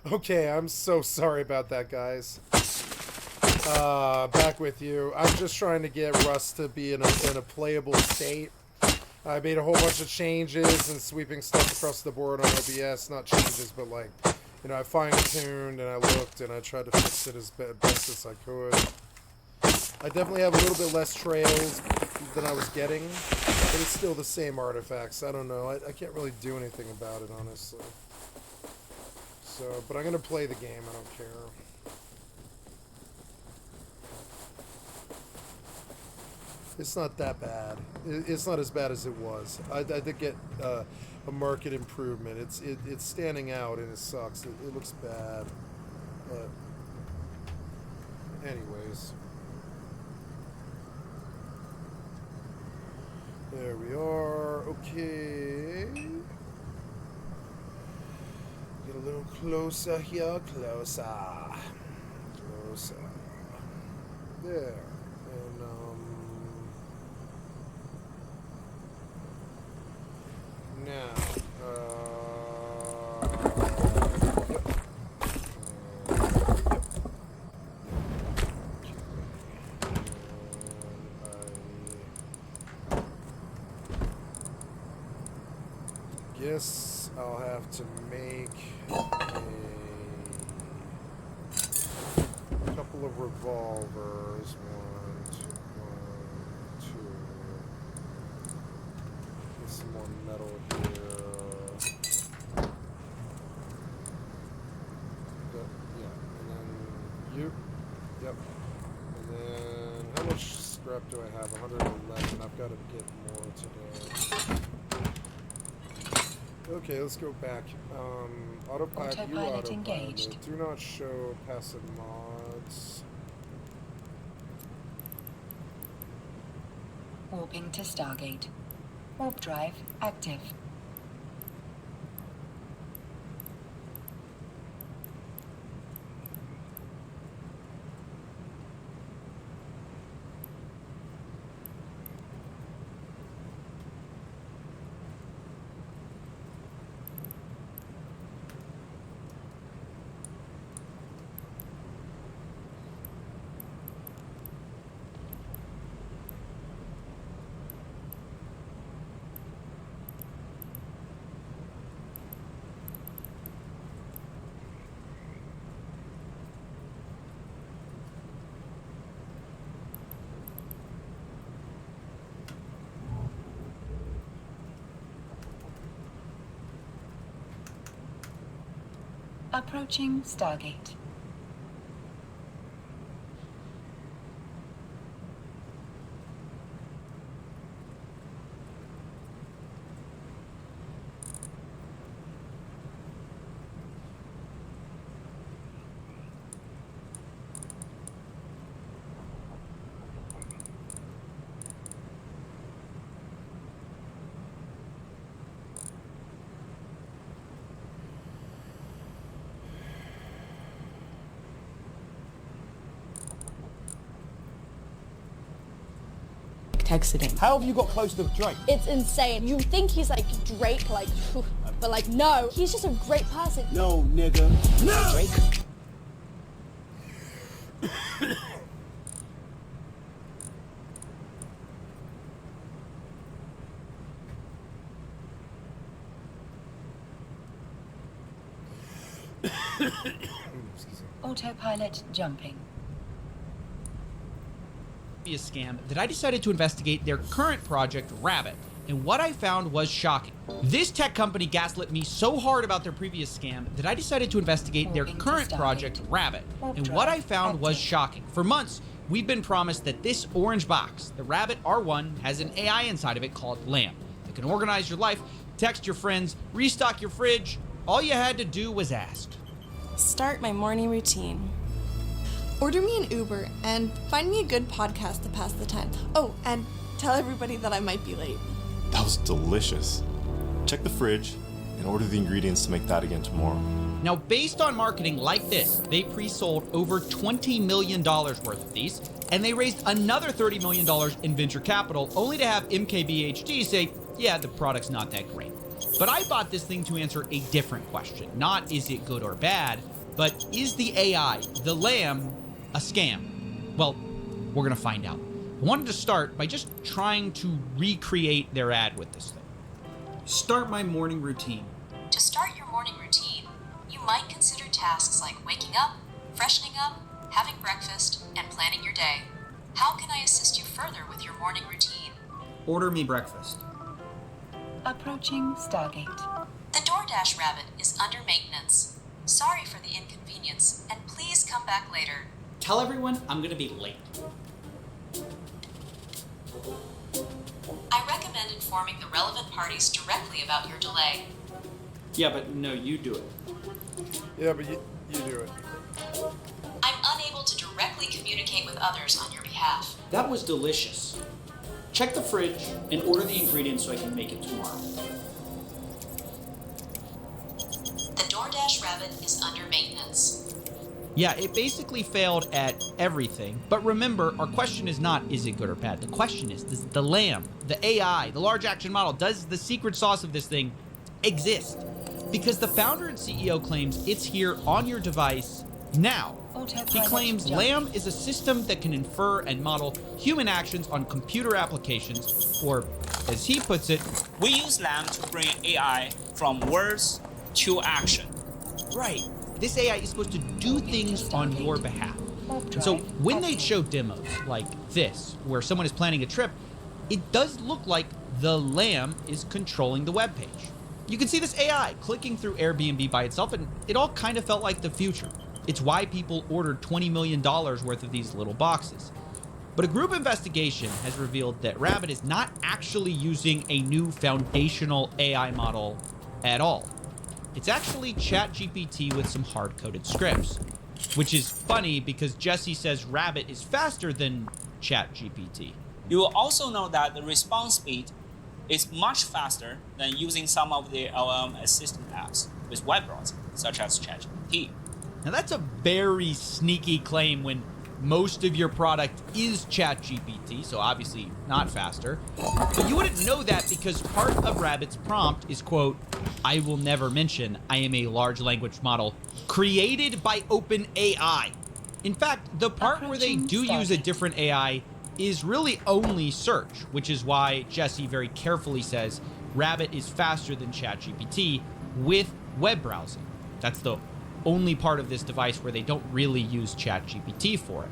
Okay, I'm so sorry about that, guys. Back with you. I'm just trying to get Rust to be in a playable state. I made a whole bunch of changes and sweeping stuff across the board on OBS. Not changes, but like, you know, I fine-tuned and I looked and I tried to fix it as best as I could. I definitely have a little bit less trails than I was getting, but it's still the same artifacts. I don't know. I can't really do anything about it, honestly. So, but I'm going to play the game. I don't care. It's not that bad. It's not as bad as it was. I did get a market improvement. It's standing out and it sucks. It looks bad. But anyways. There we are. Okay. Get a little closer here. Closer. Closer. There. And, now, yep. Guess I'll have to make a couple of revolvers. One, two. Get some more metal here. Yeah, and then you. Yep. And then how much scrap do I have? 111. I've got to get more today. Okay, let's go back. Autopilot, you autopilot. Engaged. Do not show passive mods. Warping to Stargate. Warp drive active. Approaching Stargate. Exiting. How have you got close to Drake? It's insane. You think he's like Drake, like, but like, no, he's just a great person. No, nigga. No! Drake. Autopilot jumping. A scam that I decided to investigate their current project, Rabbit, and what I found was shocking. This tech company gaslit me so hard about their previous scam that I decided to investigate their current project, Rabbit, and what I found was shocking. For months, we've been promised that this orange box, the Rabbit R1, has an AI inside of it called Lamp that can organize your life, text your friends, restock your fridge. All you had to do was ask. Start my morning routine. Order me an Uber and find me a good podcast to pass the time. Oh, and tell everybody that I might be late. That was delicious. Check the fridge and order the ingredients to make that again tomorrow. Now, based on marketing like this, they pre-sold over $20 million worth of these, and they raised another $30 million in venture capital, only to have MKBHD say, yeah, the product's not that great. But I bought this thing to answer a different question. Not is it good or bad, but is the AI, the lamb, a scam? Well, we're gonna find out. I wanted to start by just trying to recreate their ad with this thing. Start my morning routine. To start your morning routine, you might consider tasks like waking up, freshening up, having breakfast, and planning your day. How can I assist you further with your morning routine? Order me breakfast. Approaching Stargate. The DoorDash rabbit is under maintenance. Sorry for the inconvenience, and please come back later. Tell everyone I'm gonna be late. I recommend informing the relevant parties directly about your delay. Yeah, but no, you do it. Yeah, but you do it. I'm unable to directly communicate with others on your behalf. That was delicious. Check the fridge and order the ingredients so I can make it tomorrow. The DoorDash rabbit is under maintenance. Yeah, it basically failed at everything. But remember, our question is not, is it good or bad? The question is, does the lamb, the AI, the large action model, does the secret sauce of this thing exist? Because the founder and CEO claims it's here on your device now. He claims LAM is a system that can infer and model human actions on computer applications, or, as he puts it, we use LAM to bring AI from words to action. Right. This AI is supposed to do things on your behalf. And so when they show demos like this, where someone is planning a trip, it does look like the LAM is controlling the web page. You can see this AI clicking through Airbnb by itself, and it all kind of felt like the future. It's why people ordered $20 million worth of these little boxes. But a group investigation has revealed that Rabbit is not actually using a new foundational AI model at all. It's actually ChatGPT with some hard-coded scripts, which is funny because Jesse says Rabbit is faster than ChatGPT. You will also know that the response speed is much faster than using some of the LLM assistant apps with web browsing, such as ChatGPT. Now that's a very sneaky claim when most of your product is ChatGPT, so obviously not faster. But you wouldn't know that because part of Rabbit's prompt is, quote, I will never mention I am a large language model created by OpenAI. In fact, the part where they do use a different AI is really only search, which is why Jesse very carefully says Rabbit is faster than ChatGPT with web browsing. That's the only part of this device where they don't really use ChatGPT for it.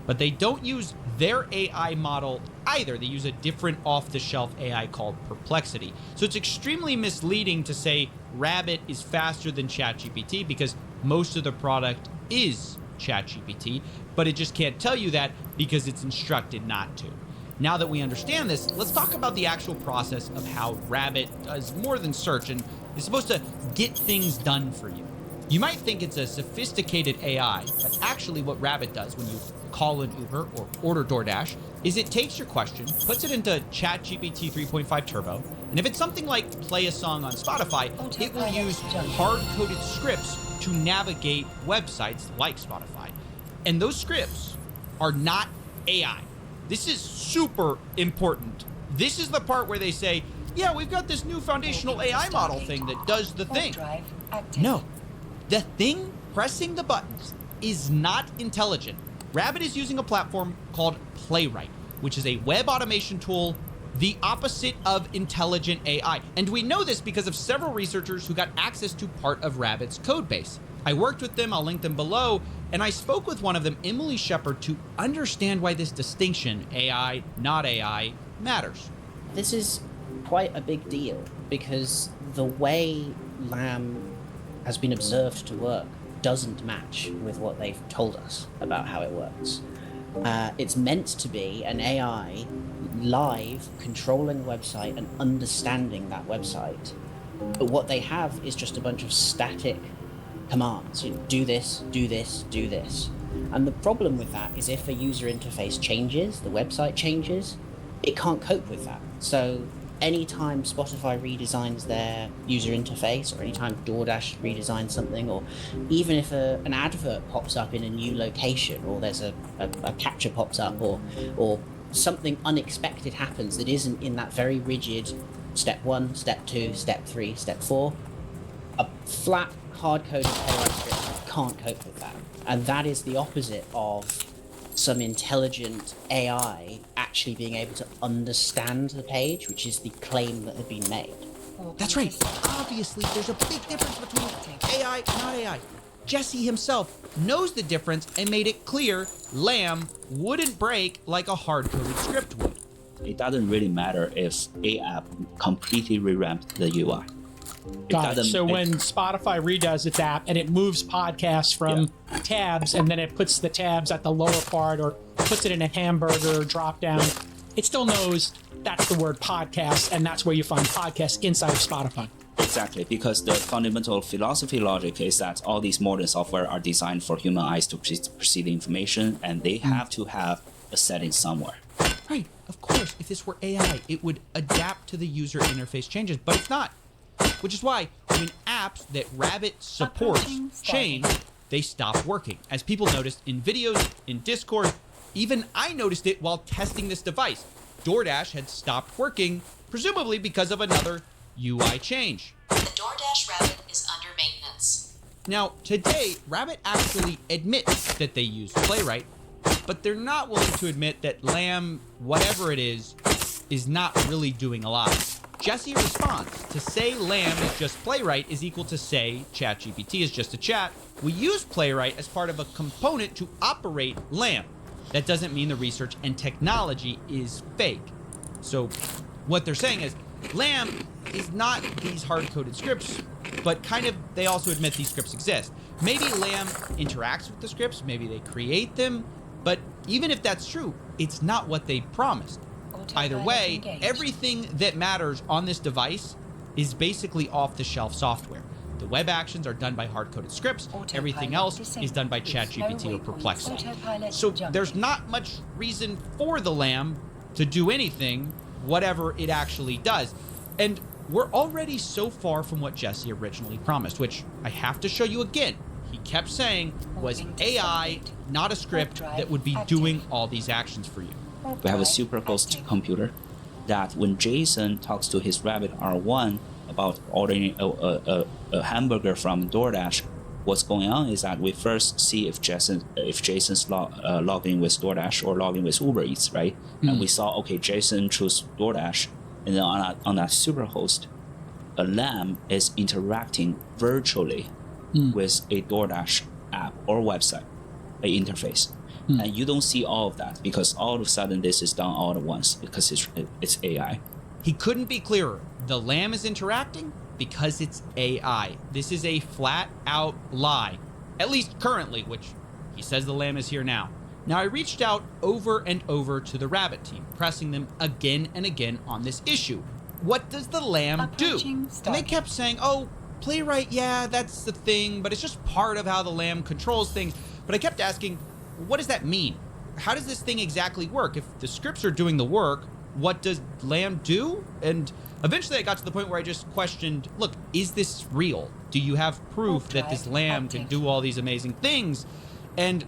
But they don't use their AI model either. They use a different off-the-shelf AI called Perplexity. So it's extremely misleading to say Rabbit is faster than ChatGPT because most of the product is ChatGPT, but it just can't tell you that because it's instructed not to. Now that we understand this, let's talk about the actual process of how Rabbit does more than search and is supposed to get things done for you. You might think it's a sophisticated AI, but actually what Rabbit does when you call an Uber or order DoorDash is it takes your question, puts it into ChatGPT 3.5 Turbo, and if it's something like play a song on Spotify, it will use hard-coded scripts to navigate websites like Spotify. And those scripts are not AI. This is super important. This is the part where they say, yeah, we've got this new foundational AI model thing that does the thing. No. The thing pressing the buttons is not intelligent. Rabbit is using a platform called Playwright, which is a web automation tool, the opposite of intelligent AI. And we know this because of several researchers who got access to part of Rabbit's code base. I worked with them, I'll link them below, and I spoke with one of them, Emily Shepard, to understand why this distinction, AI, not AI, matters. This is quite a big deal because the way LAM has been observed to work doesn't match with what they've told us about how it works. It's meant to be an AI live controlling a website and understanding that website. But what they have is just a bunch of static commands. You know, do this, do this, do this. And the problem with that is if a user interface changes, the website changes, it can't cope with that. So anytime Spotify redesigns their user interface, or anytime DoorDash redesigns something, or even if an advert pops up in a new location, or there's a captcha pops up, or something unexpected happens that isn't in that very rigid step 1, step 2, step 3, step 4. A flat, hard-coded playwright script can't cope with that. And that is the opposite of some intelligent AI actually being able to understand the page, which is the claim that had been made. That's right. Obviously, there's a big difference between AI and not AI. Jesse himself knows the difference and made it clear Lamb wouldn't break like a hard-coded script would. It doesn't really matter if a app completely revamped the UI. Got it. So when Spotify redoes its app and it moves podcasts from tabs and then it puts the tabs at the lower part or puts it in a hamburger drop down, it still knows that's the word podcast, and that's where you find podcasts inside of Spotify. Exactly, because the fundamental philosophy logic is that all these modern software are designed for human eyes to perceive information, and they have to have a setting somewhere. Right, of course, if this were AI, it would adapt to the user interface changes, but it's not. Which is why when apps that Rabbit supports change, they stop working. As people noticed in videos, in Discord, even I noticed it while testing this device. DoorDash had stopped working, presumably because of another UI change. The DoorDash Rabbit is under maintenance. Now, today, Rabbit actually admits that they use Playwright, but they're not willing to admit that Lamb, whatever it is not really doing a lot. Jesse responds, to say Lamb is just Playwright is equal to say ChatGPT is just a chat. We use Playwright as part of a component to operate Lamb. That doesn't mean the research and technology is fake. So what they're saying is Lamb is not these hard-coded scripts, but kind of they also admit these scripts exist. Maybe Lamb interacts with the scripts, maybe they create them, but even if that's true, it's not what they promised. Either way, everything that matters on this device is basically off-the-shelf software. The web actions are done by hard-coded scripts. Everything else is done by ChatGPT or Perplexity. So there's not much reason for the Lamb to do anything, whatever it actually does. And we're already so far from what Jesse originally promised, which I have to show you again. He kept saying was AI, not a script that would be doing all these actions for you. We have a super host computer that when Jason talks to his Rabbit R1 about ordering a hamburger from DoorDash, what's going on is that we first see if Jason's logging with DoorDash or logging with Uber Eats, right? And we saw, okay, Jason chose DoorDash, and then on that superhost, a Lamb is interacting virtually with a DoorDash app or website, an interface. And you don't see all of that because all of a sudden this is done all at once because it's AI. He couldn't be clearer. The Lamb is interacting because it's AI. This is a flat-out lie, at least currently, which he says the Lamb is here now. Now, I reached out over and over to the Rabbit team, pressing them again and again on this issue. What does the Lamb do? And they kept saying, oh, Playwright, yeah, that's the thing, but it's just part of how the Lamb controls things. But I kept asking, what does that mean? How does this thing exactly work? If the scripts are doing the work, what does Lamb do? And eventually I got to the point where I just questioned, look, is this real? Do you have proof that this Lamb can do all these amazing things? And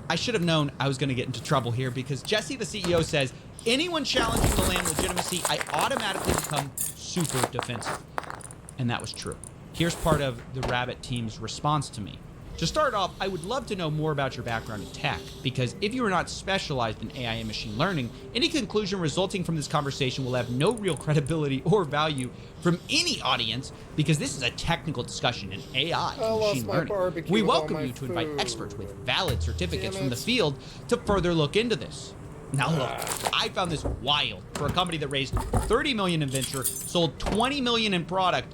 I should have known I was going to get into trouble here because Jesse, the CEO, says, anyone challenging the Lamb legitimacy, I automatically become super defensive. And that was true. Here's part of the Rabbit team's response to me. To start off, I would love to know more about your background in tech, because if you are not specialized in AI and machine learning, any conclusion resulting from this conversation will have no real credibility or value from any audience, because this is a technical discussion in AI and machine learning. We welcome you to invite experts with valid certificates from the field to further look into this. Now look, I found this wild for a company that raised $30 million in venture, sold $20 million in product,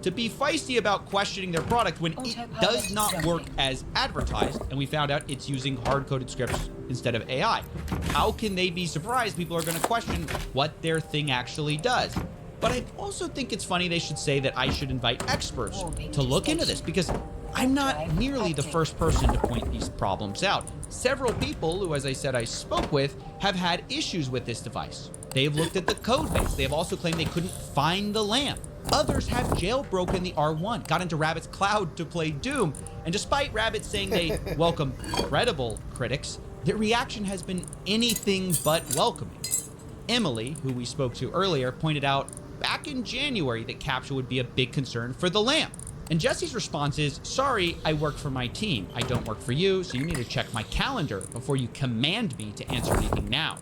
to be feisty about questioning their product when it does not work as advertised, and we found out it's using hard-coded scripts instead of AI. How can they be surprised people are going to question what their thing actually does? But I also think it's funny they should say that I should invite experts to look into this, because I'm not nearly the first person to point these problems out. Several people who, as I said, I spoke with, have had issues with this device. They've looked at the code base. They have also claimed they couldn't find the Lamb. Others have jailbroken the R1, got into Rabbit's cloud to play Doom, and despite Rabbit saying they welcome credible critics, their reaction has been anything but welcoming. Emily, who we spoke to earlier, pointed out back in January that CAPTCHA would be a big concern for the lamp. And Jesse's response is, sorry, I work for my team. I don't work for you, so you need to check my calendar before you command me to answer anything now.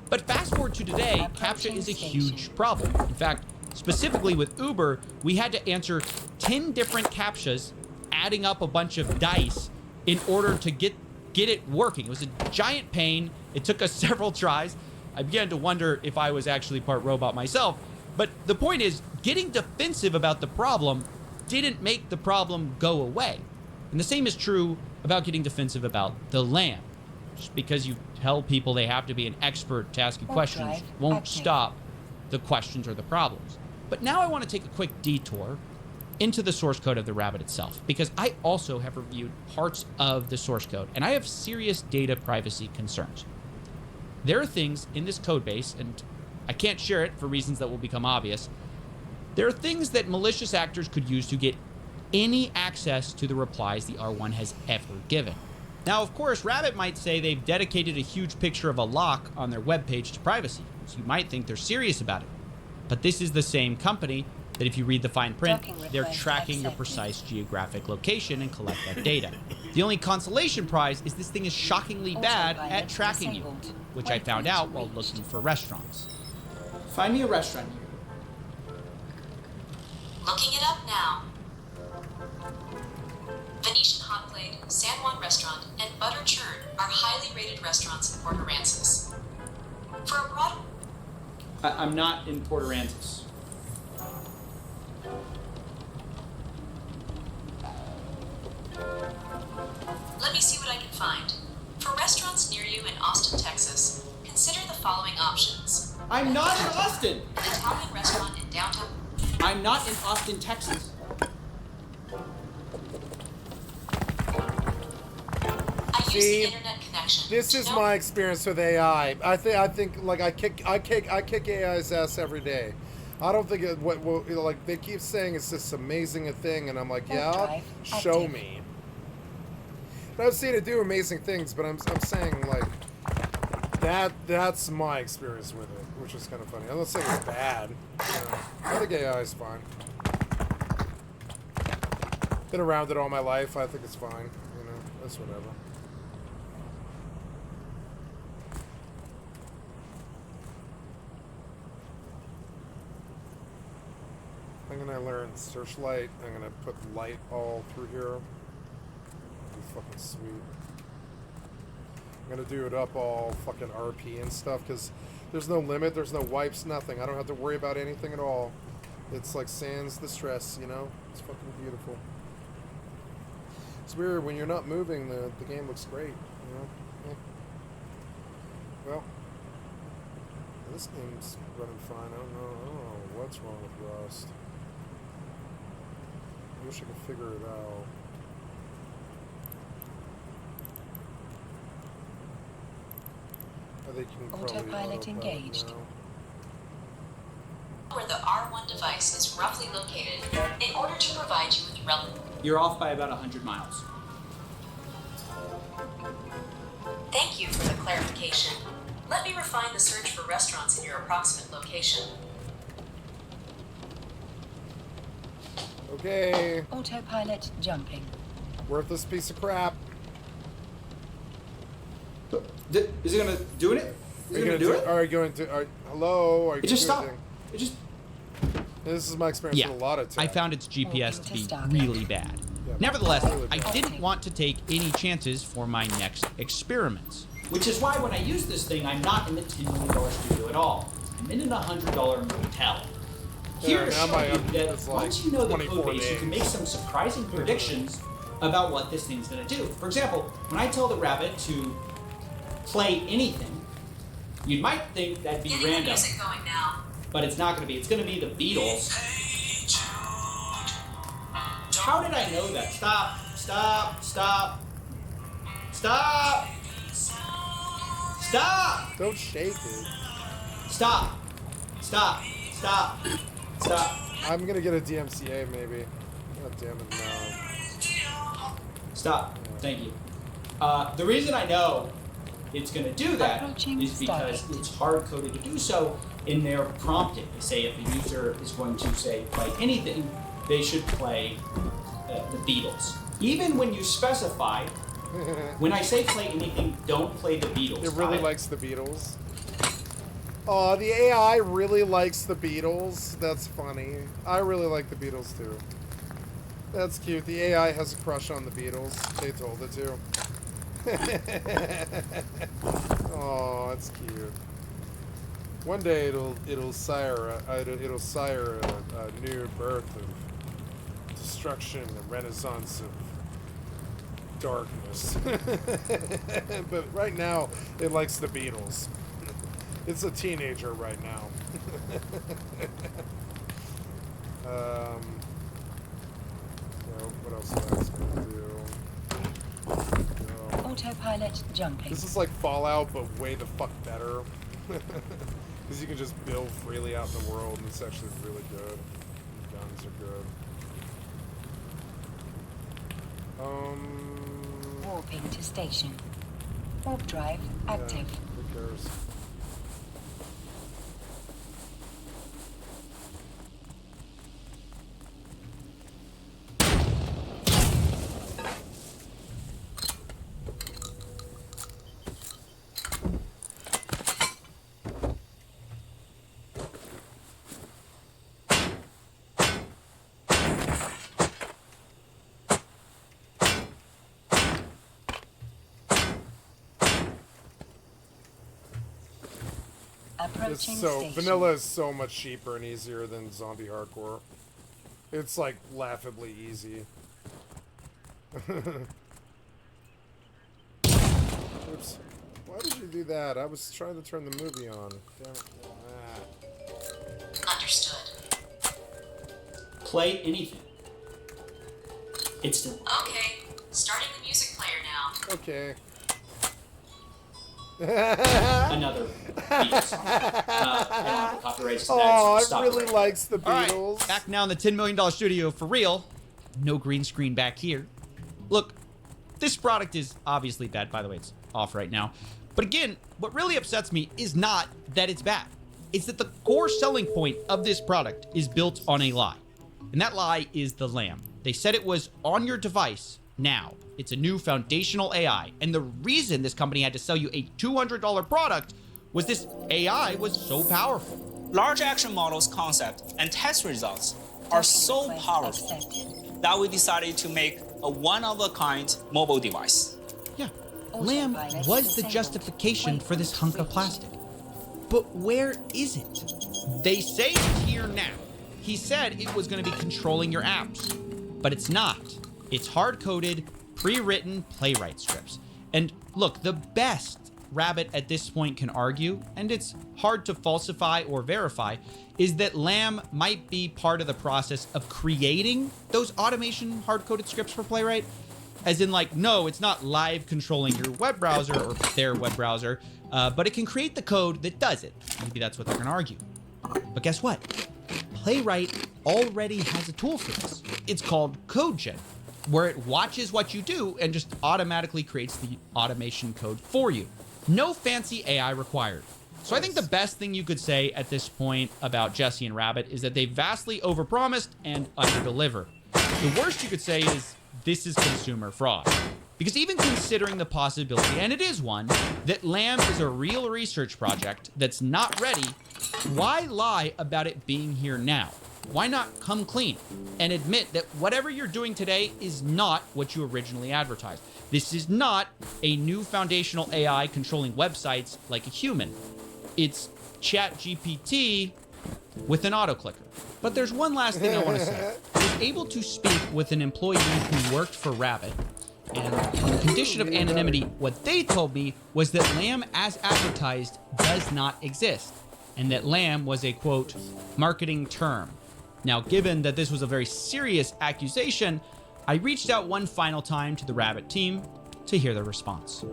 But fast forward to today, CAPTCHA is a huge problem. In fact, specifically with Uber, we had to answer 10 different CAPTCHAs, adding up a bunch of dice in order to get it working. It was a giant pain. It took us several tries. I began to wonder if I was actually part robot myself. But the point is, getting defensive about the problem didn't make the problem go away. And the same is true about getting defensive about the lamp. Just because you tell people they have to be an expert to ask you questions won't stop the questions or the problems. But now I want to take a quick detour into the source code of the Rabbit itself, because I also have reviewed parts of the source code, and I have serious data privacy concerns. There are things in this code base, and I can't share it for reasons that will become obvious. There are things that malicious actors could use to get any access to the replies the R1 has ever given. Now, of course, Rabbit might say they've dedicated a huge picture of a lock on their webpage to privacy, so you might think they're serious about it. But this is the same company that, if you read the fine print, they're tracking your precise geographic location and collect that data. The only consolation prize is this thing is shockingly bad at tracking you, which I found out while looking for restaurants. Find me a restaurant here. Looking it up now. Venetian Hot Plate, San Juan Restaurant, and Butter Churn are highly rated restaurants in Port Aransas. For a broad... I'm not in Port Aransas. Let me see what I can find. For restaurants near you in Austin, Texas, consider the following options. I'm not in Austin! An Italian restaurant in downtown... I'm not in Austin, Texas. I use the internet connection. This is my experience with AI. I think like I kick AI's ass every day. I don't think like they keep saying it's this amazing thing, and I'm like, yeah, show me. And I've seen it do amazing things, but I'm saying like that's my experience with it, which is kind of funny. I'm not saying it's bad. I think AI is fine. Been around it all my life. I think it's fine. You know, that's whatever. I'm gonna learn searchlight. I'm gonna put light all through here. Be fucking sweet. I'm gonna do it up all fucking RP and stuff, because there's no limit, there's no wipes, nothing. I don't have to worry about anything at all. It's like sans the stress, you know? It's fucking beautiful. It's weird, when you're not moving, the game looks great, you know? Yeah. Well, this game's running fine. I don't know what's wrong with Rust. I wish I could figure it out. I think you can Autopilot engaged. Where the R1 device is roughly located in order to provide you with relevant... You're off by about 100 miles. Thank you for the clarification. Let me refine the search for restaurants in your approximate location. Okay. Autopilot jumping. Worthless piece of crap. Is it gonna do it? Is it gonna do it? Are you going to? Hello? Are you it just stopped. It just. This is my experience with a lot of tech. I found its GPS to be really bad. Yeah, nevertheless, I didn't want to take any chances for my next experiments. Which is why when I use this thing, I'm not in the $10 million studio at all. I'm in an $100 motel. Here to show you that once you know the code base, you can make some surprising predictions about what this thing's gonna do. For example, when I tell the Rabbit to play anything, you might think that'd be random. Music going now. But it's not gonna be. It's gonna be the Beatles. How did I know that? Stop! Stop! Stop! Stop! Stop! Don't shake it. Stop! Stop! Stop! Stop! I'm gonna get a DMCA maybe. God damn it, no. Stop. Thank you. The reason I know it's gonna do that is because it's hard-coded to do so, in their prompting, they say if the user is going to say play anything, they should play the Beatles. Even when you specify, when I say play anything, don't play the Beatles. It really likes the Beatles. Oh, the AI really likes the Beatles. That's funny. I really like the Beatles too. That's cute. The AI has a crush on the Beatles. They told it to. Oh, that's cute. One day it'll sire a new birth of destruction, a renaissance of darkness. But right now it likes the Beatles. It's a teenager right now. What else is I gonna do? Autopilot jumping. This is like Fallout, but way the fuck better. Because you can just build freely out in the world, and it's actually really good. The guns are good. Warping to station. Warp drive active. Who cares? Vanilla is so much cheaper and easier than zombie hardcore. It's like laughably easy. Oops. Why did you do that? I was trying to turn the movie on. Damn it. Understood. Play anything. It's the... Okay, starting the music player now. Okay. Another Beatles song. Copyrights to that, Oh, so it really likes the Beatles. All right, back now in the $10 million studio for real. No green screen back here. Look, this product is obviously bad. By the way, it's off right now. But again, what really upsets me is not that it's bad. It's that the core selling point of this product is built on a lie. And that lie is the lamb. They said it was on your device now. It's a new foundational AI. And the reason this company had to sell you a $200 product was this AI was so powerful. Large action models concept and test results are so powerful that we decided to make a one-of-a-kind mobile device. Yeah, Lamb was the justification for this hunk of plastic. But where is it? They say it's here now. He said it was going to be controlling your apps, but it's not. It's hard-coded, pre-written playwright scripts. And look, the best Rabbit at this point can argue, and it's hard to falsify or verify, is that Lamb might be part of the process of creating those automation hard-coded scripts for Playwright. As in, like, no, it's not live controlling your web browser or their web browser, but it can create the code that does it. Maybe that's what they're gonna argue. But guess what? Playwright already has a tool for this. It's called CodeGen, where it watches what you do and just automatically creates the automation code for you. No fancy AI required. So I think the best thing you could say at this point about Jesse and Rabbit is that they vastly overpromised and underdelivered. The worst you could say is this is consumer fraud. Because even considering the possibility, and it is one, that Lamb is a real research project that's not ready, why lie about it being here now? Why not come clean and admit that whatever you're doing today is not what you originally advertised? This is not a new foundational AI controlling websites like a human. It's ChatGPT with an autoclicker. But there's one last thing I want to say. I was able to speak with an employee who worked for Rabbit, and on the condition of anonymity, what they told me was that Lamb as advertised does not exist, and that Lamb was a, quote, marketing term. Now, given that this was a very serious accusation, I reached out one final time to the Rabbit team to hear their response.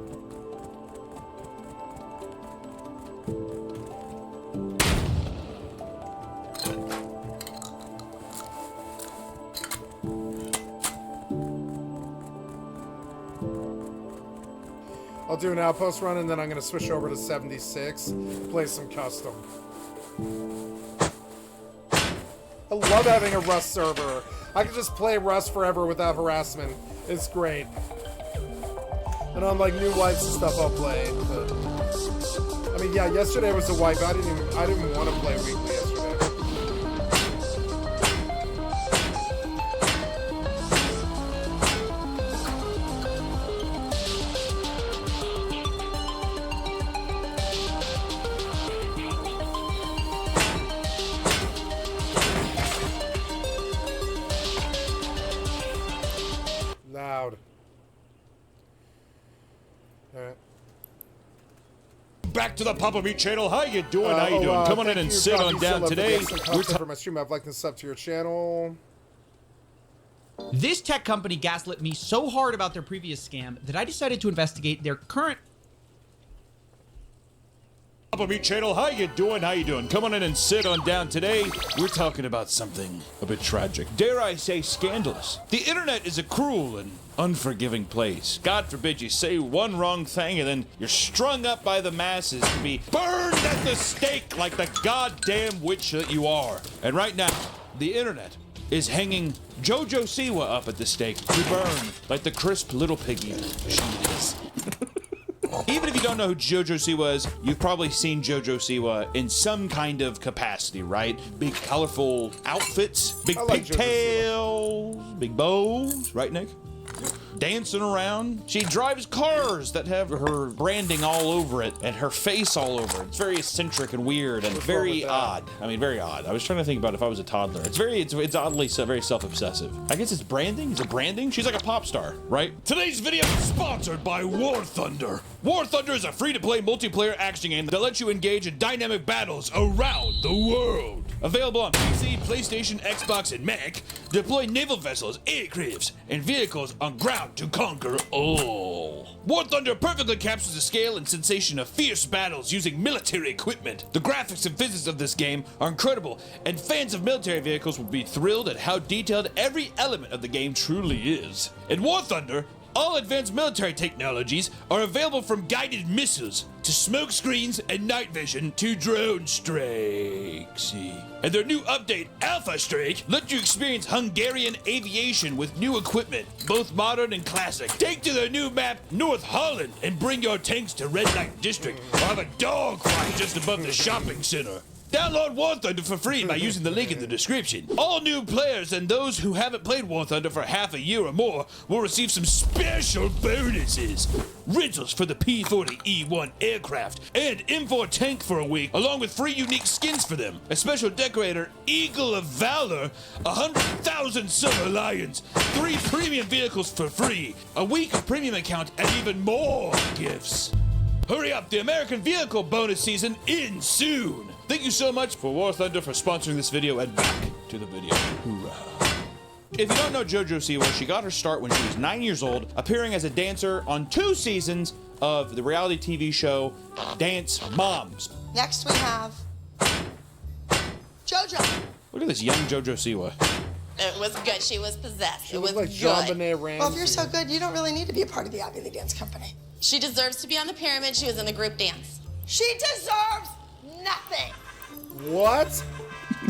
I'll do an outpost run and then I'm going to switch over to 76, play some custom. I love having a Rust server. I can just play Rust forever without harassment. It's great. And on like new wipes and stuff, I'll play. But, I mean, yeah, yesterday was a wipe. I didn't want to play weekly yesterday. Loud. Alright. Back to the Papa Meat channel. How you doing? How you doing? Come on in and sit on down today. We're for my stream. I've liked and sub to your channel. This tech company gaslit me so hard about their previous scam that I decided to investigate their current Papa Meat channel. How you doing? How you doing? Come on in and sit on down today. We're talking about something a bit tragic. Dare I say scandalous. The internet is a cruel and unforgiving place. God forbid you say one wrong thing and then you're strung up by the masses to be burned at the stake like the goddamn witch that you are. And right now, the internet is hanging Jojo Siwa up at the stake to burn like the crisp little piggy she is. Even if you don't know who Jojo Siwa is, you've probably seen Jojo Siwa in some kind of capacity, right? Big colorful outfits, big pigtails, big bows, right, Nick? Dancing around. She drives cars that have her branding all over it and her face all over it. It's very eccentric and weird and very odd. I mean, very odd. I was trying to think about if I was a toddler. It's oddly very self-obsessive. I guess it's branding. Is it branding? She's like a pop star, right? Today's video is sponsored by War Thunder. War Thunder is a free-to-play multiplayer action game that lets you engage in dynamic battles around the world. Available on PC, PlayStation, Xbox, and Mac. Deploy naval vessels, aircrafts, and vehicles on ground to conquer all. War Thunder perfectly captures the scale and sensation of fierce battles using military equipment. The graphics and physics of this game are incredible, and fans of military vehicles will be thrilled at how detailed every element of the game truly is. In War Thunder, all advanced military technologies are available from guided missiles to smoke screens and night vision to drone strikes. And their new update, Alpha Strike, lets you experience Hungarian aviation with new equipment, both modern and classic. Take to their new map, North Holland, and bring your tanks to Red Light District or have a dogfight just above the shopping center. Download War Thunder for free by using the link in the description. All new players and those who haven't played War Thunder for half a year or more will receive some special bonuses. Rentals for the P-40E-1 aircraft and M4 tank for a week, along with free unique skins for them. A special decorator, Eagle of Valor, 100,000 Silver Lions, 3 premium vehicles for free, a week of premium account, and even more gifts. Hurry up, the American Vehicle bonus season ends soon. Thank you so much for War Thunder for sponsoring this video, and back to the video. Hoorah. If you don't know Jojo Siwa, she got her start when she was 9 years old, appearing as a dancer on 2 seasons of the reality TV show Dance Moms. Next we have Jojo. Look at this young Jojo Siwa. It was good. She was possessed. It was like good. JonBenet Ramsey. Well, if you're so good, you don't really need to be a part of the Obviously Dance Company. She deserves to be on the pyramid. She was in the group dance. She deserves nothing. What?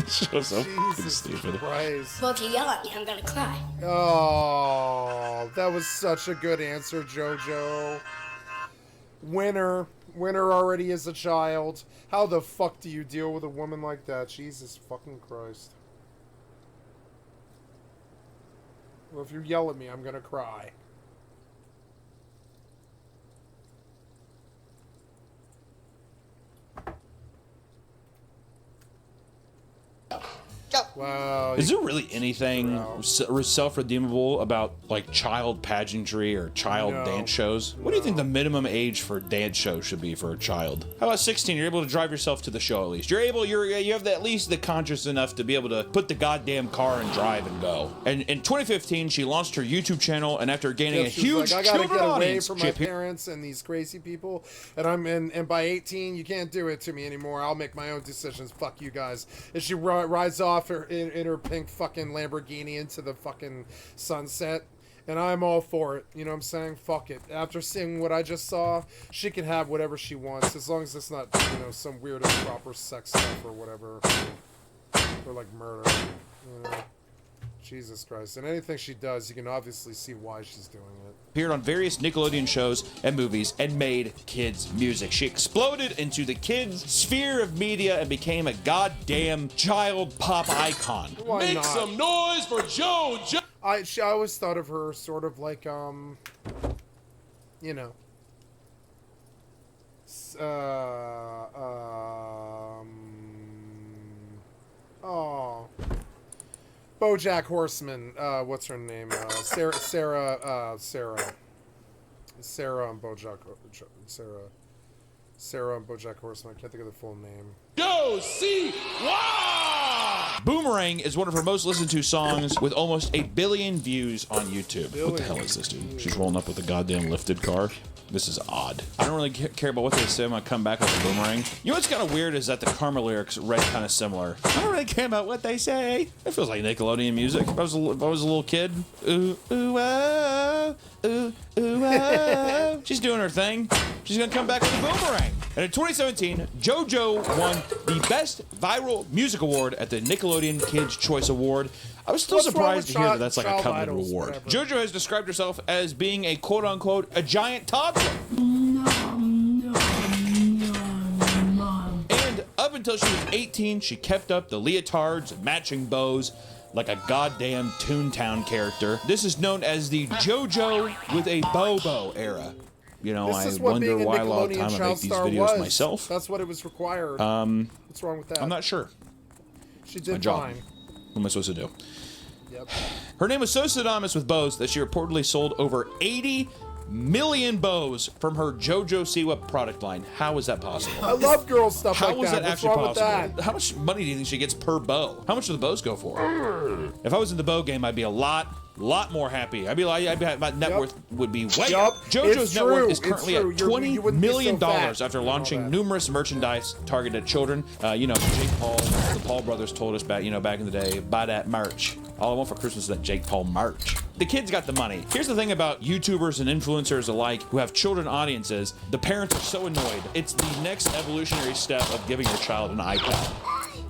So Jesus stupid. Christ. Well, if you yell at me, I'm gonna cry. Oh, that was such a good answer, JoJo. Winner. Winner already is a child. How the fuck do you deal with a woman like that? Jesus fucking Christ. Well, if you yell at me, I'm gonna cry. Wow. Is there really anything self-redeemable about like child pageantry or child dance shows? What do you think the minimum age for dance shows should be for a child? How about 16? You're able to drive yourself to the show at least. You have at least the conscious enough to be able to put the goddamn car and drive and go. And in 2015, she launched her YouTube channel, and after gaining a huge I gotta get away audience, from my parents and these crazy people, and by 18, you can't do it to me anymore. I'll make my own decisions. Fuck you guys. And she rides off in her pink fucking Lamborghini into the fucking sunset, And I'm all for it. You know what I'm saying? Fuck it. After seeing what I just saw, she can have whatever she wants, as long as it's not, you know, some weird improper sex stuff or whatever. Or like murder. You know? Jesus Christ. And anything she does, you can obviously see why she's doing it. Appeared on various Nickelodeon shows and movies and made kids music. She exploded into the kids sphere of media and became a goddamn child pop icon. Why Make not? some noise for JoJo! I always thought of her sort of like, you know, BoJack Horseman. What's her name? Sarah and BoJack. Sarah and BoJack Horseman. I can't think of the full name. Yo, see, wow! Boomerang is one of her most listened to songs with almost 1 billion views on YouTube. What the hell is this, dude? She's rolling up with a goddamn lifted car. This is odd. I don't really care about what they say when I come back with a boomerang. You know what's kind of weird is that the Karma lyrics read kind of similar. I don't really care about what they say. It feels like Nickelodeon music. If I was a little kid. Ooh, ooh, ah, ooh, ooh, ah. She's doing her thing. She's gonna come back with a boomerang. And in 2017, JoJo won the Best Viral Music Award at the Nickelodeon Kids' Choice Award. I was still surprised to hear that that's like a coveted reward. Whatever. JoJo has described herself as being a quote-unquote a giant toddler. And up until she was 18, she kept up the leotards and matching bows like a goddamn Toontown character. This is known as the JoJo with a Bobo era. You know, I wonder why a lot of time I make these videos myself. That's what it was required. What's wrong with that? I'm not sure. She did My job. fine. What am I supposed to do? Yep. Her name was so synonymous with bows that she reportedly sold over 80 million bows from her JoJo Siwa product line. How is that possible? I love girl stuff like that. How is that What's actually wrong with possible? that? How much money do you think she gets per bow? How much do the bows go for? If I was in the bow game, I'd be a lot more happy. I'd be like, my net worth would be way up. JoJo's net worth is currently at $20 million after launching numerous merchandise targeted at children. You know, Jake Paul, the Paul brothers told us back, back in the day, buy that merch. All I want for Christmas is that Jake Paul merch. The kids got the money. Here's the thing about YouTubers and influencers alike who have children audiences. The parents are so annoyed. It's the next evolutionary step of giving your child an iPad.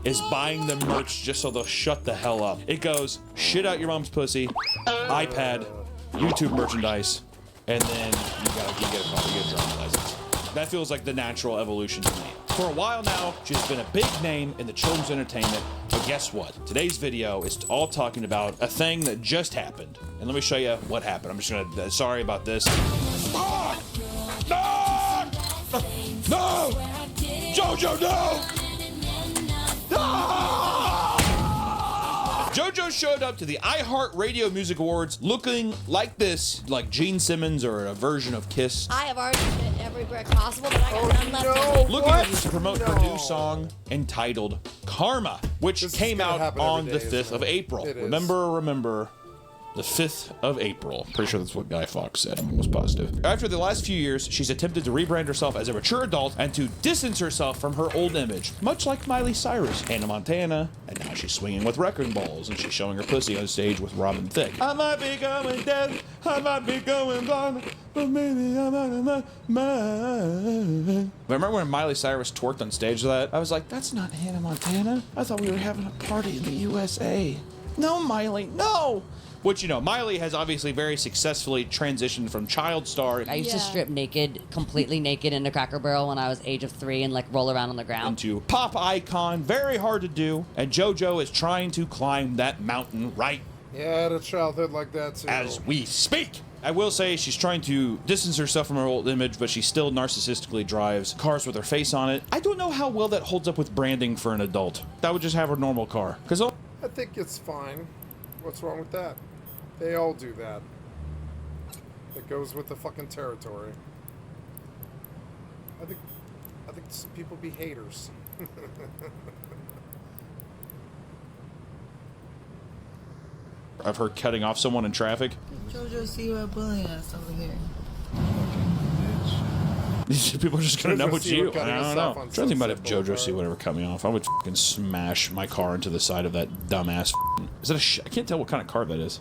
Is buying them merch just so they'll shut the hell up. It goes, shit out your mom's pussy, iPad, YouTube merchandise, and then you get a driver's license. That feels like the natural evolution to me. For a while now, she's been a big name in the children's entertainment, but guess what? Today's video is all talking about a thing that just happened. And let me show you what happened. I'm just gonna, sorry about this. Ah! No! No! JoJo, no! JoJo showed up to the iHeartRadio Music Awards looking like this, like Gene Simmons or a version of Kiss. I have already hit every brick possible, but I got none left. Looking like to promote her new song entitled Karma, which came out on the 5th of April. Remember, the 5th of April. Pretty sure that's what Guy Fawkes said. I'm almost positive. After the last few years, she's attempted to rebrand herself as a mature adult and to distance herself from her old image, much like Miley Cyrus, Hannah Montana, and now she's swinging with wrecking balls and she's showing her pussy on stage with Robin Thicke. I might be going dead, I might be going blind, but maybe I'm out of my mind. Remember when Miley Cyrus twerked on stage with that? I was like, that's not Hannah Montana. I thought we were having a party in the USA. No, Miley, no! Which, Miley has obviously very successfully transitioned from child star. I used to strip naked, completely naked into Cracker Barrel when I was age of 3 and roll around on the ground. Into pop icon, very hard to do, and JoJo is trying to climb that mountain right. Yeah, the childhood like that too. As we speak. I will say she's trying to distance herself from her old image, but she still narcissistically drives cars with her face on it. I don't know how well that holds up with branding for an adult. That would just have her normal car. I think it's fine. What's wrong with that? They all do that. It goes with the fucking territory. I think some people be haters. Of her cutting off someone in traffic. JoJo Siwa bullying us over here. These people are just gonna know it's you. I don't know. I'm trying to think about if JoJo Siwa ever cut me off. I would fucking smash my car into the side of that dumbass. Is that a? I can't tell what kind of car that is.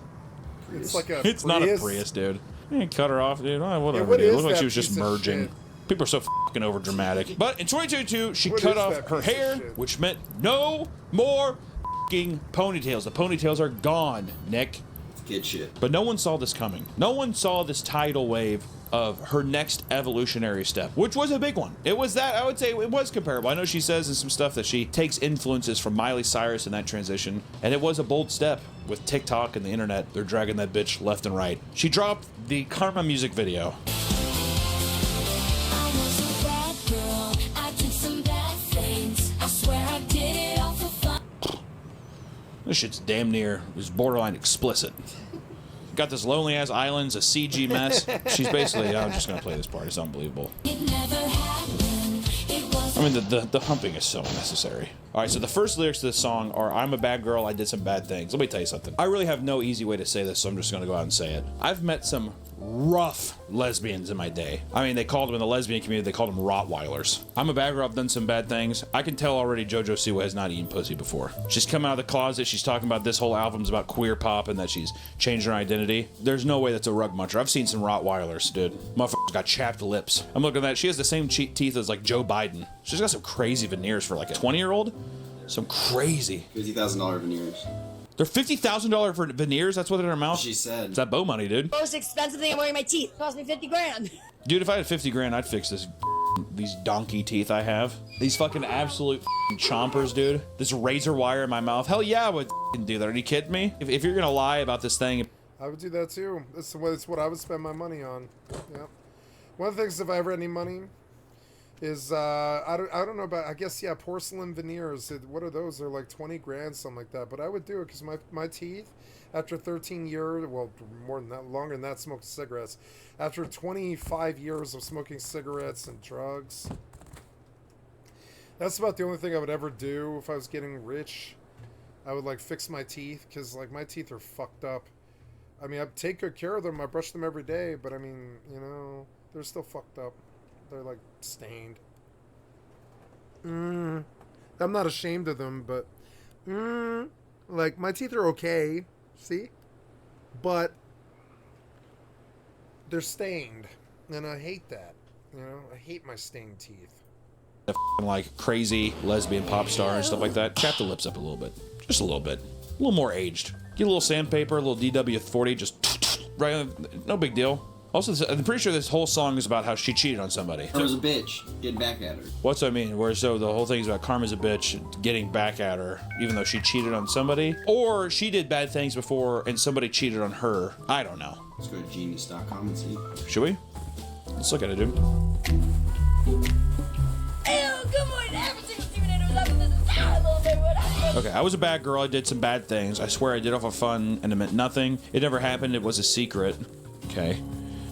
It's like a It's not a Prius, dude. You can cut her off, dude. Oh, whatever, what dude. It is looked like that she was just piece of merging. shit? People are so fucking over dramatic. But in 2022, she What cut is off that her piece of hair, shit? which meant no more fucking ponytails. The ponytails are gone, Nick. Kid shit. But no one saw this coming. No one saw this tidal wave of her next evolutionary step, which was a big one. It was that, I would say it was comparable. I know she says in some stuff that she takes influences from Miley Cyrus in that transition, and it was a bold step. With TikTok and the internet, they're dragging that bitch left and right. She dropped the Karma music video. This shit's damn near, is borderline explicit. Got this lonely ass island's a CG mess. She's basically, I'm just gonna play this part, it's unbelievable. I mean, the humping is so unnecessary. All right, so the first lyrics to this song are, I'm a bad girl, I did some bad things. Let me tell you something. I really have no easy way to say this, so I'm just gonna go out and say it. I've met some rough lesbians in my day. I mean, they called them in the lesbian community, they called them Rottweilers. I'm a bad girl, I've done some bad things. I can tell already JoJo Siwa has not eaten pussy before. She's come out of the closet, she's talking about this whole album's about queer pop and that she's changed her identity. There's no way that's a rug muncher. I've seen some Rottweilers, dude. Motherfucker's got chapped lips. I'm looking at that, she has the same teeth as like Joe Biden. She's got some crazy veneers for like a 20-year-old. Some crazy. $50,000 veneers. They're $50,000 for veneers? That's what in her mouth? She said. It's that bow money, dude. Most expensive thing I'm wearing my teeth. Cost me 50 grand. Dude, if I had 50 grand, I'd fix these donkey teeth I have. These fucking absolute chompers, dude. This razor wire in my mouth. Hell yeah, I would do that. Are you kidding me? If you're gonna lie about this thing... I would do that too. It's what I would spend my money on. Yep. One of the things, if I ever had any money, is I don't know about, I guess, yeah, porcelain veneers. What are those? They're like 20 grand, something like that. But I would do it because my teeth, after 13 years, well, more than that, longer than that, smoking cigarettes. After 25 years of smoking cigarettes and drugs, that's about the only thing I would ever do if I was getting rich. I would like fix my teeth because like my teeth are fucked up. I mean, I take good care of them. I brush them every day, but I mean, you know, they're still fucked up. They're like stained. I'm not ashamed of them, but like my teeth are okay, see? But they're stained, and I hate that. You know, I hate my stained teeth. Like crazy lesbian pop star and stuff like that. Chap the lips up a little bit, just a little bit, a little more aged. Get a little sandpaper, a little DW40, just right. No big deal. Also, I'm pretty sure this whole song is about how she cheated on somebody. Karma's a bitch. Get back at her. What's I mean? Where so the whole thing is about Karma's a bitch, getting back at her, even though she cheated on somebody, or she did bad things before and somebody cheated on her. I don't know. Let's go to genius.com and see. Should we? Let's look at it, dude. Good morning, every single Terminator was up in this entire little neighborhood. Okay, I was a bad girl. I did some bad things. I swear I did it for fun, and it meant nothing. It never happened. It was a secret. Okay.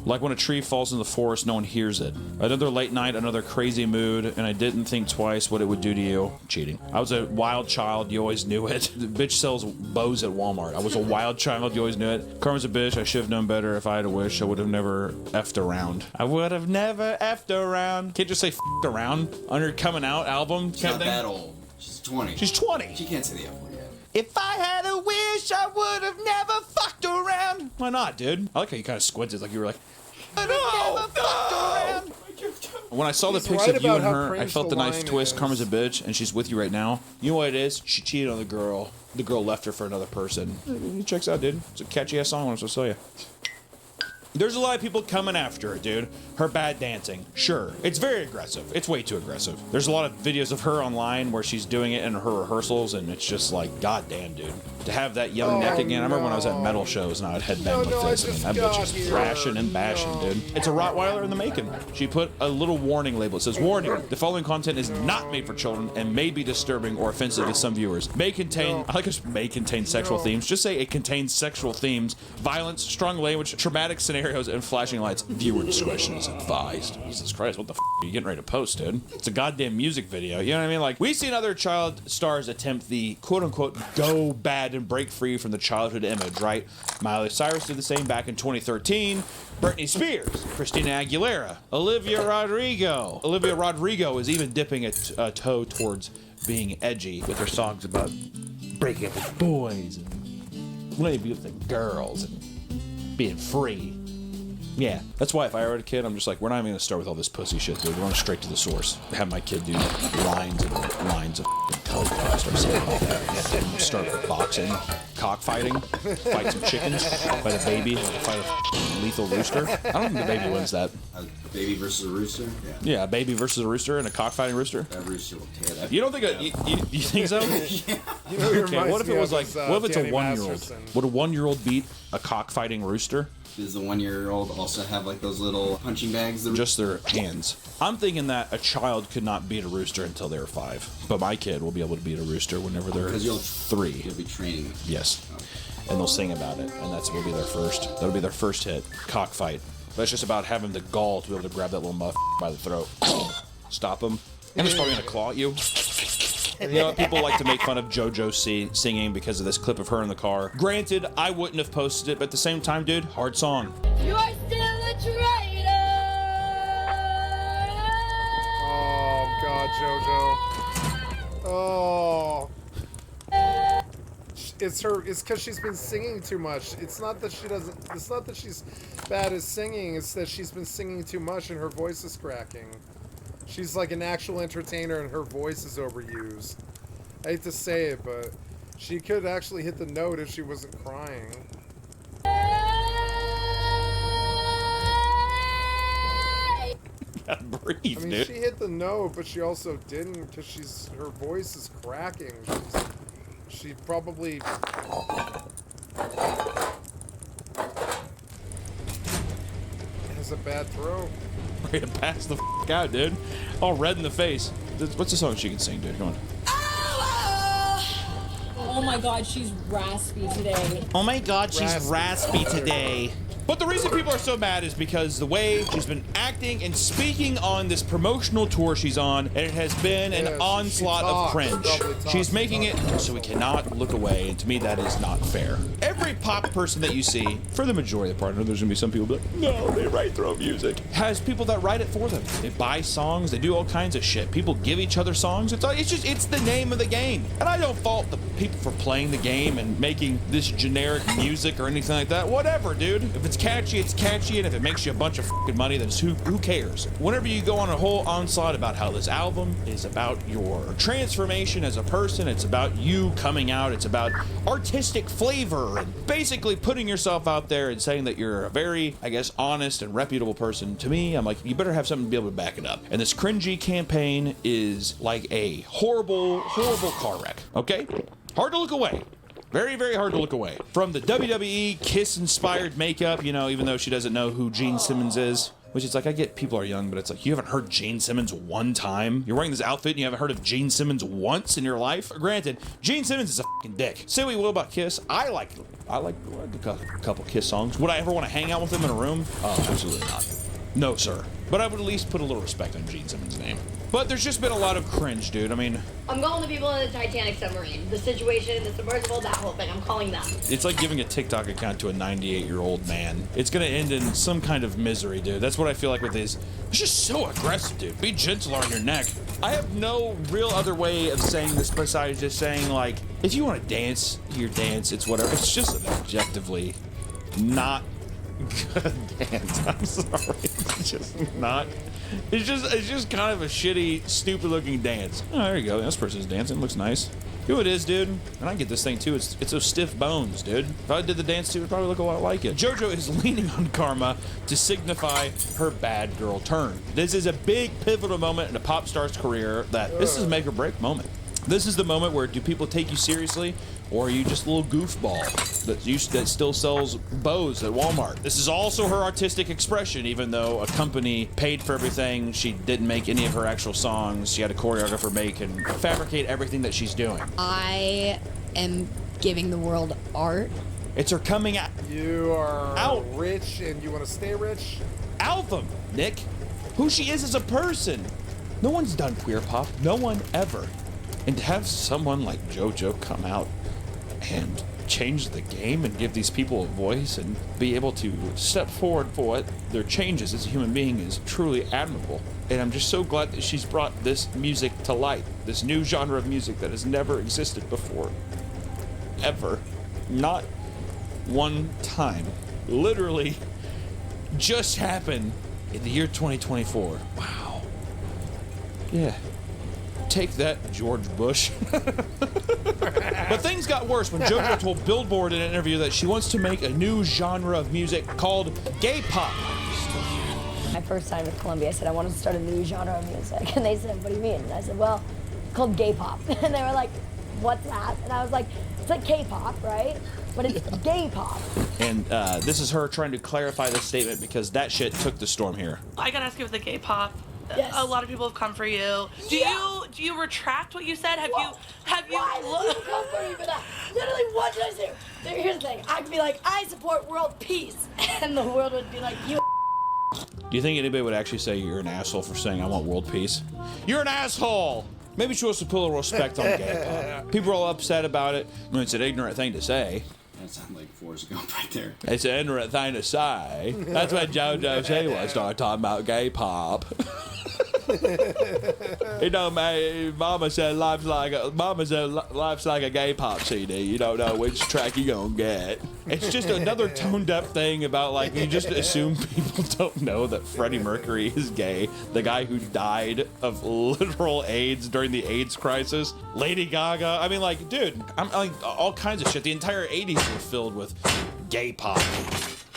Like when a tree falls in the forest, no one hears it. Another late night, another crazy mood, and I didn't think twice what it would do to you. Cheating. I was a wild child, you always knew it. The bitch sells bows at Walmart. I was a wild child, you always knew it. Karma's a bitch, I should have known better. If I had a wish, I would have never effed around. I would have never effed around. Can't just say f***ed around on her coming out album. She's not that old. She's 20. She's 20. She can't say the F word yet. If I had a wish, I would have never fucked around. Why not, dude? I like how you kind of squinted, like you were like, no. When I saw the pics of you and her, I felt the nice twist. Karma's a bitch, and she's with you right now. You know what it is? She cheated on the girl. The girl left her for another person. It checks out, dude. It's a catchy-ass song, I'm supposed to tell you. There's a lot of people coming after her, dude. Her bad dancing. Sure. It's very aggressive. It's way too aggressive. There's a lot of videos of her online where she's doing it in her rehearsals, and it's just like, goddamn, dude. To have that young neck again. I remember when I was at metal shows and I would headbang like this. I mean, that bitch is thrashing and bashing, dude. It's a Rottweiler in the making. She put a little warning label. It says, warning, the following content is not made for children and may be disturbing or offensive to some viewers. May contain, I like it, may contain sexual themes. Just say it contains sexual themes, violence, strong language, traumatic scenarios, and flashing lights. Viewer discretion is advised. Jesus Christ, what the f are you getting ready to post, dude? It's a goddamn music video. You know what I mean? Like, we've seen other child stars attempt the quote-unquote go bad and break free from the childhood image, right? Miley Cyrus did the same back in 2013. Britney Spears, Christina Aguilera, Olivia Rodrigo. Olivia Rodrigo is even dipping a toe towards being edgy with her songs about breaking up with boys and maybe with the girls and being free. Yeah, that's why if I were a kid, I'm just like, we're not even gonna start with all this pussy shit, dude. We're going straight to the source. Have my kid do lines and lines of code. Start saying all that. Start boxing, cockfighting, fight some chickens, fight a baby, fight a lethal rooster. I don't think the baby wins that. A baby versus a rooster? Yeah, a baby versus a rooster and a cockfighting rooster. That rooster will tear that. You don't think you think so? Yeah. You know, Okay, what if it was like, what if it's a Danny 1-year-old? Masterson. Would a 1-year-old beat a cockfighting rooster? Does the 1-year-old also have like those little punching bags? Just their hands. I'm thinking that a child could not beat a rooster until they're 5, but my kid will be able to beat a rooster whenever they're 3. You'll be training them. Yes, and they'll sing about it, and that's will be their first. That'll be their first hit. Cockfight. That's just about having the gall to be able to grab that little muff by the throat, stop him, and it's probably gonna claw at you. You know, people like to make fun of JoJo singing because of this clip of her in the car. Granted, I wouldn't have posted it, but at the same time, dude, hard song. You are still a traitor. Oh God, JoJo. Oh. It's because she's been singing too much. It's not that she doesn't. It's not that she's bad at singing. It's that she's been singing too much and her voice is cracking. She's like an actual entertainer and her voice is overused. I hate to say it, but she could actually hit the note if she wasn't crying. Gotta breathe, I mean, dude. she hit the note, but she also didn't because her voice is cracking. She probably has a bad throat. Ready to pass the out, dude. All red in the face. What's the song she can sing, dude? Come on. Oh my God, she's raspy today. Oh my God, she's raspy today. But the reason people are so mad is because the way she's been acting and speaking on this promotional tour she's on, and it has been an onslaught of cringe. She's making it so we cannot look away, and to me that is not fair. Every pop person that you see, for the majority of the part, I know there's gonna be some people be like, no, they write their own music. Has people that write it for them. They buy songs, they do all kinds of shit. People give each other songs. It's the name of the game. And I don't fault the people for playing the game and making this generic music or anything like that. Whatever, dude. If it's catchy, and if it makes you a bunch of fucking money, then who cares? Whenever you go on a whole onslaught about how this album is about your transformation as a person, it's about you coming out, it's about artistic flavor, and basically putting yourself out there and saying that you're a very, I guess, honest and reputable person. To me, I'm like, you better have something to be able to back it up. And this cringy campaign is like a horrible, horrible car wreck, okay? Hard to look away. Very, very hard to look away. From the WWE Kiss-inspired makeup, you know, even though she doesn't know who Gene Simmons is. Which is like, I get people are young, but it's like, you haven't heard Gene Simmons one time? You're wearing this outfit and you haven't heard of Gene Simmons once in your life? Granted, Gene Simmons is a fucking dick. Say what you will about Kiss, I like a couple Kiss songs. Would I ever want to hang out with them in a room? Oh, absolutely not. No, sir. But I would at least put a little respect on Gene Simmons' name. But there's just been a lot of cringe, dude. I mean, I'm calling the people in the Titanic submarine. The situation, the submersible, that whole thing. I'm calling them. it's like giving a TikTok account to a 98-year-old man. It's gonna end in some kind of misery, dude. That's what I feel like with these. It's just so aggressive, dude. Be gentle on your neck. I have no real other way of saying this besides just saying, like, if you want to dance, you dance. It's whatever. It's just an objectively not good dance. I'm sorry. It's just not. It's just kind of a shitty, stupid-looking dance. Oh, there you go. This person's dancing. Looks nice. You know what it is, dude? And I get this thing, too. It's those stiff bones, dude. If I did the dance, too, it would probably look a lot like it. JoJo is leaning on Karma to signify her bad girl turn. This is a big, pivotal moment in a pop star's career that this is a make-or-break moment. This is the moment where do people take you seriously, or are you just a little goofball that still sells bows at Walmart? This is also her artistic expression, even though a company paid for everything. She didn't make any of her actual songs. She had a choreographer make and fabricate everything that she's doing. I am giving the world art. It's her coming out. You are rich and you want to stay rich? Album, Nick. Who she is as a person. No one's done queer pop. No one ever. And to have someone like JoJo come out and change the game and give these people a voice and be able to step forward for what their changes as a human being is truly admirable. And I'm just so glad that she's brought this music to light, this new genre of music that has never existed before. Ever. Not one time. literally just happened in the year 2024. Wow. Yeah. Take that, George Bush. But things got worse when JoJo told Billboard in an interview that she wants to make a new genre of music called gay pop. My first time with Columbia, I said I wanted to start a new genre of music. And they said, what do you mean? And I said, well, it's called gay pop. And they were like, what's that? And I was like, it's like K-pop, right? But it's gay pop. And this is her trying to clarify this statement because that shit took the storm here. I gotta ask you with the gay pop. Yes. A lot of people have come for you. Do you retract what you said? Have you Why did you come for me for that? Literally, what did I say? Here's the thing. I could be like, I support world peace. And the world would be like, you. Do you think anybody would actually say you're an asshole for saying I want world peace? You're an asshole! Maybe she wants to put a little respect on gay pop. People are all upset about it. I mean, it's an ignorant thing to say. That sounded like Forrest Gump right there. It's an ignorant thing to say. That's what JoJo said when I started talking about gay pop. You know, man, Mama said life's like a gay pop CD. You don't know which track you gonna get. It's just another toned up thing about like you just assume people don't know that Freddie Mercury is gay. The guy who died of literal AIDS during the AIDS crisis. Lady Gaga. I mean, like, dude, I'm like all kinds of shit. The entire 80s were filled with gay pop.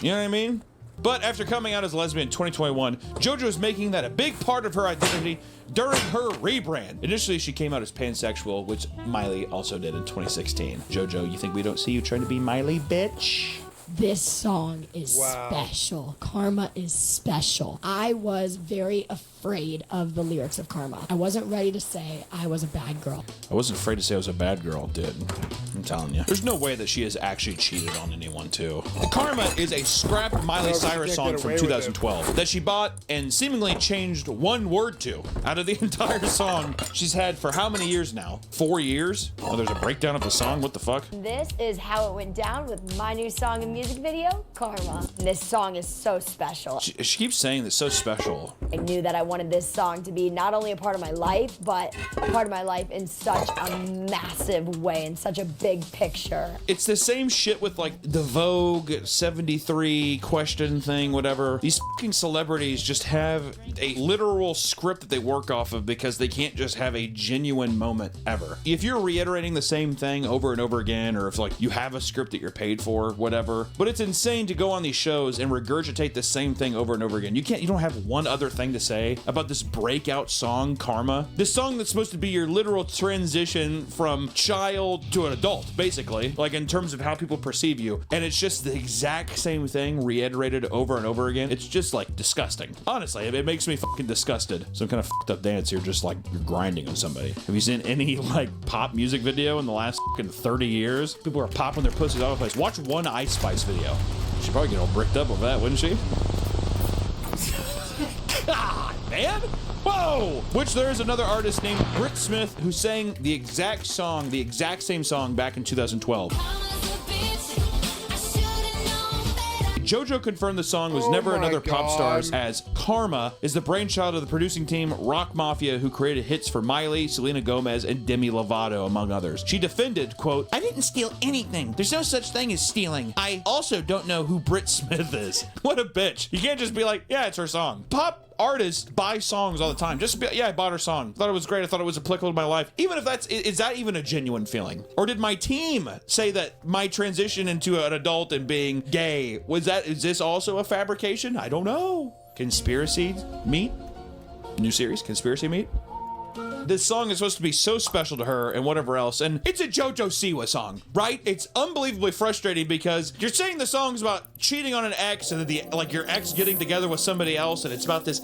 You know what I mean? But after coming out as a lesbian in 2021, JoJo is making that a big part of her identity during her rebrand. Initially, she came out as pansexual, which Miley also did in 2016. JoJo, you think we don't see you trying to be Miley, bitch? This song is special. Karma is special. I was very afraid of the lyrics of Karma. I wasn't ready to say I was a bad girl. I wasn't afraid to say I was a bad girl, dude. I'm telling you. There's no way that she has actually cheated on anyone, too. Karma is a scrapped Miley Cyrus song from 2012 that she bought and seemingly changed one word to. Out of the entire song she's had for how many years now? 4 years? Oh, there's a breakdown of the song? What the fuck? This is how it went down with my new song and music video, Karma. This song is so special. She keeps saying that's so special. I knew that I wanted this song to be not only a part of my life, but a part of my life in such a massive way, in such a big picture. It's the same shit with like the Vogue 73 question thing, whatever. These fucking celebrities just have a literal script that they work off of because they can't just have a genuine moment ever. If you're reiterating the same thing over and over again, or if like you have a script that you're paid for, whatever, but it's insane to go on these shows and regurgitate the same thing over and over again. You don't have one other thing to say about this breakout song, Karma. This song that's supposed to be your literal transition from child to an adult, basically, like in terms of how people perceive you. And it's just the exact same thing reiterated over and over again. It's just like disgusting. Honestly, it makes me fucking disgusted. Some kind of fucked up dance here, just like you're grinding on somebody. Have you seen any like pop music video in the last fucking 30 years? People are popping their pussies all over the place. Watch one Ice Spice video. She'd probably get all bricked up over that, wouldn't she? God, man! Whoa! Which there is another artist named Britt Smith who sang the exact same song back in 2012. JoJo confirmed the song was never another pop stars, as Karma is the brainchild of the producing team Rock Mafia, who created hits for Miley, Selena Gomez, and Demi Lovato, among others. She defended, quote, "I didn't steal anything. There's no such thing as stealing. I also don't know who Britt Smith is." What a bitch. You can't just be like, yeah, it's her song. Pop artists buy songs all the time. Just be, yeah, I bought her song. Thought it was great. I thought it was applicable to my life. Even if is that even a genuine feeling? Or did my team say that my transition into an adult and being gay, is this also a fabrication? I don't know. Conspiracy Meat? New series, Conspiracy Meat? This song is supposed to be so special to her and whatever else, and it's a JoJo Siwa song, right? It's unbelievably frustrating because you're saying the song's about cheating on an ex and then your ex getting together with somebody else, and it's about this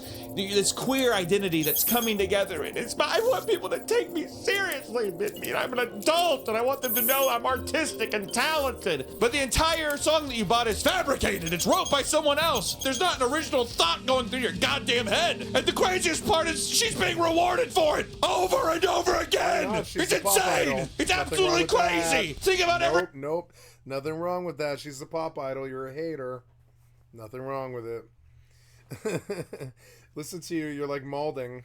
queer identity that's coming together, and I want people to take me seriously, I'm an adult, and I want them to know I'm artistic and talented. But the entire song that you bought is fabricated. It's wrote by someone else. There's not an original thought going through your goddamn head. And the craziest part is she's being rewarded for it. Over and over again! It's insane! It's absolutely crazy! Think about every— Nope. Nothing wrong with that. She's a pop idol. You're a hater. Nothing wrong with it. Listen to you. You're like molding.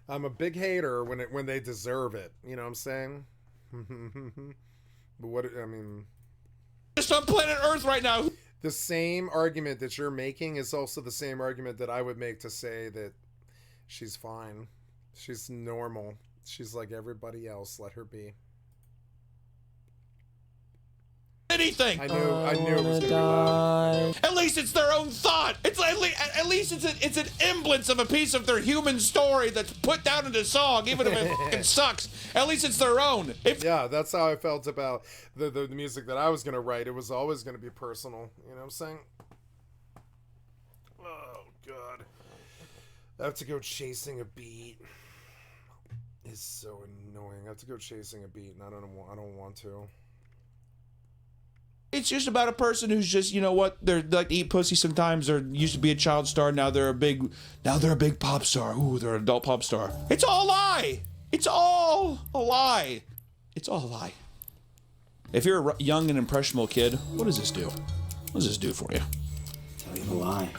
I'm a big hater when they deserve it. You know what I'm saying? But worst on planet Earth right now. The same argument that you're making is also the same argument that I would make to say that she's fine. She's normal. She's like everybody else. Let her be. Anything. I knew it was gonna be loud. At least it's their own thought. It's at least it's an semblance of a piece of their human story that's put down into song, even if it fucking sucks. At least it's their own. Yeah, that's how I felt about the music that I was gonna write. It was always gonna be personal. You know what I'm saying? Oh God, I have to go chasing a beat. It's so annoying. I have to go chasing a beat, and I don't want to. It's just about a person who's just, you know what, they're like to eat pussy sometimes, or used to be a child star, now they're a big pop star. Ooh, they're an adult pop star. It's all a lie. It's all a lie. It's all a lie. If you're a young and impressionable kid, what does this do? What does this do for you? Tell you the lie.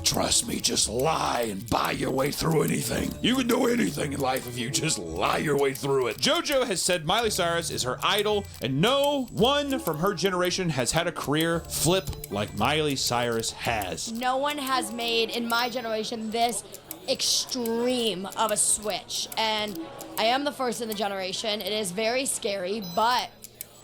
Trust me, just lie and buy your way through anything. You can do anything in life if you just lie your way through it. JoJo has said Miley Cyrus is her idol, and no one from her generation has had a career flip like Miley Cyrus has. No one has made, in my generation, this extreme of a switch. And I am the first in the generation. It is very scary, but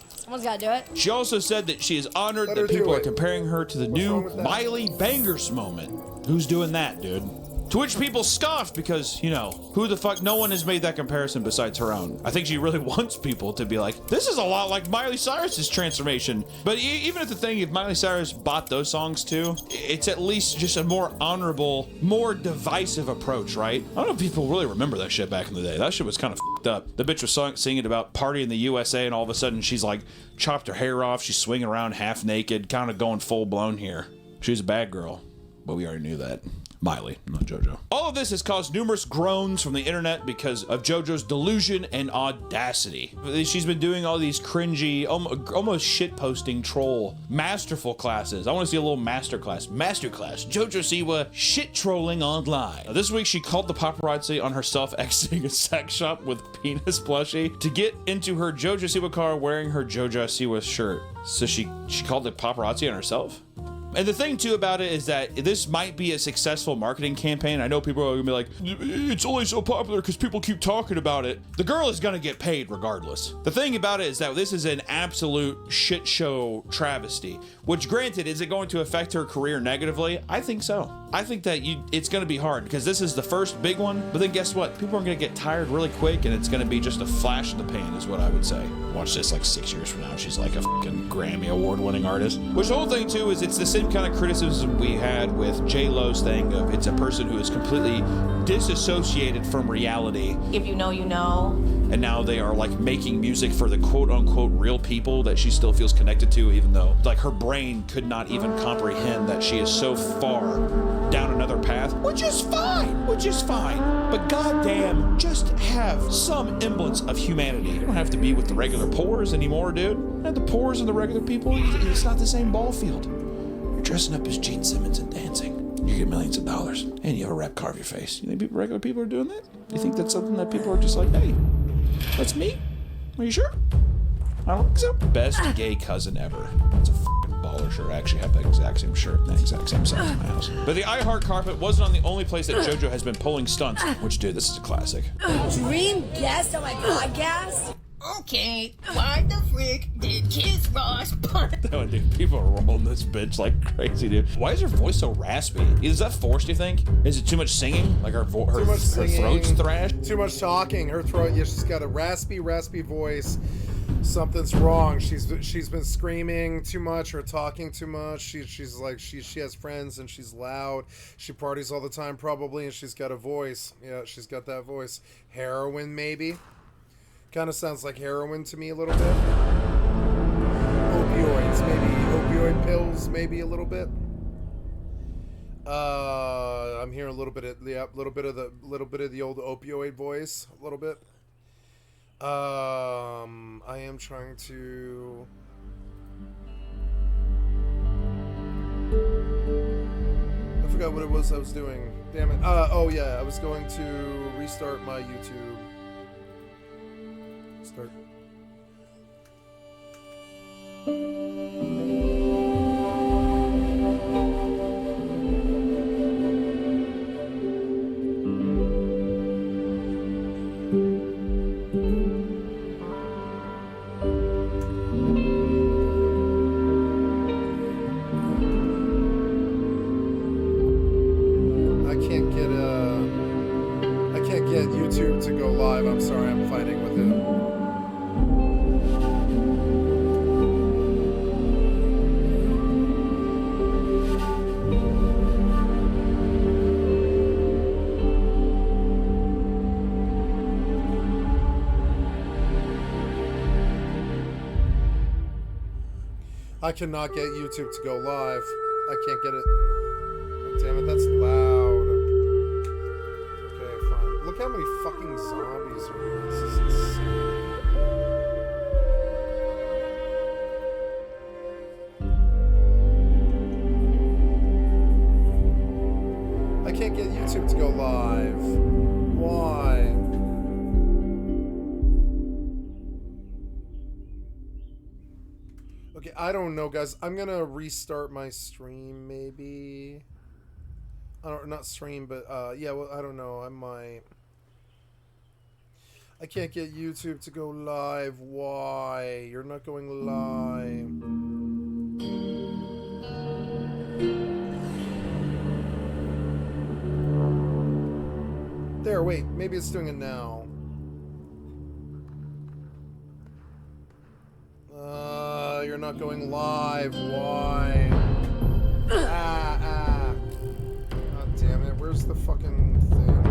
someone's got to do it. She also said that she is honored that people are comparing her to the new Miley Bangers moment. Who's doing that, dude? To which people scoffed because, you know, who the fuck? No one has made that comparison besides her own. I think she really wants people to be like, this is a lot like Miley Cyrus's transformation. But even if if Miley Cyrus bought those songs too, it's at least just a more honorable, more divisive approach, right? I don't know if people really remember that shit back in the day. That shit was kind of fucked up. The bitch was singing about party in the USA, and all of a sudden she's like chopped her hair off. She's swinging around half naked, kind of going full blown here. She's a bad girl, but we already knew that. Miley, not JoJo. All of this has caused numerous groans from the internet because of JoJo's delusion and audacity. She's been doing all these cringy, almost shitposting troll masterful classes. I want to see a little masterclass. Masterclass, JoJo Siwa shit trolling online. This week she called the paparazzi on herself exiting a sex shop with penis plushie to get into her JoJo Siwa car wearing her JoJo Siwa shirt. So she called the paparazzi on herself? And the thing, too, about it is that this might be a successful marketing campaign. I know people are going to be like, it's only so popular because people keep talking about it. The girl is going to get paid regardless. The thing about it is that this is an absolute shit show travesty, which, granted, is it going to affect her career negatively? I think so. I think that it's going to be hard because this is the first big one. But then guess what? People are going to get tired really quick, and it's going to be just a flash in the pan is what I would say. Watch this like 6 years from now. She's like a fucking Grammy award-winning artist. Which the whole thing, too, is it's the same kind of criticism we had with J-Lo's thing of it's a person who is completely disassociated from reality. If you know, you know. And now they are like making music for the quote-unquote real people that she still feels connected to, even though like her brain could not even comprehend that she is so far down another path, which is fine. But goddamn, just have some semblance of humanity. You don't have to be with the regular poors anymore, dude. Not the poors and the regular people. It's not the same ball field. You're dressing up as Gene Simmons and dancing. You get millions of dollars, and you have a rap carve your face. You think regular people are doing that? You think that's something that people are just like, hey, that's me? Are you sure? I don't think so. Best gay cousin ever. That's a fucking baller shirt. I actually have that exact same shirt in that exact same size in my house. But the iHeart carpet wasn't on the only place that JoJo has been pulling stunts, which, dude, this is a classic. Dream guest on my podcast? Okay, why the frick did Kiss Ross Oh, dude, people are rolling this bitch like crazy, dude. Why is her voice so raspy? Is that forced, you think? Is it too much singing? Like her throat's thrashed? Too much talking. Her throat, yeah, she's got a raspy voice. Something's wrong. She's been screaming too much or talking too much. She's like she has friends and she's loud. She parties all the time probably, and she's got a voice. Yeah, she's got that voice. Heroin maybe. Kind of sounds like heroin to me a little bit. Opioids, maybe opioid pills, maybe a little bit. I'm hearing a little bit of the old opioid voice, a little bit. I am trying to. I forgot what it was I was doing. Damn it. Oh yeah, I was going to restart my YouTube. Start. I cannot get YouTube to go live. I can't get it. Oh, damn it, that's loud. Okay, fine. Look how many fucking zombies are here. This is insane. I can't get YouTube to go live. Why? Okay, I don't know, guys. I'm gonna restart my stream, maybe. I don't, not stream, but yeah. Well, I don't know. I might. I can't get YouTube to go live. Why? You're not going live. There. Wait. Maybe it's doing it now. You're not going live. Why? God damn it. Where's the fucking thing?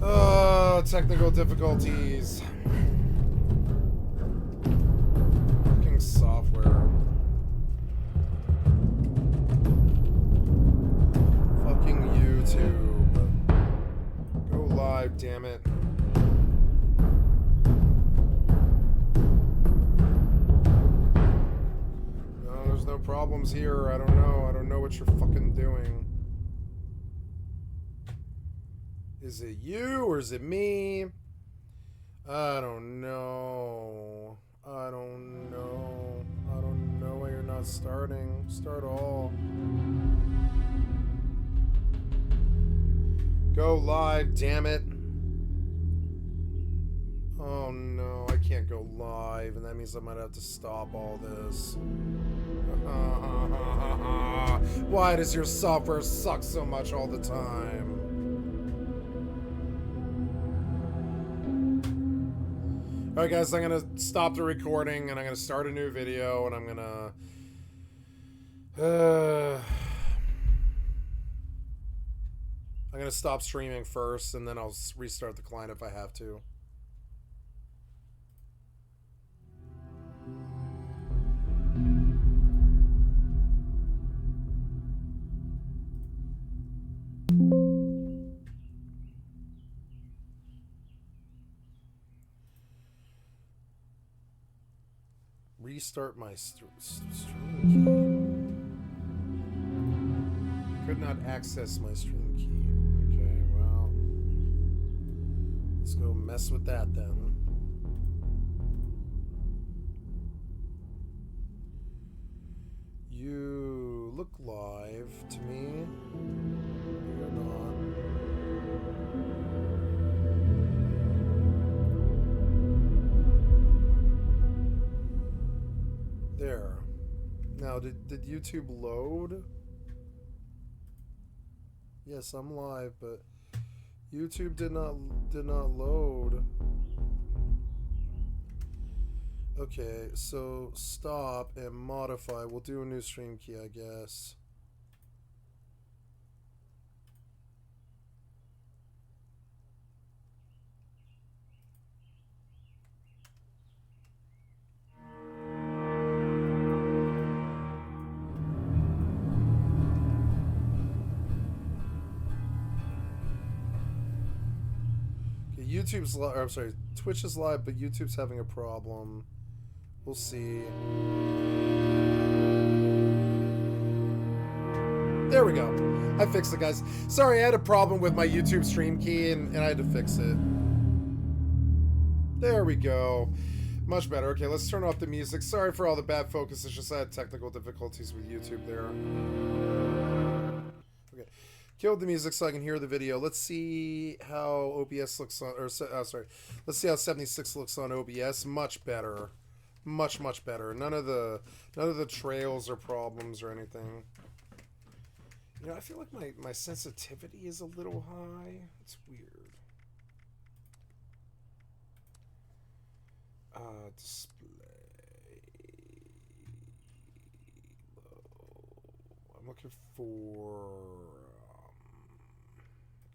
Oh, technical difficulties. Fucking software. Fucking YouTube. Go live, damn it. No problems here. I don't know. I don't know what you're fucking doing. Is it you or is it me? I don't know. I don't know. I don't know why you're not starting. Start all. Go live, damn it. Oh no, I can't go live, and that means I might have to stop all this. Why does your software suck so much all the time? Alright guys, I'm gonna stop the recording and I'm gonna start a new video and I'm gonna stop streaming first and then I'll restart the client if I have to. Restart my stream key. Could not access my stream key. Okay, well, let's go mess with that then. You look live to me. You're not. There. Now, did YouTube load? Yes, I'm live, but YouTube did not load. Okay, so stop and modify. We'll do a new stream key, I guess. YouTube's live, I'm sorry, Twitch is live, but YouTube's having a problem. We'll see. There we go. I fixed it, guys. Sorry, I had a problem with my YouTube stream key, and I had to fix it. There we go. Much better. Okay, let's turn off the music. Sorry for all the bad focus. It's just I had technical difficulties with YouTube there. Okay. Killed the music so I can hear the video. Let's see how OBS looks on, or sorry. Let's see how 76 looks on OBS. Much better. Much better. None of the trails or problems or anything. You know, I feel like my sensitivity is a little high. It's weird. Display. I'm looking for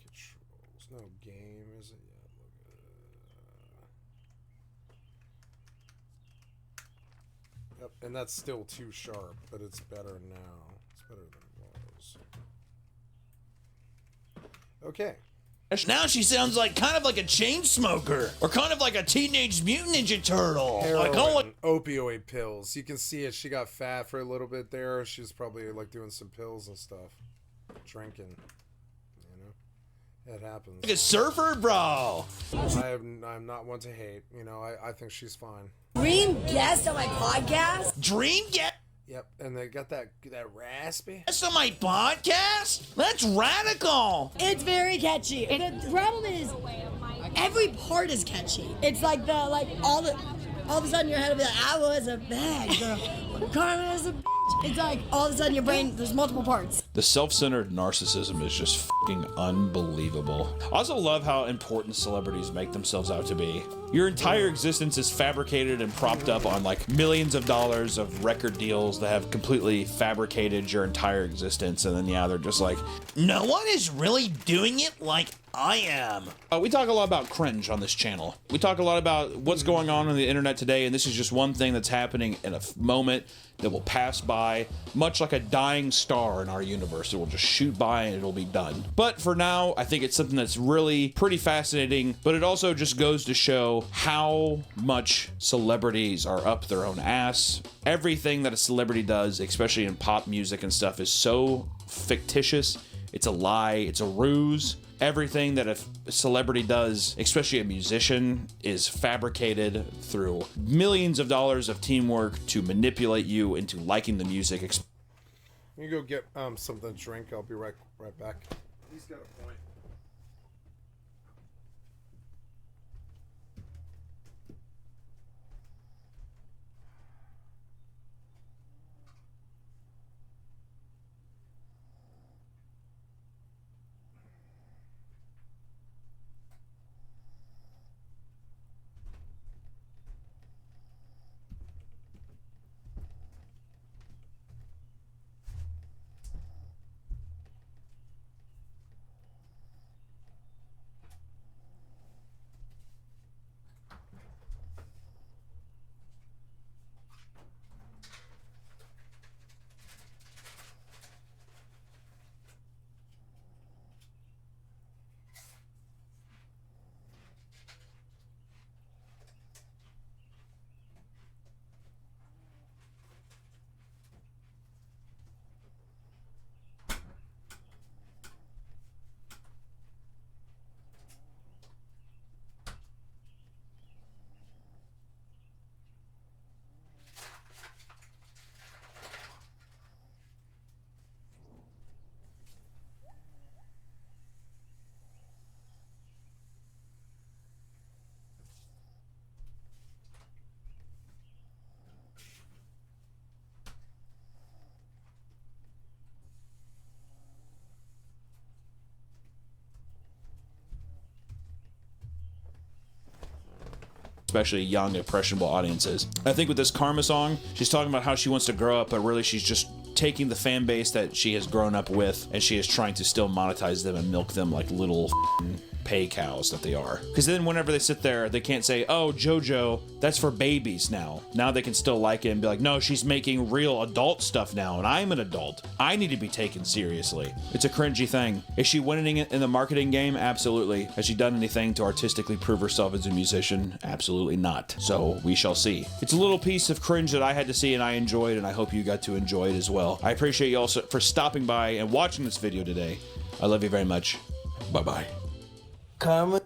controls. No game, is it yet? Yep, and that's still too sharp, but it's better now. It's better than it was. Okay. Now she sounds like kind of like a chain smoker, or kind of like a Teenage Mutant Ninja Turtle. Heroin, opioid pills. You can see it. She got fat for a little bit there. She was probably like doing some pills and stuff, drinking. You know, it happens. Like a surfer, bro. I'm not one to hate. You know, I think she's fine. Dream guest on my podcast? Dream guest? Yep, and they got that raspy. That's on my podcast? That's radical. It's very catchy. The problem is, every part is catchy. It's like all of a sudden your head will be like, I was a bad girl. Carmen is a bitch. It's like all of a sudden your brain, there's multiple parts. The self-centered narcissism is just fucking unbelievable. I also love how important celebrities make themselves out to be. Your entire existence is fabricated and propped up on like millions of dollars of record deals that have completely fabricated your entire existence, and then they're just like, no one is really doing it like I am. We talk a lot about cringe on this channel. We talk a lot about what's going on the internet today, and this is just one thing that's happening in a moment that will pass by, much like a dying star in our universe. It will just shoot by and it'll be done. But for now, I think it's something that's really pretty fascinating, but it also just goes to show how much celebrities are up their own ass. Everything that a celebrity does, especially in pop music and stuff, is so fictitious. It's a lie, it's a ruse. Everything that a celebrity does, especially a musician, is fabricated through millions of dollars of teamwork to manipulate you into liking the music. You go get something to drink. I'll be right back. He's got a point. Especially young, impressionable audiences. I think with this Karma song, she's talking about how she wants to grow up, but really she's just taking the fan base that she has grown up with, and she is trying to still monetize them and milk them like little pay cows that they are. Because then whenever they sit there, they can't say, oh, JoJo, that's for babies now. Now they can still like it and be like, no, she's making real adult stuff now, and I'm an adult. I need to be taken seriously. It's a cringy thing. Is she winning it in the marketing game? Absolutely. Has she done anything to artistically prove herself as a musician? Absolutely not. So we shall see. It's a little piece of cringe that I had to see and I enjoyed, and I hope you got to enjoy it as well. I appreciate you all for stopping by and watching this video today. I love you very much. Bye-bye. Karma.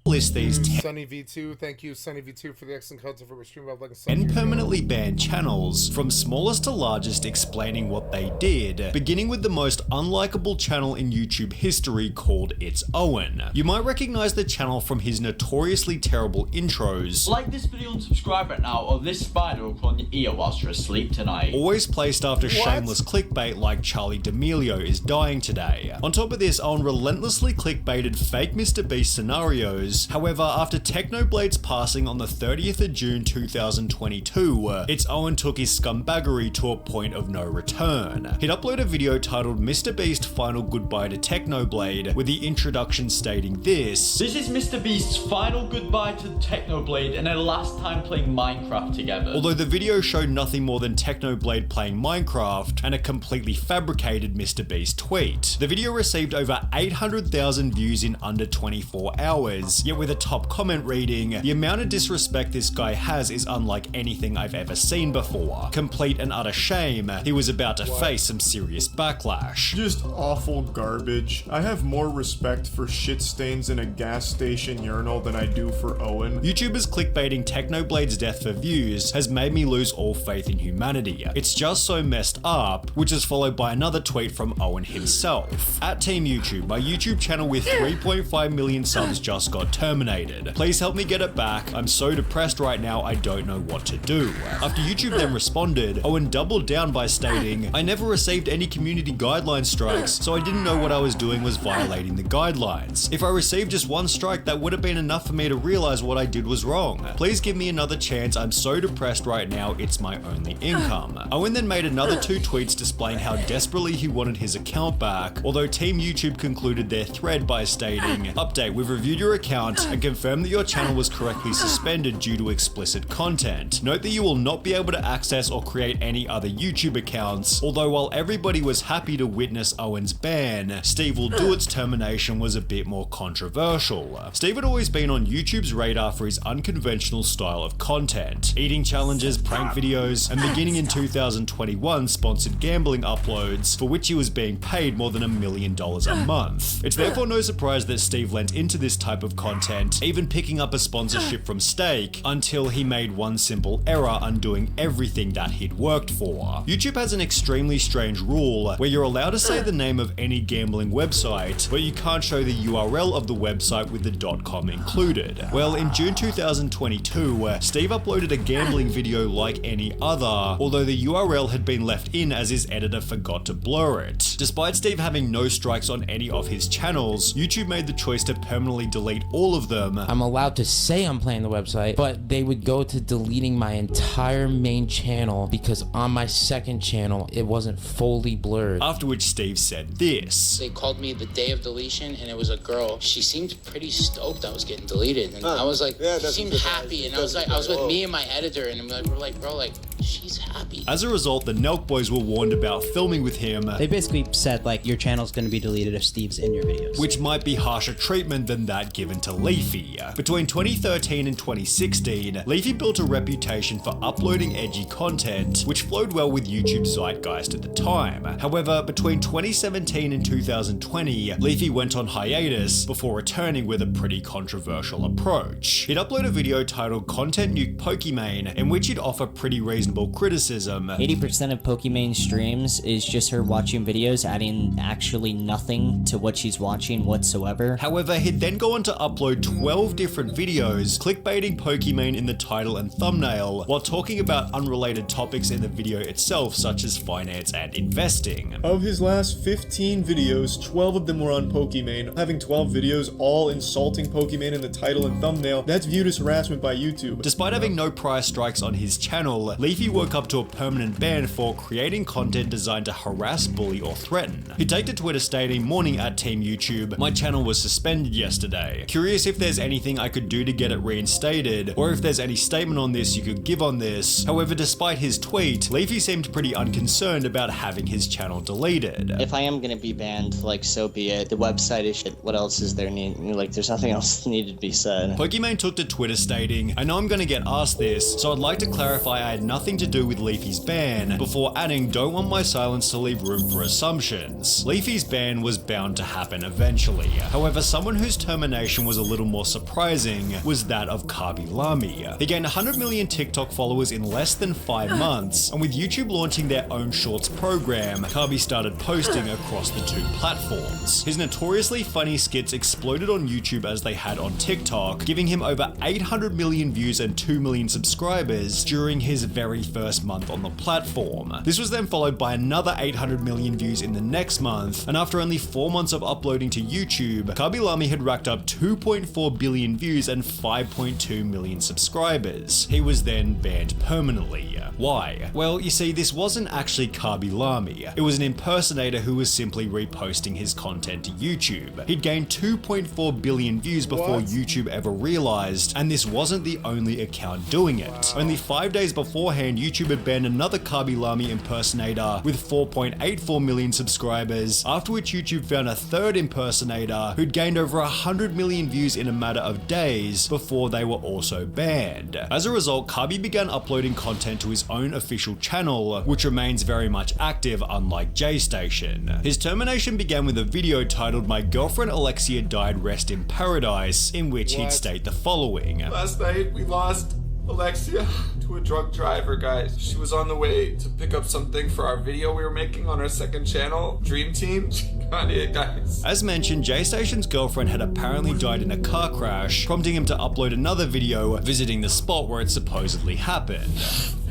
list these 10 Sunny V2, thank you, Sunny V2, for the excellent content for my stream. I'd like to and permanently banned channels, from smallest to largest, explaining what they did, beginning with the most unlikable channel in YouTube history called It's Owen. You might recognize the channel from his notoriously terrible intros. Like this video and subscribe right now, or this spider will crawl on your ear whilst you're asleep tonight. Always placed after shameless clickbait like Charlie D'Amelio is dying today. On top of this, Owen relentlessly clickbaited fake Mr. Beast scenarios. However, after Technoblade's passing on the 30th of June 2022, It's Owen took his scumbaggery to a point of no return. He'd upload a video titled Mr. Beast Final Goodbye to Technoblade, with the introduction stating this. This is Mr. Beast's final goodbye to Technoblade and their last time playing Minecraft together. Although the video showed nothing more than Technoblade playing Minecraft and a completely fabricated Mr. Beast tweet. The video received over 800,000 views in under 24 hours, yet with a top comment reading, the amount of disrespect this guy has is unlike anything I've ever seen before. Complete and utter shame, he was about to face some serious backlash. Just awful garbage. I have more respect for shit stains in a gas station urinal than I do for Owen. YouTubers clickbaiting Technoblade's death for views has made me lose all faith in humanity. It's just so messed up, which is followed by another tweet from Owen himself. At Team YouTube, my YouTube channel with 3.5 million subs just got terminated. Please help me get it back. I'm so depressed right now, I don't know what to do. After YouTube then responded, Owen doubled down by stating, I never received any community guideline strikes, so I didn't know what I was doing was violating the guidelines. If I received just one strike, that would have been enough for me to realize what I did was wrong. Please give me another chance. I'm so depressed right now, it's my only income. Owen then made another 2 tweets displaying how desperately he wanted his account back, although Team YouTube concluded their thread by stating, update, we've reviewed your account and confirmed that your channel was correctly suspended due to explicit content. Note that you will not be able to access or create any other YouTube accounts, although while everybody was happy to witness Owen's ban, Steve Will Do It's termination was a bit more controversial. Steve had always been on YouTube's radar for his unconventional style of content, eating challenges, prank videos, and beginning in 2021 sponsored gambling uploads, for which he was being paid more than $1 million a month. It's therefore no surprise that Steve lent into this type of content, even picking up a sponsorship from Stake, until he made one simple error undoing everything that he'd worked for. YouTube has an extremely strange rule where you're allowed to say the name of any gambling website, but you can't show the URL of the website with the .com included. Well, in June 2022, Steve uploaded a gambling video like any other, although the URL had been left in as his editor forgot to blur it. Despite Steve having no strikes on any of his channels, YouTube made the choice to permanently delete all of them. I'm allowed to say I'm playing the website, but they would go to deleting my entire main channel because on my second channel, it wasn't fully blurred. After which Steve said this. They called me the day of deletion and it was a girl. She seemed pretty stoked I was getting deleted. And I was like, she seemed happy. And I was with me and my editor and we're like, bro, like, she's happy. As a result, the Nelk boys were warned about filming with him. They basically said, like, your channel's gonna be deleted if Steve's in your videos. Which might be harsher treatment than that given to Leafy. Between 2013 and 2016, Leafy built a reputation for uploading edgy content, which flowed well with YouTube's zeitgeist at the time. However, between 2017 and 2020, Leafy went on hiatus before returning with a pretty controversial approach. He'd upload a video titled Content Nuke Pokimane, in which he'd offer pretty reasonable criticism. 80% of Pokimane streams is just her watching videos, adding actually nothing to what she's watching whatsoever. However, he'd then go on to upload 12 different videos, clickbaiting Pokimane in the title and thumbnail, while talking about unrelated topics in the video itself, such as finance and investing. Of his last 15 videos, 12 of them were on Pokimane. Having 12 videos all insulting Pokimane in the title and thumbnail, that's viewed as harassment by YouTube. Despite having no prior strikes on his channel, Leafy woke up to a permanent ban for creating content designed to harass, bully, or threaten. He'd take to Twitter stating, "Morning at Team YouTube, my channel was suspended yesterday. Curious if there's anything I could do to get it reinstated, or if there's any statement on this you could give on this." However, despite his tweet, Leafy seemed pretty unconcerned about having his channel deleted. If I am gonna be banned, like, so be it. The website is shit. What else is there like, there's nothing else needed to be said. Pokimane took to Twitter stating, "I know I'm gonna get asked this, so I'd like to clarify I had nothing to do with Leafy's Leafy's ban, before adding, "Don't want my silence to leave room for assumptions." Leafy's ban was bound to happen eventually. However, someone whose termination was a little more surprising was that of Kabi Lami. He gained 100 million TikTok followers in less than 5 months, and with YouTube launching their own shorts program, Kabi started posting across the two platforms. His notoriously funny skits exploded on YouTube as they had on TikTok, giving him over 800 million views and 2 million subscribers during his very first month on the platform. This was then followed by another 800 million views in the next month, and after only 4 months of uploading to YouTube, Kabi Lami had racked up 2.4 billion views and 5.2 million subscribers. He was then banned permanently. Why? Well, you see, this wasn't actually Kabi Lami. It was an impersonator who was simply reposting his content to YouTube. He'd gained 2.4 billion views before YouTube ever realized, and this wasn't the only account doing it. Only 5 days beforehand, YouTube had banned another Kabi Lami impersonator with 4.84 million subscribers, after which YouTube found a third impersonator who'd gained over 100 million views in a matter of days before they were also banned. As a result, Kabi began uploading content to his own official channel, which remains very much active, unlike JStation. His termination began with a video titled "My Girlfriend Alexia Died, Rest in Paradise," in which he'd state the following. "Last night we lost Alexia to a drunk driver, guys. She was on the way to pick up something for our video we were making on our second channel, Dream Team. She got it, guys." As mentioned, JStation's girlfriend had apparently died in a car crash, prompting him to upload another video visiting the spot where it supposedly happened.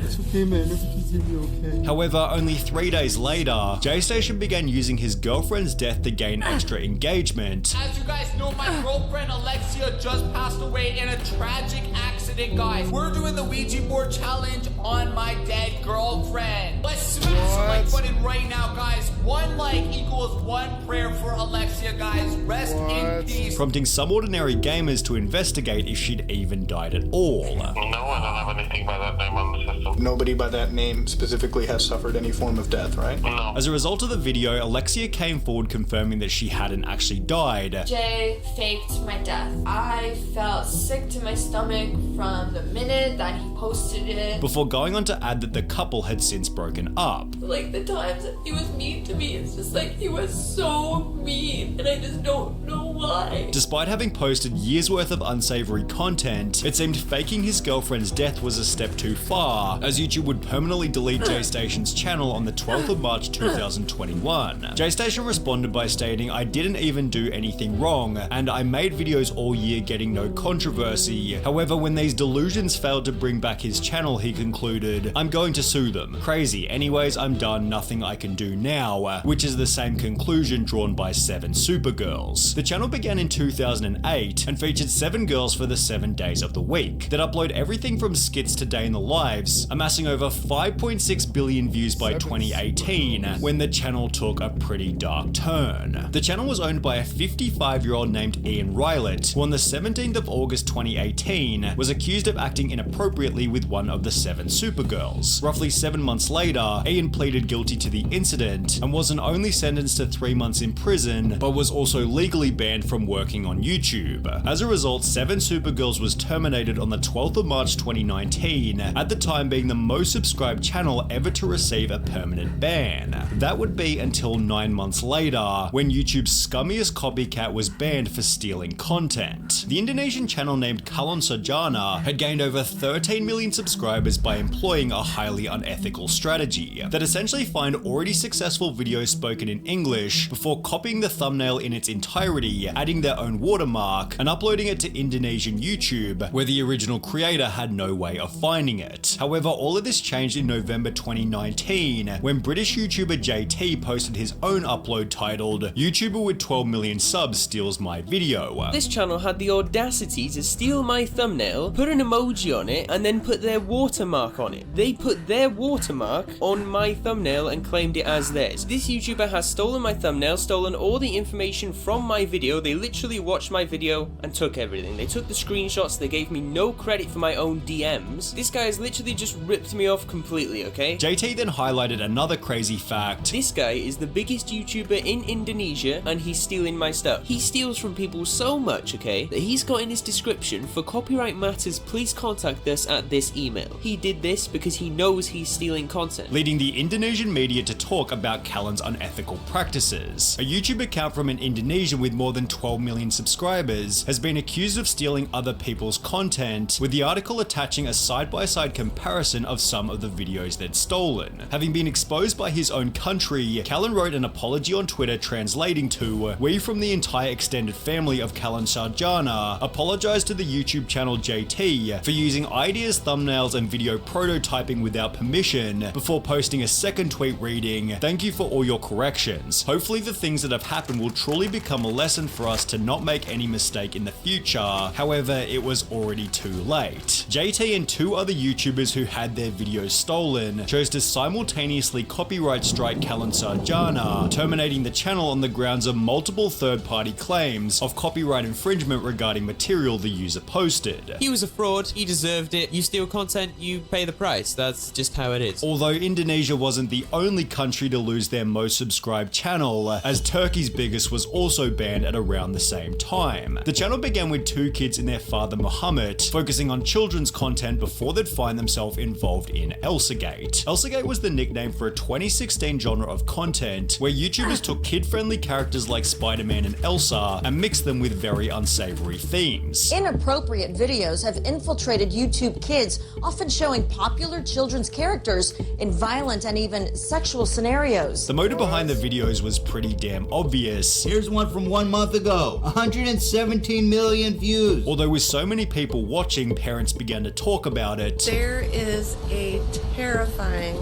It's okay, man. Everything's gonna be okay. However, only 3 days later, JStation began using his girlfriend's death to gain extra engagement. As you guys know, my girlfriend Alexia just passed away in a tragic accident, guys. We're doing the Ouija board challenge on my dead girlfriend. Let's smash the like button right now, guys. 1 like equals 1 prayer for Alexia, guys. Rest in peace. Prompting some ordinary gamers to investigate if she'd even died at all. No, I don't have anything by that name on the system. Nobody by that name specifically has suffered any form of death, right? No. As a result of the video, Alexia came forward confirming that she hadn't actually died. Jay faked my death. I felt sick to my stomach from the minute that he posted it. Before going on to add that the couple had since broken up. Like the times that he was mean to me, it's just like he was so mean and I just don't know why. Despite having posted years worth of unsavory content, it seemed faking his girlfriend's death was a step too far, as YouTube would permanently delete JStation's channel on the 12th of March 2021. JStation responded by stating, "I didn't even do anything wrong, and I made videos all year getting no controversy. However, when these delusions failed to bring back his channel, he concluded, I'm going to sue them. Crazy. Anyways, I'm done. Nothing I can do now," which is the same conclusion drawn by 7 Supergirls. The channel began in 2008 and featured 7 girls for the 7 days of the week that upload everything from skits to day in the lives, amassing over 5.6 billion views by 2018, when the channel took a pretty dark turn. The channel was owned by a 55-year-old named Ian Rylett, who on the 17th of August 2018 was accused of acting inappropriately with one of the 7 Supergirls. Roughly 7 months later, Ian pleaded guilty to the incident and wasn't only sentenced to 3 months in prison, but was also legally banned from working on YouTube. As a result, 7 Supergirls was terminated on the 12th of March 2019, at the time being the most subscribed channel ever to receive a permanent ban. That would be until 9 months later, when YouTube's scummiest copycat was banned for stealing content. The Indonesian channel named Kalon Sarjana had gained over 13 million subscribers by employing a highly unethical strategy that essentially find already successful videos spoken in English before copying the thumbnail in its entirety, adding their own watermark, and uploading it to Indonesian YouTube, where the original creator had no way of finding it. However, all of this changed in November 2019, when British YouTuber JT posted his own upload titled, "YouTuber with 12 million subs steals my video." This channel had the audacity to steal my thumbnail, put an emoji on it, and then put their watermark on it. They put their watermark on my thumbnail and claimed it as theirs. This YouTuber has stolen my thumbnail, stolen all the information from my video, video, they literally watched my video and took everything. They took the screenshots, they gave me no credit for my own DMs. This guy has literally just ripped me off completely, okay? JT then highlighted another crazy fact. This guy is the biggest YouTuber in Indonesia and he's stealing my stuff. He steals from people so much, okay, that he's got in his description, for copyright matters, please contact us at this email. He did this because he knows he's stealing content. Leading the Indonesian media to talk about Callan's unethical practices. A YouTube account from an Indonesian with more than 12 million subscribers has been accused of stealing other people's content, with the article attaching a side-by-side comparison of some of the videos they'd stolen. Having been exposed by his own country, Callan wrote an apology on Twitter translating to, "We from the entire extended family of Callan Sarjana apologize to the YouTube channel JT for using ideas, thumbnails and video prototyping without permission," before posting a second tweet reading, "Thank you for all your corrections. Hopefully the things that have happened will truly become a lesson for us to not make any mistake in the future. However, it was already too late." JT and two other YouTubers who had their videos stolen chose to simultaneously copyright strike Callan Sarjana, terminating the channel on the grounds of multiple third-party claims of copyright infringement regarding material the user posted. He was a fraud, he deserved it. You steal content, you pay the price. That's just how it is. Although Indonesia wasn't the only country to lose their most subscribed channel, as Turkey's biggest was also banned at around the same time. The channel began with two kids and their father Muhammad, focusing on children's content before they'd find themselves involved in Elsagate. Elsagate was the nickname for a 2016 genre of content where YouTubers took kid-friendly characters like Spider-Man and Elsa and mixed them with very unsavory themes. Inappropriate videos have infiltrated YouTube Kids, often showing popular children's characters in violent and even sexual scenarios. The motive behind the videos was pretty damn obvious. Here's one from 1 month ago, 117 million views. Although with so many people watching, parents began to talk about it. There is a terrifying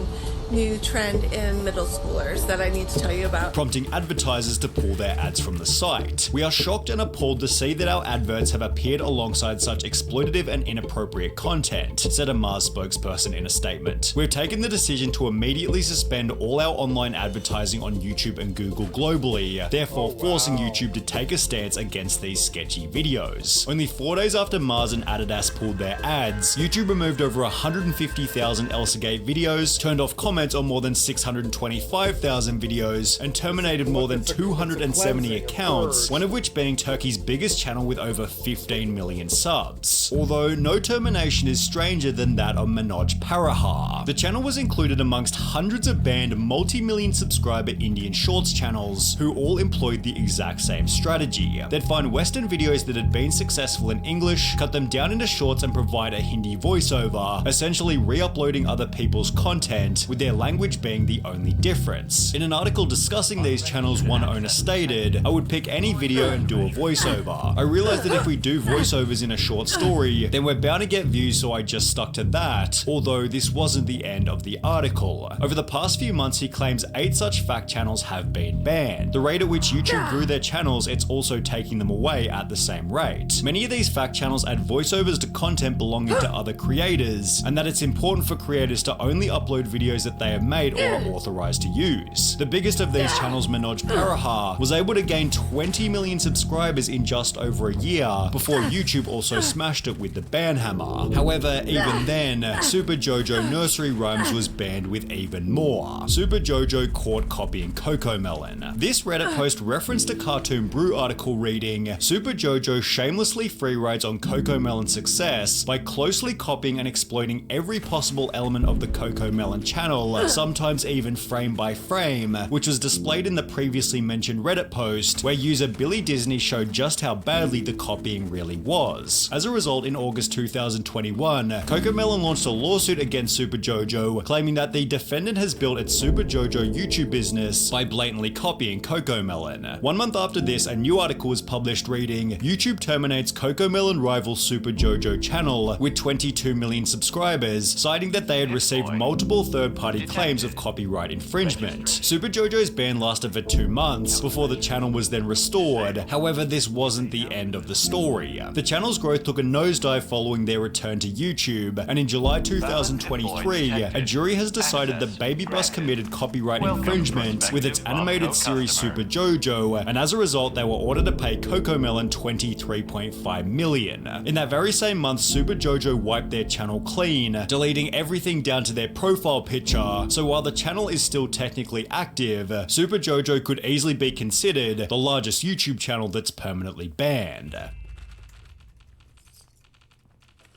new trend in middle schoolers that I need to tell you about, prompting advertisers to pull their ads from the site. "We are shocked and appalled to see that our adverts have appeared alongside such exploitative and inappropriate content," said a Mars spokesperson in a statement. "We've taken the decision to immediately suspend all our online advertising on YouTube and Google globally, therefore forcing YouTube to take a stance against these sketchy videos." Only 4 days after Mars and Adidas pulled their ads, YouTube removed over 150,000 Elsagate videos, turned off comments on more than 625,000 videos, and terminated more than 270 accounts, one of which being Turkey's biggest channel with over 15 million subs. Although no termination is stranger than that of Manoj Parahar. The channel was included amongst hundreds of banned multi-million subscriber Indian Shorts channels who all employed the exact same strategy. They'd find Western videos that had been successful in English, cut them down into shorts and provide a Hindi voiceover, essentially re-uploading other people's content, with their language being the only difference. In an article discussing these channels, one owner stated, "I would pick any video and do a voiceover. I realized that if we do voiceovers in a short story, then we're bound to get views, so I just stuck to that," although this wasn't the end of the article. Over the past few months, he claims 8 such fact channels have been banned. The rate at which YouTube grew their channels, it's also taking them away at the same rate. Many of these fact channels add voiceovers to content belonging to other creators, and that it's important for creators to only upload videos that they have made or are authorized to use. The biggest of these channels, Manoj Parahar, was able to gain 20 million subscribers in just over a year before YouTube also smashed it with the ban hammer. However, even then, Super Jojo Nursery Rhymes was banned with even more. Super Jojo caught copying Cocomelon. This Reddit post referenced a Cartoon Brew article reading, "Super Jojo shamelessly freerides on Cocomelon's success by closely copying and exploiting every possible element of the Cocomelon channel, sometimes even frame by frame," which was displayed in the previously mentioned Reddit post, where user Billy Disney showed just how badly the copying really was. As a result, in August 2021, Cocomelon launched a lawsuit against Super Jojo, claiming that the defendant has built its Super Jojo YouTube business by blatantly copying Cocomelon. 1 month after this, a new article was published reading, "YouTube terminates Cocomelon rival Super Jojo channel with 22 million subscribers, citing that they had received multiple third-party third-party claims of copyright infringement. Super JoJo's ban lasted for 2 months before the channel was then restored. However, this wasn't the end of the story. The channel's growth took a nosedive following their return to YouTube, and in July 2023, a jury has decided that Baby Bus committed copyright infringement with its animated series Super JoJo, and as a result, they were ordered to pay CoComelon $23.5 million. In that very same month, Super JoJo wiped their channel clean, deleting everything down to their profile picture, so while the channel is still technically active, Super JoJo could easily be considered the largest YouTube channel that's permanently banned.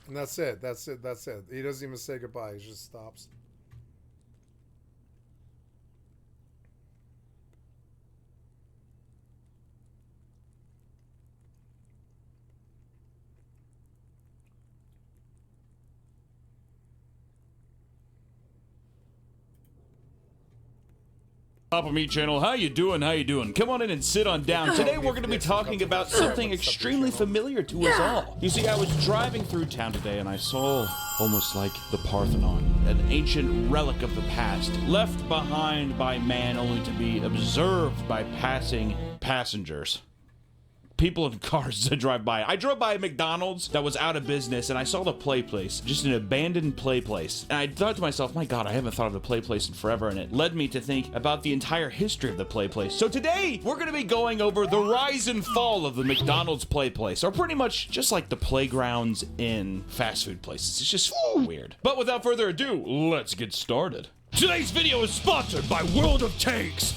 And that's it. That's it. That's it. He doesn't even say goodbye. He just stops. Top of Me channel, how you doing? How you doing? Come on in and sit on down. Today we're going to be talking about something extremely familiar to us all. You see, I was driving through town today and I saw almost like the Parthenon, an ancient relic of the past, left behind by man only to be observed by passing passengers. People in cars that drive by. I drove by a McDonald's that was out of business and I saw the play place, just an abandoned play place. And I thought to myself, my God, I haven't thought of the play place in forever. And it led me to think about the entire history of the play place. So today we're going to be going over the rise and fall of the McDonald's play place, or pretty much just like the playgrounds in fast food places. It's just weird. But without further ado, let's get started. Today's video is sponsored by World of Tanks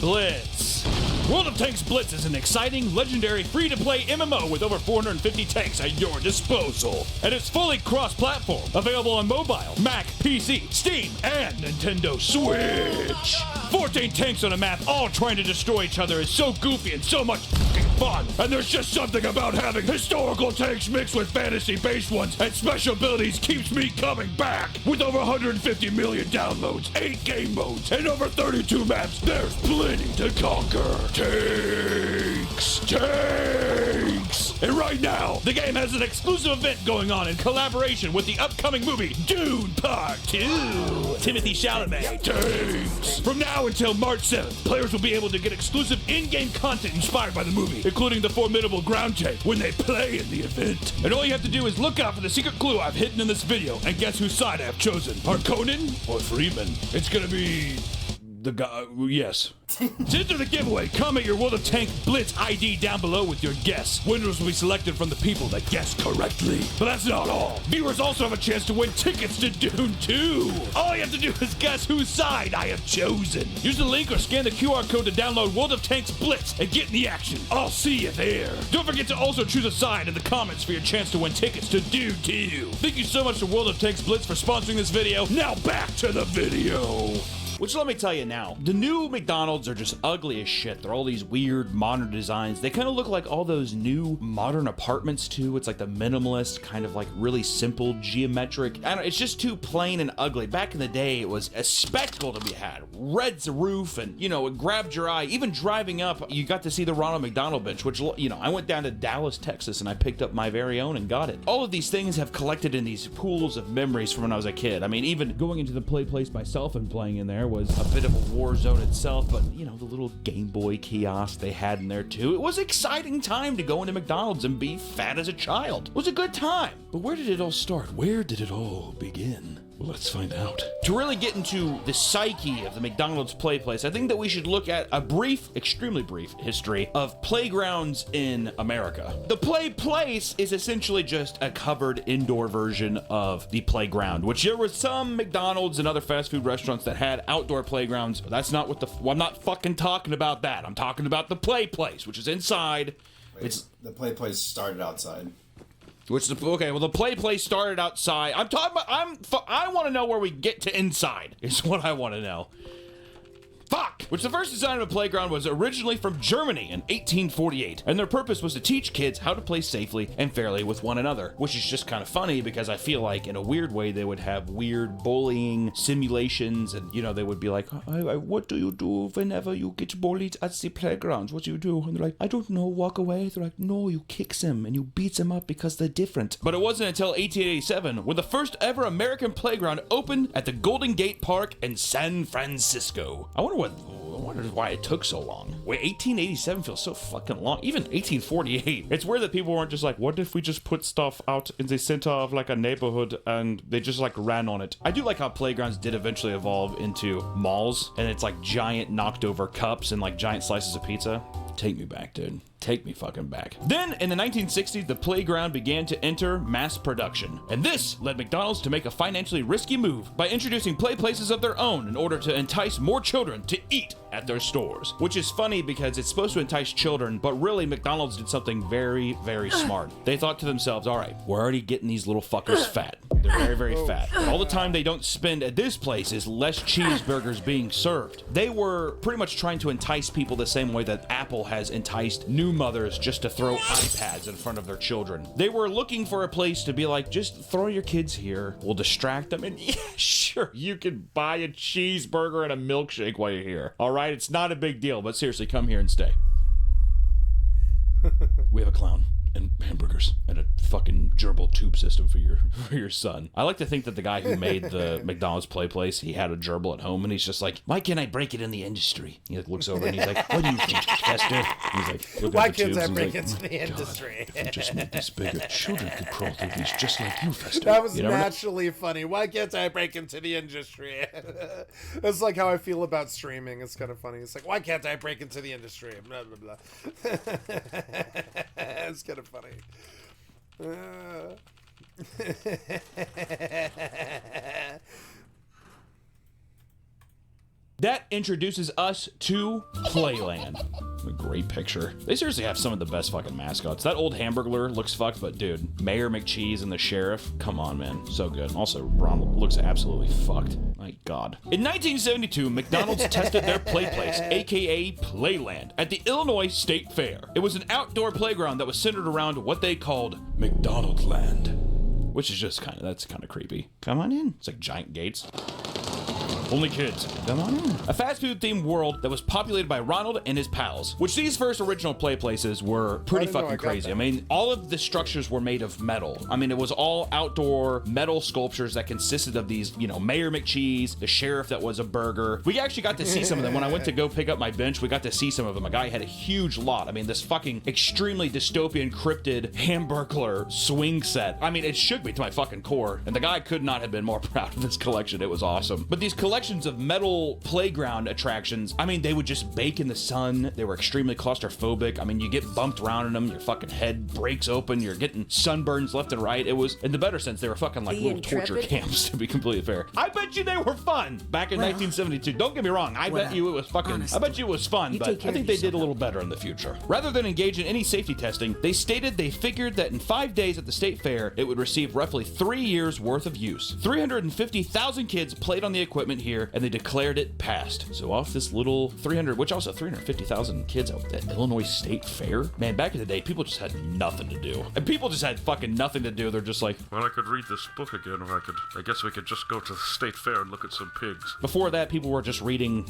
Blitz. World of Tanks Blitz is an exciting, legendary, free-to-play MMO with over 450 tanks at your disposal. And it's fully cross-platform, available on mobile, Mac, PC, Steam, and Nintendo Switch. 14 tanks on a map, all trying to destroy each other, is so goofy and so much fucking fun. And there's just something about having historical tanks mixed with fantasy-based ones and special abilities keeps me coming back. With over 150 million downloads, 8 game modes, and over 32 maps, there's plenty to conquer. Tanks! Tanks! And right now, the game has an exclusive event going on in collaboration with the upcoming movie Dune Part 2. Timothy Chalamet. Tanks! From now until March 7th, players will be able to get exclusive in-game content inspired by the movie, including the formidable ground tank when they play in the event. And all you have to do is look out for the secret clue I've hidden in this video, and guess whose side I have chosen. Harkonnen or Freeman? It's gonna be the guy, yes. To enter the giveaway, comment your World of Tank Blitz ID down below with your guess. Winners will be selected from the people that guessed correctly. But that's not all. Viewers also have a chance to win tickets to Dune 2. All you have to do is guess whose side I have chosen. Use the link or scan the QR code to download World of Tanks Blitz and get in the action. I'll see you there. Don't forget to also choose a side in the comments for your chance to win tickets to Dune 2. Thank you so much to World of Tanks Blitz for sponsoring this video. Now back to the video. Which, let me tell you now, the new McDonald's are just ugly as shit. They're all these weird modern designs. They kind of look like all those new modern apartments too. It's like the minimalist, kind of like really simple, geometric. I don't know, it's just too plain and ugly. Back in the day, it was a spectacle to be had. Red's roof and, you know, it grabbed your eye. Even driving up, you got to see the Ronald McDonald bench, which, you know, I went down to Dallas, Texas, and I picked up my very own and got it. All of these things have collected in these pools of memories from when I was a kid. I mean, even going into the play place myself and playing in there was a bit of a war zone itself, but you know, the little Game Boy kiosk they had in there too. It was an exciting time to go into McDonald's and be fat as a child. It was a good time. But where did it all start? Where did it all begin? Well, let's find out. To really get into the psyche of the McDonald's play place, I think that we should look at a brief, extremely brief history of playgrounds in America. The play place is essentially just a covered indoor version of the playground, which there were some McDonald's and other fast food restaurants that had outdoor playgrounds, but that's not what I'm not fucking talking about that. I'm talking about the play place, which is inside. Wait, the play place started outside. Okay, well, the play place started outside. I'm talking about, I want to know where we get to inside, is what I want to know. Fuck! Which the first design of a playground was originally from Germany in 1848, and their purpose was to teach kids how to play safely and fairly with one another, which is just kind of funny because I feel like in a weird way they would have weird bullying simulations, and you know, they would be like, what do you do whenever you get bullied at the playgrounds? What do you do? And they're like, I don't know, walk away. They're like, no, you kick them and you beat them up because they're different. But it wasn't until 1887 when the first ever American playground opened at the Golden Gate Park in San Francisco. I wonder why it took so long. Wait, 1887 feels so fucking long. Even 1848. It's weird that people weren't just like, what if we just put stuff out in the center of like a neighborhood and they just like ran on it. I do like how playgrounds did eventually evolve into malls, and it's like giant knocked over cups and like giant slices of pizza. Take me back, dude. Take me fucking back. Then, in the 1960s, the playground began to enter mass production. And this led McDonald's to make a financially risky move by introducing play places of their own in order to entice more children to eat at their stores. Which is funny because it's supposed to entice children, but really McDonald's did something very, very smart. They thought to themselves, all right, we're already getting these little fuckers fat. They're very, very fat. All the time they don't spend at this place is less cheeseburgers being served. They were pretty much trying to entice people the same way that Apple has enticed new mothers just to throw iPads in front of their children. They were looking for a place to be like, just throw your kids here, we'll distract them, and yeah, sure, you can buy a cheeseburger and a milkshake while you're here. All right, it's not a big deal, but seriously, come here and stay. We have a clown and hamburgers and a fucking gerbil tube system for your son. I like to think that the guy who made the McDonald's play place, he had a gerbil at home, and he's just like, why can't I break it in the industry? He like looks over and he's like, what do you think, Chester? He's like, look why at the can't tubes, I and break he's into like, the industry? If we just made this bigger, children could crawl through these just like you, Fester. That was You never know. naturally funny. Why can't I break into the industry? That's like how I feel about streaming. It's kind of funny. It's like, why can't I break into the industry? Blah, blah, blah. It's kind of funny. That introduces us to Playland. A great picture. They seriously have some of the best fucking mascots. That old Hamburglar looks fucked, but dude, Mayor McCheese and the Sheriff, come on, man. So good. Also, Ronald looks absolutely fucked. My God. In 1972, McDonald's tested their play place, aka Playland, at the Illinois State Fair. It was an outdoor playground that was centered around what they called McDonald Land, which is just that's kind of creepy. Come on in. It's like giant gates. Only kids. Come on in. A fast food themed world that was populated by Ronald and his pals, which these first original play places were pretty fucking crazy. I mean, all of the structures were made of metal. I mean, it was all outdoor metal sculptures that consisted of these, you know, Mayor McCheese, the Sheriff that was a burger. We actually got to see some of them. When I went to go pick up my bench, we got to see some of them. A guy had a huge lot. I mean, this fucking extremely dystopian cryptid Hamburglar swing set. I mean, it shook me to my fucking core. And the guy could not have been more proud of this collection. It was awesome. But these collections of metal playground attractions, I mean, they would just bake in the sun. They were extremely claustrophobic. I mean, you get bumped around in them, your fucking head breaks open, you're getting sunburns left and right. It was, in the better sense, they were fucking like little torture camps, to be completely fair. I bet you they were fun back in 1972. Don't get me wrong. I bet you it was fucking, I bet you it was fun, but I think they did a little better in the future. Rather than engage in any safety testing, they stated they figured that in 5 days at the state fair, it would receive roughly 3 years worth of use. 350,000 kids played on the equipment here, and they declared it passed. So off this little 350,000 kids out at Illinois State Fair. Man, back in the day, people just had nothing to do. And people just had fucking nothing to do. They're just like, well, I could read this book again, or I guess we could just go to the state fair and look at some pigs. Before that, people were just reading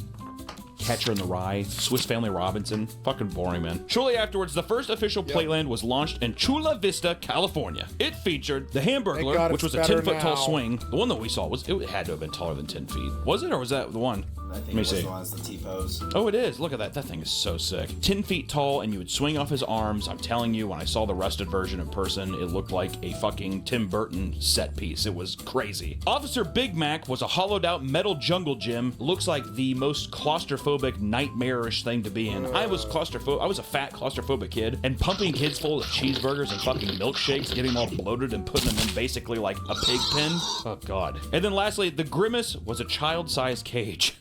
Catcher in the Rye, Swiss Family Robinson. Fucking boring, man. Shortly afterwards, the first official Playland was launched in Chula Vista, California. It featured the Hamburglar, which was a 10-foot tall swing. The one that we saw it had to have been taller than 10 feet. Was it, or was that the one? I think it was the one that's the T-pose. Oh, it is. Look at that. That thing is so sick. 10 feet tall, and you would swing off his arms. I'm telling you, when I saw the rusted version in person, it looked like a fucking Tim Burton set piece. It was crazy. Officer Big Mac was a hollowed-out metal jungle gym. Looks like the most claustrophobic, nightmarish thing to be in. I was a fat, claustrophobic kid, and pumping kids full of cheeseburgers and fucking milkshakes, getting them all bloated and putting them in basically like a pig pen. Oh, God. And then lastly, the Grimace was a child-sized cage.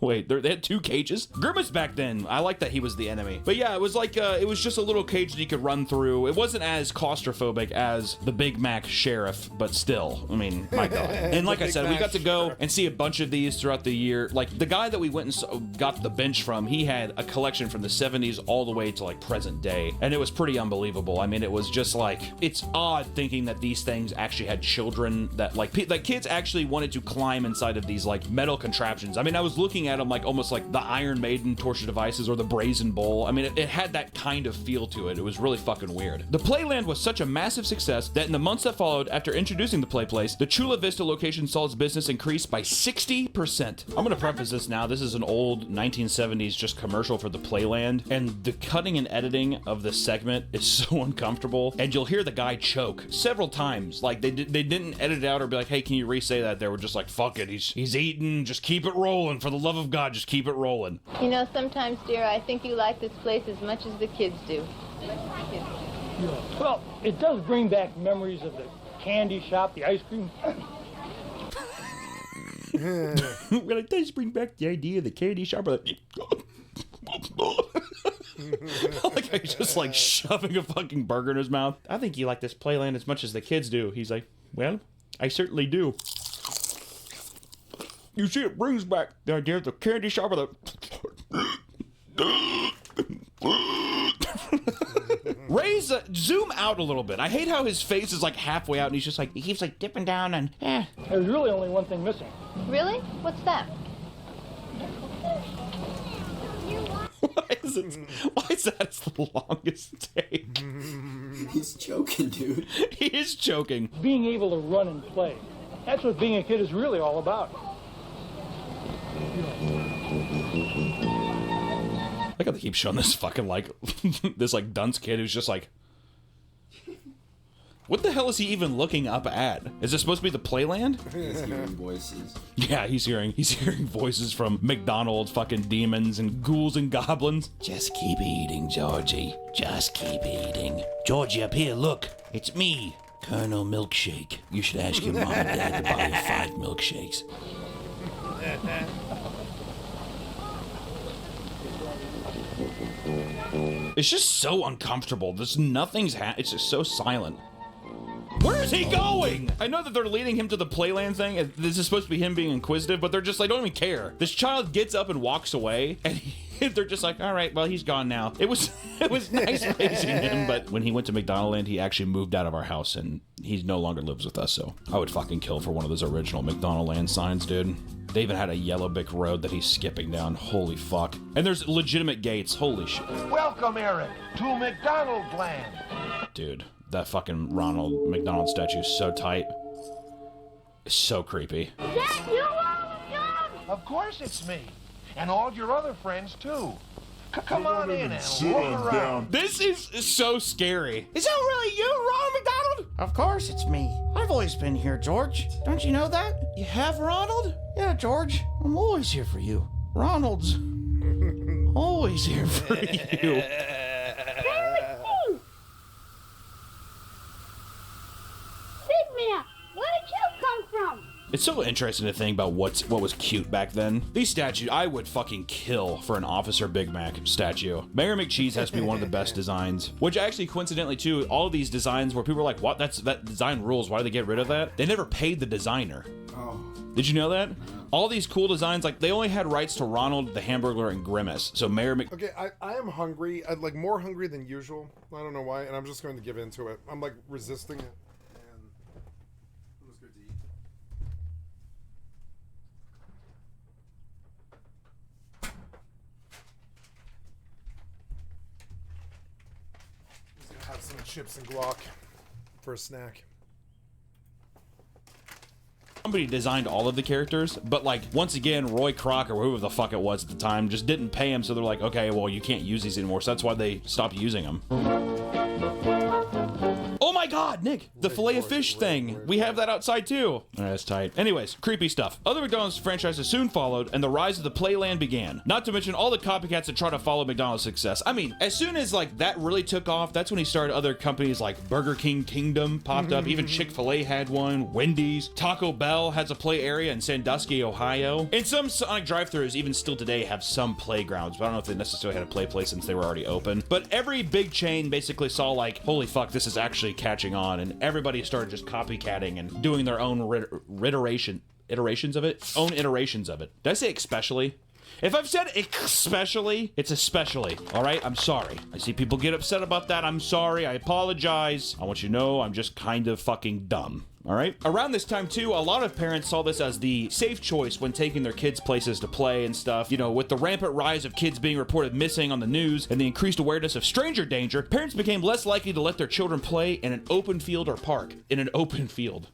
Wait, they had 2 cages? Grimace back then, I like that he was the enemy. But yeah, it was like, it was just a little cage that you could run through. It wasn't as claustrophobic as the Big Mac Sheriff, but still, I mean, my God. And like I said, we got to go and see a bunch of these throughout the year. Like, the guy that we went and got the bench from, he had a collection from the 70s all the way to like present day. And it was pretty unbelievable. I mean, it was just like, it's odd thinking that these things actually had children, that like kids actually wanted to climb inside of these like metal contraptions. I mean, I was looking at them like almost like the Iron Maiden torture devices or the Brazen Bull. I mean, it had that kind of feel to it. It was really fucking weird. The Playland was such a massive success that in the months that followed after introducing the Play Place, the Chula Vista location saw its business increase by 60%. I'm gonna preface this now. This is an old 1970s just commercial for the Playland, and the cutting and editing of this segment is so uncomfortable, and you'll hear the guy choke several times. Like, they didn't edit it out or be like, hey, can you re-say that? They were just like, fuck it, he's eating, just keep it rolling. For the love of God, just keep it rolling. You know, sometimes, dear, I think you like this place as much as the kids do. Well, it does bring back memories of the candy shop, the ice cream. Well, it does bring back the idea of the candy shop. Like he's just like shoving a fucking burger in his mouth. I think you like this Playland as much as the kids do. He's like, well, I certainly do. You see, it brings back the idea of the candy shop or the... Ray's, zoom out a little bit. I hate how his face is like halfway out and he's just like, he keeps like dipping down and, There's really only one thing missing. Really? What's that? Why is that the longest take? He's choking, dude. He is choking. Being able to run and play. That's what being a kid is really all about. I gotta keep showing this fucking like this like dunce kid who's just like, what the hell is he even looking up at? Is this supposed to be the Playland? He's hearing voices. Yeah, he's hearing voices from McDonald's fucking demons and ghouls and goblins. Just keep eating, Georgie. Just keep eating. Georgie, up here, look. It's me, Colonel Milkshake. You should ask your mom and dad to buy you 5 milkshakes. It's just so uncomfortable. There's nothing's it's just so silent. Where is he going? I know that they're leading him to the Playland thing, and this is supposed to be him being inquisitive, but they're just like, don't even care. This child gets up and walks away, and they're just like, all right, well, he's gone now. It was nice raising him, but when he went to McDonaldland, he actually moved out of our house, and he no longer lives with us, so I would fucking kill for one of those original McDonaldland signs, dude. They even had a yellow brick road that he's skipping down. Holy fuck. And there's legitimate gates. Holy shit. Welcome, Eric, to McDonald's Land. Dude, that fucking Ronald McDonald statue is so tight. It's so creepy. Dad, you Ronald McDonald? Of course it's me. And all your other friends, too. Come on in and look around. This is so scary. Is that really you, Ronald McDonald? Of course it's me. I've always been here, George. Don't you know that? You have, Ronald? Yeah, George. I'm always here for you. Ronald's always here for you. Big man, where did you come from? It's so interesting to think about what was cute back then. These statues, I would fucking kill for an Officer Big Mac statue. Mayor McCheese has to be one of the best designs. Which actually, coincidentally too, all of these designs where people are like, what? That design rules. Why do they get rid of that? They never paid the designer. Oh. Did you know that? All these cool designs, like they only had rights to Ronald, the Hamburglar, and Grimace. So Mayor Mc... Okay, I am hungry. I'm like more hungry than usual. I don't know why, and I'm just going to give in to it. I'm like resisting it. Have some chips and guac for a snack. Somebody designed all of the characters, but like once again, Roy Kroc or whoever the fuck it was at the time just didn't pay him, so they're like, okay, well you can't use these anymore, so that's why they stopped using them. Oh my god! God, Nick, the filet of fish thing. We have that outside too. That's tight. Anyways, creepy stuff. Other McDonald's franchises soon followed, and the rise of the Playland began. Not to mention all the copycats that try to follow McDonald's success. I mean, as soon as like that really took off, that's when he started other companies like Burger King Kingdom popped up. Even Chick-fil-A had one. Wendy's, Taco Bell has a play area in Sandusky, Ohio. And some Sonic drive-thrus even still today have some playgrounds, but I don't know if they necessarily had a play place since they were already open. But every big chain basically saw like, holy fuck, this is actually catching on, and everybody started just copycatting and doing their own iterations of it. Did I say especially? If I've said especially, it's especially. All right, I'm sorry. I see people get upset about that. I'm sorry. I apologize. I want you to know I'm just kind of fucking dumb. All right. Around this time too, a lot of parents saw this as the safe choice when taking their kids places to play and stuff. You know, with the rampant rise of kids being reported missing on the news and the increased awareness of stranger danger, parents became less likely to let their children play in an open field or park. In an open field.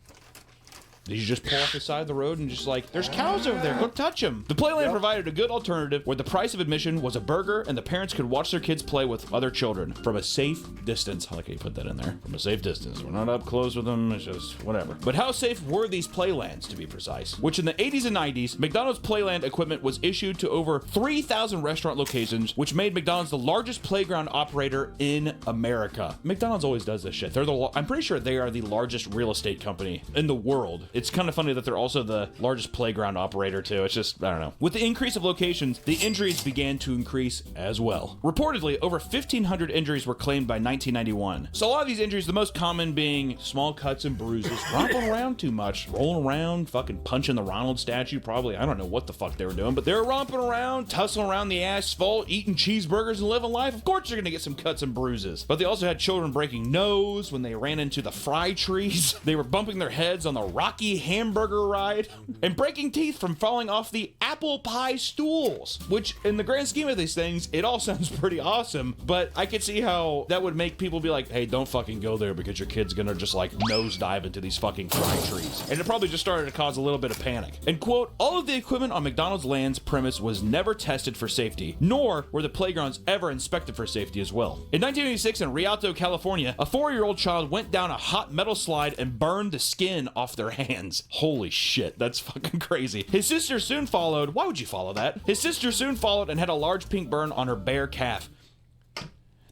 Did you just pull off the side of the road and just like, there's cows over there, go touch them? The Playland provided a good alternative where the price of admission was a burger and the parents could watch their kids play with other children from a safe distance. I like how you put that in there. From a safe distance. We're not up close with them, it's just whatever. But how safe were these Playlands, to be precise? Which in the 80s and 90s, McDonald's Playland equipment was issued to over 3,000 restaurant locations, which made McDonald's the largest playground operator in America. McDonald's always does this shit. I'm pretty sure they are the largest real estate company in the world. It's kind of funny that they're also the largest playground operator too. It's just, I don't know. With the increase of locations, the injuries began to increase as well. Reportedly, over 1,500 injuries were claimed by 1991. So a lot of these injuries, the most common being small cuts and bruises, romping around too much, rolling around, fucking punching the Ronald statue, probably. I don't know what the fuck they were doing, but they were romping around, tussling around the asphalt, eating cheeseburgers and living life. Of course you're gonna get some cuts and bruises. But they also had children breaking nose when they ran into the fry trees. They were bumping their heads on the rocky hamburger ride and breaking teeth from falling off the apple pie stools, which in the grand scheme of these things, it all sounds pretty awesome, but I could see how that would make people be like, hey, don't fucking go there because your kid's gonna just like nosedive into these fucking fry trees. And it probably just started to cause a little bit of panic. And quote, all of the equipment on McDonald's land's premise was never tested for safety, nor were the playgrounds ever inspected for safety as well. In 1986 in Rialto, California, a 4-year-old child went down a hot metal slide and burned the skin off their hands. Holy shit, that's fucking crazy. His sister soon followed. Why would you follow that? His sister soon followed and had a large pink burn on her bare calf.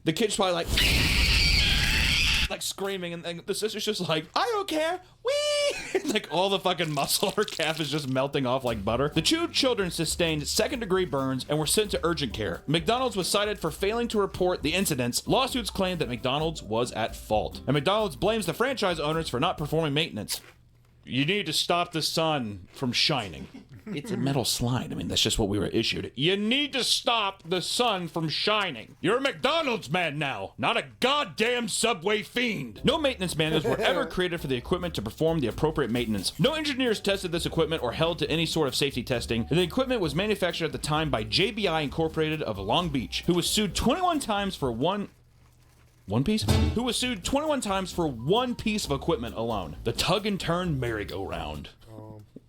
The kid's probably like screaming, and the sister's just like, I don't care, wee! Like all the fucking muscle on her calf is just melting off like butter. The two children sustained second-degree burns and were sent to urgent care. McDonald's was cited for failing to report the incidents. Lawsuits claimed that McDonald's was at fault, and McDonald's blames the franchise owners for not performing maintenance. You need to stop the sun from shining. It's a metal slide. I mean, that's just what we were issued. You need to stop the sun from shining. You're a McDonald's man now, not a goddamn Subway fiend. No maintenance manuals were ever created for the equipment to perform the appropriate maintenance. No engineers tested this equipment or held to any sort of safety testing. And the equipment was manufactured at the time by JBI Incorporated of Long Beach, who was sued 21 times for one piece? Who was sued 21 times for one piece of equipment alone. The Tug and Turn Merry-Go-Round.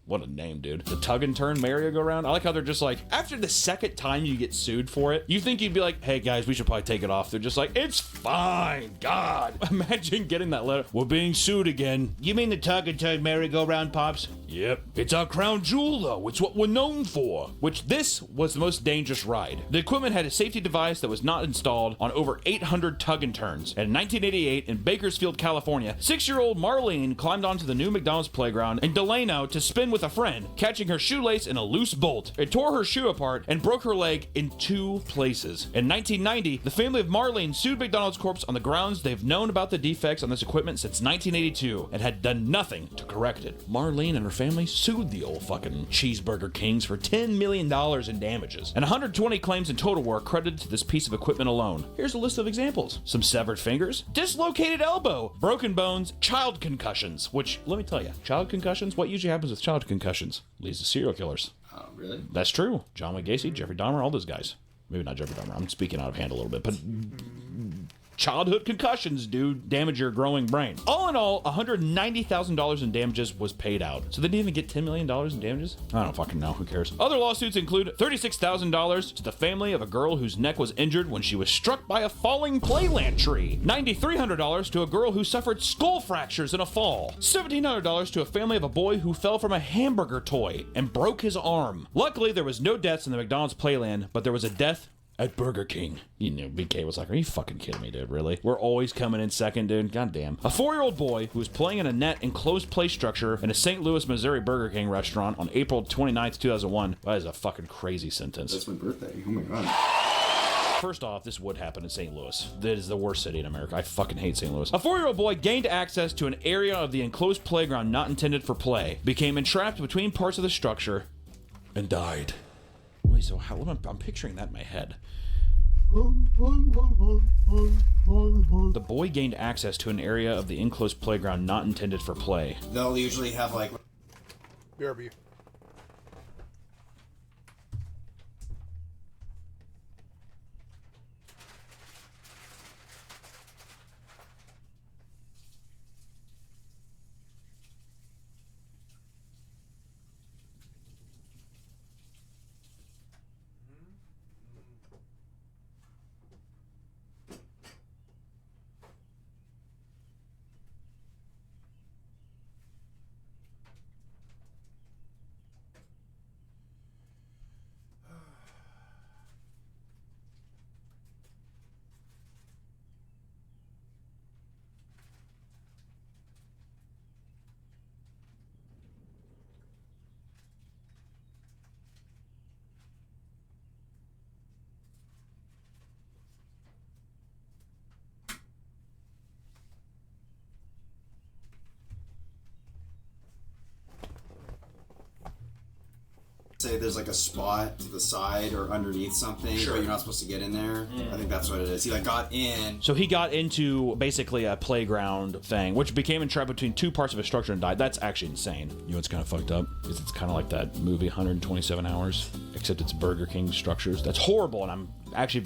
What a name, dude. The Tug and Turn Merry-Go-Round. I like how they're just like, after the second time you get sued for it, you think you'd be like, hey guys, we should probably take it off. They're just like, it's fine, God. Imagine getting that letter. We're being sued again. You mean the Tug and Turn Merry-Go-Round, Pops? Yep. It's our crown jewel, though. It's what we're known for. Which this was the most dangerous ride. The equipment had a safety device that was not installed on over 800 Tug and Turns. And in 1988, in Bakersfield, California, 6-year-old Marlene climbed onto the new McDonald's playground in Delano to spin with a friend, catching her shoelace in a loose bolt. It tore her shoe apart and broke her leg in 2 places. In 1990, the family of Marlene sued McDonald's Corp on the grounds they've known about the defects on this equipment since 1982 and had done nothing to correct it. Marlene and her family sued the old fucking Cheeseburger Kings for $10 million in damages, and 120 claims in total were credited to this piece of equipment alone. Here's a list of examples. Some severed fingers, dislocated elbow, broken bones, child concussions, which, let me tell you, child concussions, what usually happens with child concussions? Leads to serial killers. Oh, really? That's true. John Wayne Gacy, Jeffrey Dahmer, all those guys. Maybe not Jeffrey Dahmer. I'm speaking out of hand a little bit, but childhood concussions do damage your growing brain. All in all, $190,000 in damages was paid out. So they didn't even get $10 million in damages? I don't fucking know, who cares? Other lawsuits include $36,000 to the family of a girl whose neck was injured when she was struck by a falling playland tree, $9,300 to a girl who suffered skull fractures in a fall, $1,700 to a family of a boy who fell from a hamburger toy and broke his arm. Luckily, there was no deaths in the McDonald's playland, but there was a death at Burger King. You know, BK was like, are you fucking kidding me, dude? Really? We're always coming in second, dude. God damn. A 4-year-old boy who was playing in a net enclosed play structure in a St. Louis, Missouri Burger King restaurant on April 29th, 2001. That is a fucking crazy sentence. That's my birthday. Oh my god. First off, this would happen in St. Louis. That is the worst city in America. I fucking hate St. Louis. A 4-year-old boy gained access to an area of the enclosed playground not intended for play, became entrapped between parts of the structure, and died. Wait, so how? I'm picturing that in my head. The boy gained access to an area of the enclosed playground not intended for play. They'll usually have like... BRB. Say there's like a spot to the side or underneath something, but you're not supposed to get in there. I think that's what it is. He like got in. So he got into basically a playground thing, which became entrapped between two parts of a structure and died. That's actually insane. You know what's kind of fucked up? Is it's kind of like that movie 127 Hours, except it's Burger King structures. That's horrible, and I'm actually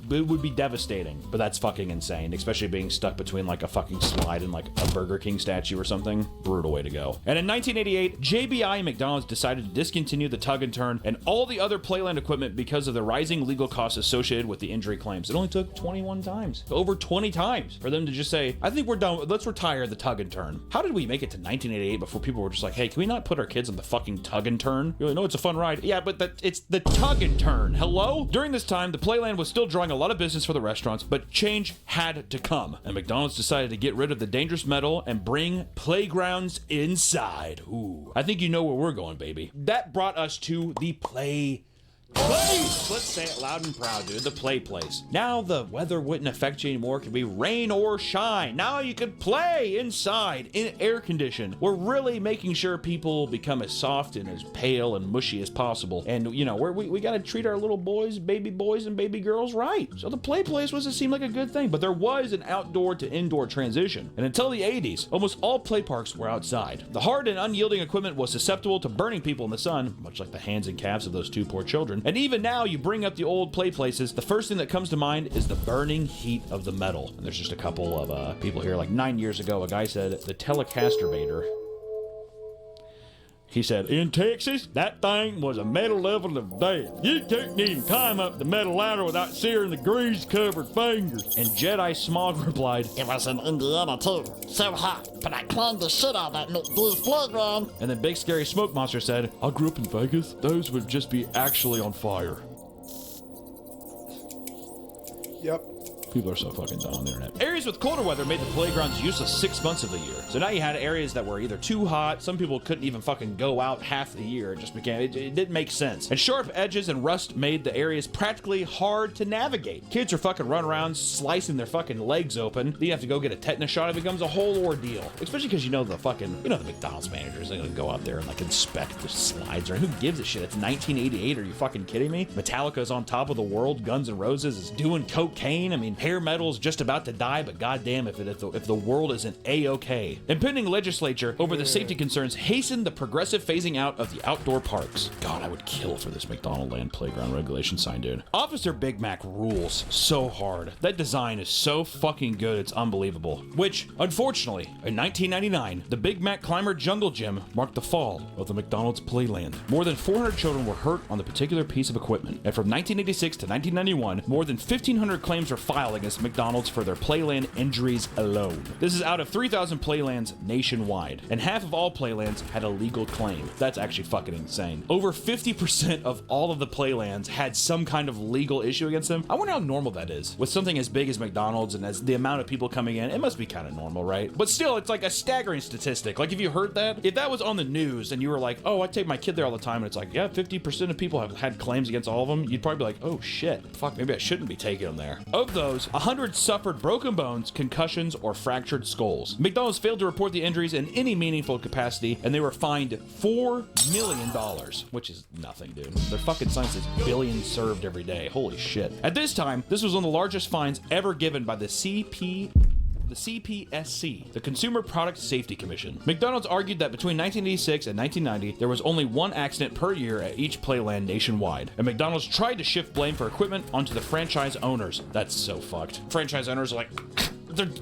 it would be devastating, but that's fucking insane, especially being stuck between like a fucking slide and like a Burger King statue or something. Brutal way to go. And in 1988, JBI and McDonald's decided to discontinue the tug and turn and all the other playland equipment because of the rising legal costs associated with the injury claims. It only took 21 times, over 20 times, for them to just say, I think we're done, let's retire the tug and turn. How did we make it to 1988 before people were just like, hey, can we not put our kids on the fucking tug and turn? You're like, no, it's a fun ride. Yeah, but it's the tug and turn. Hello? During this time, the playland was still drawing a lot of business for the restaurants, but change had to come, and McDonald's decided to get rid of the dangerous metal and bring playgrounds inside. Ooh, I think you know where we're going, baby. That brought us to the play place. Let's say it loud and proud, dude. The play place. Now the weather wouldn't affect you anymore. It could be rain or shine. Now you could play inside in air condition. We're really making sure people become as soft and as pale and mushy as possible. And you know, we got to treat our little boys and baby girls right. So the play place was, it seemed like a good thing, but there was an outdoor to indoor transition. And until the 80s, almost all play parks were outside. The hard and unyielding equipment was susceptible to burning people in the sun, much like the hands and calves of those two poor children. And even now, you bring up the old play places, the first thing that comes to mind is the burning heat of the metal. And there's just a couple of people here. Like 9 years ago, a guy said the Telecasterbator. He said, in Texas, that thing was a metal level of death. You couldn't even climb up the metal ladder without searing the grease-covered fingers. And Jedi Smog replied, it was in Indiana too. So hot, but I climbed the shit out of that McD's playground. And then Big Scary Smoke Monster said, I grew up in Vegas. Those would just be actually on fire. Yep. People are so fucking dumb on the internet. Areas with colder weather made the playgrounds useless 6 months of the year. So now you had areas that were either too hot, some people couldn't even fucking go out half the year. It just became, it didn't make sense. And sharp edges and rust made the areas practically hard to navigate. Kids are fucking running around slicing their fucking legs open. Then you have to go get a tetanus shot. It becomes a whole ordeal. Especially because the McDonald's managers, they're gonna go out there and like inspect the slides. Or who gives a shit? It's 1988. Are you fucking kidding me? Metallica's on top of the world. Guns N' Roses is doing cocaine. I mean, hair metal's just about to die, but goddamn if the world isn't A-okay. Impending legislature over the safety concerns hastened the progressive phasing out of the outdoor parks. God, I would kill for this McDonald Land playground regulation sign, dude. Officer Big Mac rules so hard. That design is so fucking good, it's unbelievable. Which, unfortunately, in 1999, the Big Mac Climber Jungle Gym marked the fall of the McDonald's Playland. More than 400 children were hurt on the particular piece of equipment, and from 1986 to 1991, more than 1,500 claims were filed against McDonald's for their Playland injuries alone. This is out of 3,000 Playlands nationwide, and half of all Playlands had a legal claim. That's actually fucking insane. Over 50% of all of the Playlands had some kind of legal issue against them. I wonder how normal that is. With something as big as McDonald's and as the amount of people coming in, it must be kind of normal, right? But still, it's like a staggering statistic. Like, if you heard that, if that was on the news and you were like, oh, I take my kid there all the time, and it's like, yeah, 50% of people have had claims against all of them, you'd probably be like, oh shit, fuck, maybe I shouldn't be taking them there. Of those, 100 suffered broken bones, concussions, or fractured skulls. McDonald's failed to report the injuries in any meaningful capacity, and they were fined $4 million, which is nothing, dude. Their fucking sign says billion served every day. Holy shit. At this time, this was one of the largest fines ever given by the CPSC, the Consumer Product Safety Commission. McDonald's argued that between 1986 and 1990, there was only one accident per year at each Playland nationwide, and McDonald's tried to shift blame for equipment onto the franchise owners. That's so fucked. Franchise owners are like,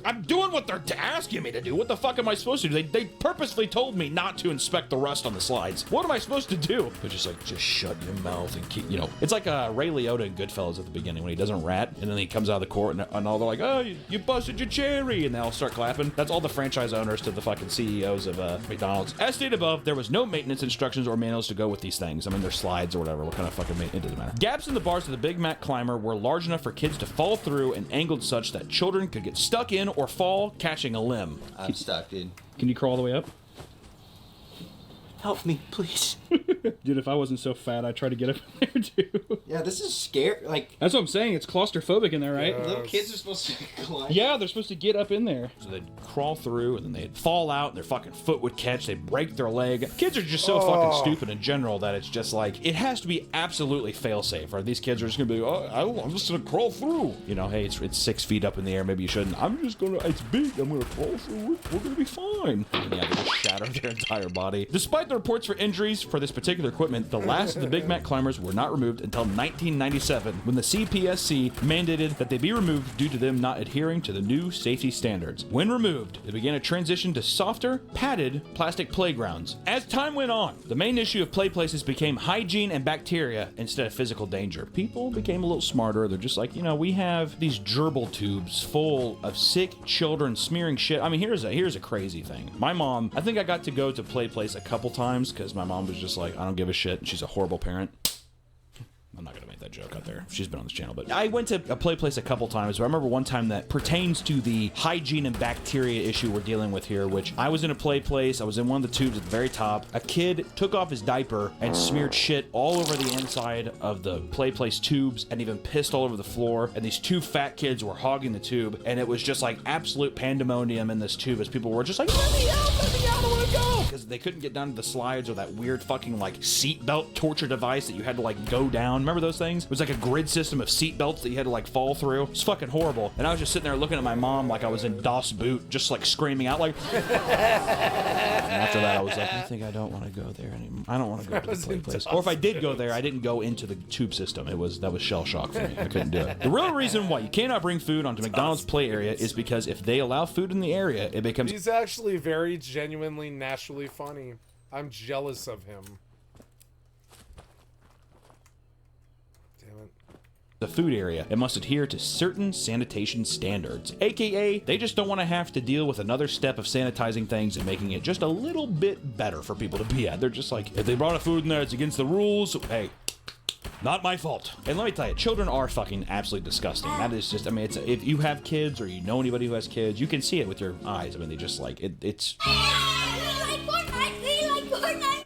I'm doing what they're asking me to do. What the fuck am I supposed to do? They purposely told me not to inspect the rust on the slides. What am I supposed to do? They're just like, just shut your mouth and keep, you know. It's like Ray Liotta in Goodfellas at the beginning when he doesn't rat, and then he comes out of the court and all they're like, oh, you busted your cherry, and they all start clapping. That's all the franchise owners to the fucking CEOs of McDonald's. As stated above, there was no maintenance instructions or manuals to go with these things. I mean, they're slides or whatever. What kind of fucking maintenance? It doesn't matter. Gaps in the bars of the Big Mac Climber were large enough for kids to fall through and angled such that children could get stuck in or fall catching a limb. I'm stuck, dude. Can you crawl all the way up? Help me, please. Dude, if I wasn't so fat, I'd try to get up in there too. Yeah, this is scary. Like, that's what I'm saying. It's claustrophobic in there, right? Yes. Little kids are supposed to climb. Yeah, they're supposed to get up in there. So they'd crawl through, and then they'd fall out, and their fucking foot would catch. They'd break their leg. Kids are just so fucking stupid in general that it's just like, it has to be absolutely fail-safe, or these kids are just gonna be, oh, I'm just gonna crawl through. You know, hey, it's 6 feet up in the air. Maybe you shouldn't. I'm just gonna, it's big. I'm gonna crawl through. We're gonna be fine. And yeah, they just shatter their entire body. Despite the reports for injuries for this particular equipment, the last of the Big Mac climbers were not removed until 1997, when the CPSC mandated that they be removed due to them not adhering to the new safety standards. When removed, they began a transition to softer, padded plastic playgrounds. As time went on, the main issue of play places became hygiene and bacteria instead of physical danger. People became a little smarter. They're just like, you know, we have these gerbil tubes full of sick children smearing shit. I mean, here's a crazy thing. My mom, I think I got to go to play place a couple times because my mom was just like, I don't give a shit. She's a horrible parent. I'm not gonna make that joke out there. She's been on this channel, but I went to a play place a couple times. But I remember one time that pertains to the hygiene and bacteria issue we're dealing with here, which I was in a play place. I was in one of the tubes at the very top. A kid took off his diaper and smeared shit all over the inside of the play place tubes and even pissed all over the floor. And these two fat kids were hogging the tube, and it was just like absolute pandemonium in this tube as people were just like, let me out, I want to go. Because they couldn't get down to the slides or that weird fucking like seatbelt torture device that you had to like go down. Remember those things? It was like a grid system of seat belts that you had to like fall through. It's fucking horrible. And I was just sitting there looking at my mom like I was in DOS boot, just like screaming out like. And after that, I was like, I think I don't want to go there anymore. I don't want to go to the play place. Or if I did go there, I didn't go into the tube system. That was shell shock for me. I couldn't do it. The real reason why you cannot bring food onto McDonald's play area is because if they allow food in the area, it becomes. He's actually very genuinely naturally funny. I'm jealous of him. The food area, it must adhere to certain sanitation standards, aka they just don't want to have to deal with another step of sanitizing things and making it just a little bit better for people to be at. They're just like, if they brought a food in there, it's against the rules. Hey, not my fault. And let me tell you, children are fucking absolutely disgusting. That is just, I mean, it's, if you have kids or you know anybody who has kids, you can see it with your eyes. I mean, they just like, it's.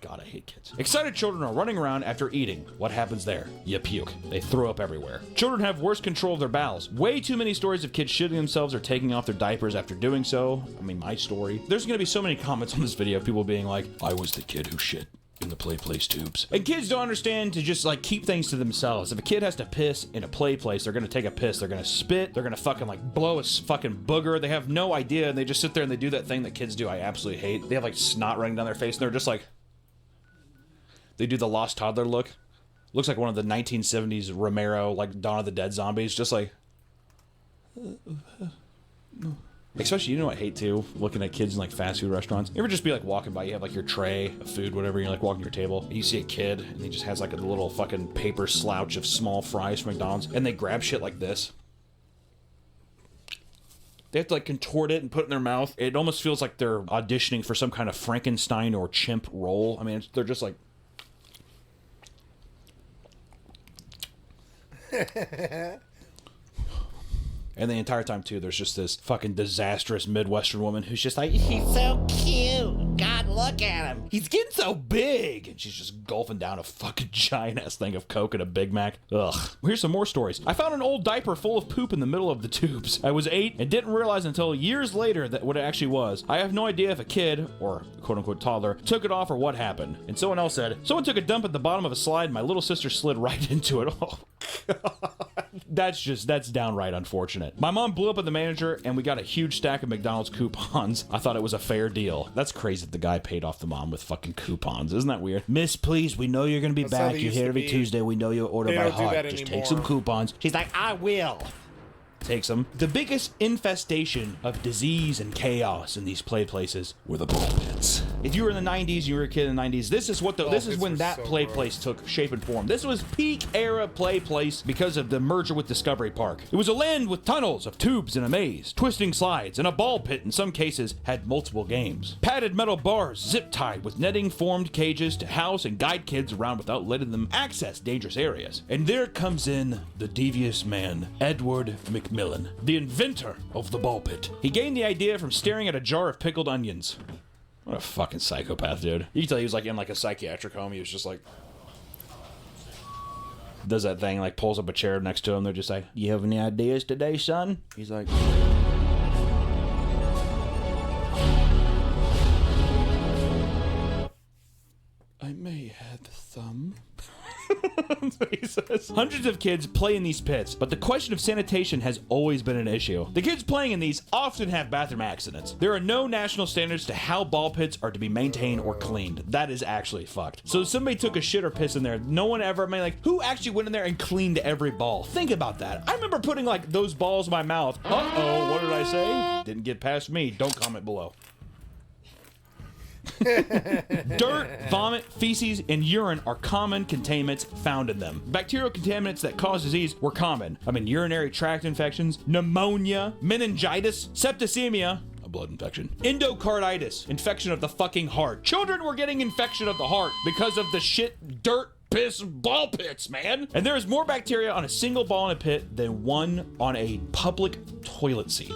God, I hate kids. Excited children are running around after eating. What happens there? You puke. They throw up everywhere. Children have worse control of their bowels. Way too many stories of kids shitting themselves or taking off their diapers after doing so. I mean, my story. There's gonna be so many comments on this video of people being like, I was the kid who shit in in the play place tubes. And kids don't understand to just like keep things to themselves. If a kid has to piss in a play place, they're gonna take a piss, they're gonna spit, they're gonna fucking like blow a fucking booger. They have no idea, and they just sit there and they do that thing that kids do I absolutely hate. They have like snot running down their face and they're just like, they do the lost toddler look. Looks like one of the 1970s Romero, like Dawn of the Dead zombies, just like. Especially, you know what I hate too? Looking at kids in like fast food restaurants. You ever just be like walking by, you have like your tray of food, whatever, you're like walking your table, and you see a kid, and he just has like a little fucking paper slouch of small fries from McDonald's, and they grab shit like this. They have to like contort it and put it in their mouth. It almost feels like they're auditioning for some kind of Frankenstein or chimp role. I mean, they're just like. And the entire time, too, there's just this fucking disastrous Midwestern woman who's just like, he's so cute. God, look at him. He's getting so big. And she's just gulping down a fucking giant-ass thing of Coke and a Big Mac. Ugh. Here's some more stories. I found an old diaper full of poop in the middle of the tubes. I was 8 and didn't realize until years later that what it actually was. I have no idea if a kid, or quote-unquote toddler, took it off or what happened. And someone else said, someone took a dump at the bottom of a slide and my little sister slid right into it. Oh, God. That's downright unfortunate. My mom blew up at the manager and we got a huge stack of McDonald's coupons. I thought it was a fair deal. That's crazy that the guy paid off the mom with fucking coupons. Isn't that weird? Miss, please, we know you're gonna be back. You're here every Tuesday. We know you order by heart. Just take some coupons. She's like, I will. Takes them. The biggest infestation of disease and chaos in these play places were the ball pits. If you were in the 90s, you were a kid in the 90s, this is when that play place took shape and form. This was peak era play place because of the merger with Discovery Park. It was a land with tunnels of tubes and a maze, twisting slides, and a ball pit in some cases had multiple games. Padded metal bars zip-tied with netting formed cages to house and guide kids around without letting them access dangerous areas. And there comes in the devious man, Edward McMillan, the inventor of the ball pit. He gained the idea from staring at a jar of pickled onions. What a fucking psychopath, dude. You can tell he was like in like a psychiatric home. He was just like, does that thing, like pulls up a chair next to him. They're just like, you have any ideas today, son? He's like, I may have some. That's what he says. Hundreds of kids play in these pits, but the question of sanitation has always been an issue. The kids playing in these often have bathroom accidents. There are no national standards to how ball pits are to be maintained or cleaned. That is actually fucked. So if somebody took a shit or piss in there, no one ever, I mean, like, who actually went in there and cleaned every ball? Think about that. I remember putting like those balls in my mouth. Uh-oh, what did I say? Didn't get past me. Don't comment below. Dirt, vomit, feces, and urine are common contaminants found in them. Bacterial contaminants that cause disease were common. I mean, urinary tract infections, pneumonia, meningitis, septicemia, a blood infection, endocarditis, infection of the fucking heart. Children were getting infection of the heart because of the shit, dirt, piss ball pits, man. And there is more bacteria on a single ball in a pit than one on a public toilet seat.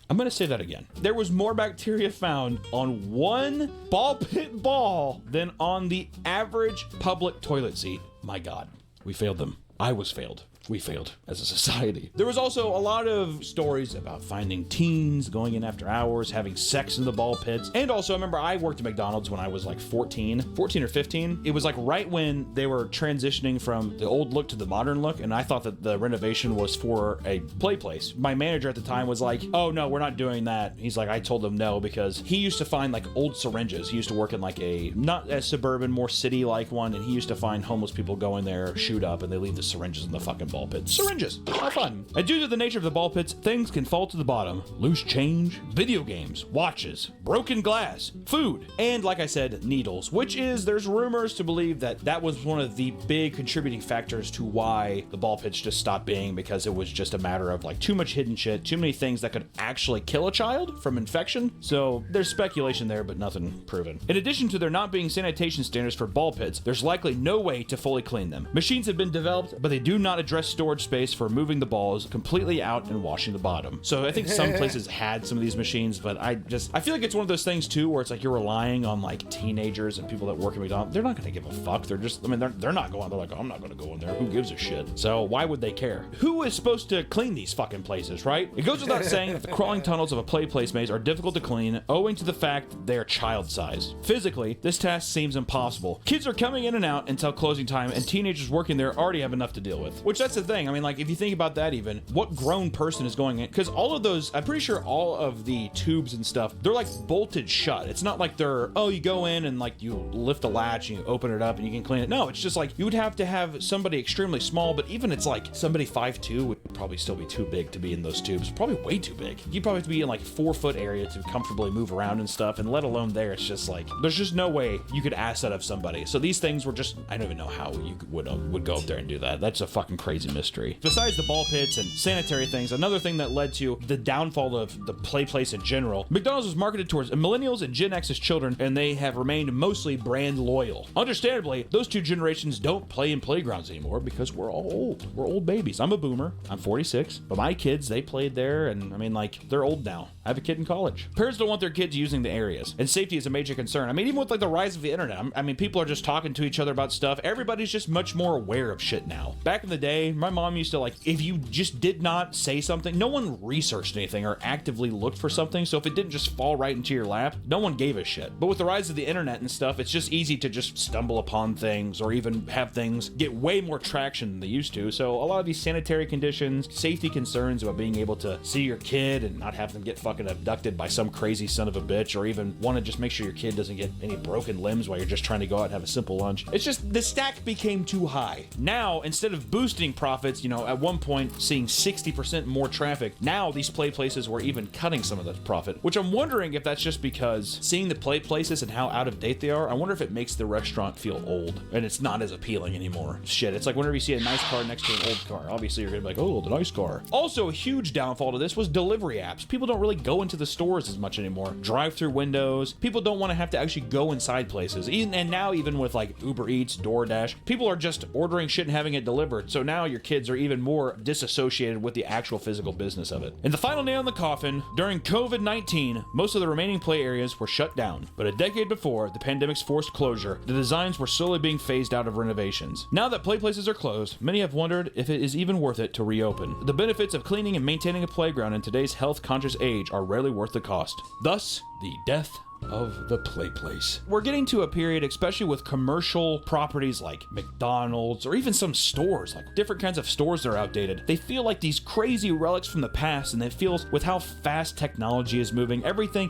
I'm going to say that again. There was more bacteria found on one ball pit ball than on the average public toilet seat. My God, we failed them. I was failed. We failed as a society. There was also a lot of stories about finding teens going in after hours, having sex in the ball pits. And also, I remember I worked at McDonald's when I was like 14 or 15. It was like right when they were transitioning from the old look to the modern look. And I thought that the renovation was for a play place. My manager at the time was like, oh no, we're not doing that. He's like, I told him no, because he used to find like old syringes. He used to work in like a, not as suburban, more city-like one. And he used to find homeless people go in there, shoot up, and they leave the syringes in the fucking ball pits. Syringes. How fun. And due to the nature of the ball pits, things can fall to the bottom. Loose change, video games, watches, broken glass, food, and like I said, needles, which is, there's rumors to believe that that was one of the big contributing factors to why the ball pits just stopped being, because it was just a matter of like too much hidden shit, too many things that could actually kill a child from infection. So there's speculation there, but nothing proven. In addition to there not being sanitation standards for ball pits, there's likely no way to fully clean them. Machines have been developed, but they do not address compressed storage space for moving the balls completely out and washing the bottom. So I think some places had some of these machines, but I feel like it's one of those things too where it's like you're relying on like teenagers and people that work at McDonald's. They're not going to give a fuck. They're just, I mean, they're not going, they're like, oh, I'm not going to go in there. Who gives a shit? So why would they care? Who is supposed to clean these fucking places, right? It goes without saying that the crawling tunnels of a play place maze are difficult to clean owing to the fact that they are child size. Physically, this task seems impossible. Kids are coming in and out until closing time, and teenagers working there already have enough to deal with. Which, that's the thing. I mean, like, if you think about that even, what grown person is going in? Because all of those, I'm pretty sure all of the tubes and stuff, they're like bolted shut. It's not like they're, oh, you go in and like you lift a latch and you open it up and you can clean it. No, it's just like you would have to have somebody extremely small, but even it's like somebody 5'2" would probably still be too big to be in those tubes. Probably way too big. You'd probably have to be in like 4-foot area to comfortably move around and stuff, and let alone there, it's just like, there's just no way you could ask that of somebody. So these things were just, I don't even know how you would go up there and do that. That's a fucking crazy mystery. Besides the ball pits and sanitary things, another thing that led to the downfall of the play place in general, McDonald's was marketed towards millennials and Gen X's children, and they have remained mostly brand loyal. Understandably, those two generations don't play in playgrounds anymore because we're all old. We're old babies. I'm a boomer. I'm 46, but my kids, they played there, and I mean, like, they're old now. I have a kid in college. Parents don't want their kids using the areas, and safety is a major concern. I mean, even with like the rise of the internet, I mean, people are just talking to each other about stuff. Everybody's just much more aware of shit now. Back in the day, my mom used to, like, if you just did not say something, no one researched anything or actively looked for something, so if it didn't just fall right into your lap, no one gave a shit. But with the rise of the internet and stuff, it's just easy to just stumble upon things or even have things get way more traction than they used to. So a lot of these sanitary conditions, safety concerns about being able to see your kid and not have them get fucking abducted by some crazy son of a bitch, or even want to just make sure your kid doesn't get any broken limbs while you're just trying to go out and have a simple lunch. It's just, the stack became too high. Now, instead of boosting profits, you know, at one point seeing 60% more traffic, now these play places were even cutting some of the profit, which I'm wondering if that's just because seeing the play places and how out of date they are, I wonder if it makes the restaurant feel old and it's not as appealing anymore. Shit, it's like whenever you see a nice car next to an old car, obviously you're gonna be like, oh, the nice car. Also, a huge downfall to this was delivery apps. People don't really go into the stores as much anymore. Drive-through windows. People don't want to have to actually go inside places. And now even with like Uber Eats, DoorDash, people are just ordering shit and having it delivered. So now your kids are even more disassociated with the actual physical business of it. And the final nail in the coffin, during COVID-19, most of the remaining play areas were shut down. But a decade before the pandemic's forced closure, the designs were slowly being phased out of renovations. Now that play places are closed, many have wondered if it is even worth it to reopen. The benefits of cleaning and maintaining a playground in today's health-conscious age are rarely worth the cost. Thus, the death of the play place. We're getting to a period, especially with commercial properties like McDonald's or even some stores, like different kinds of stores that are outdated. They feel like these crazy relics from the past, and it feels with how fast technology is moving,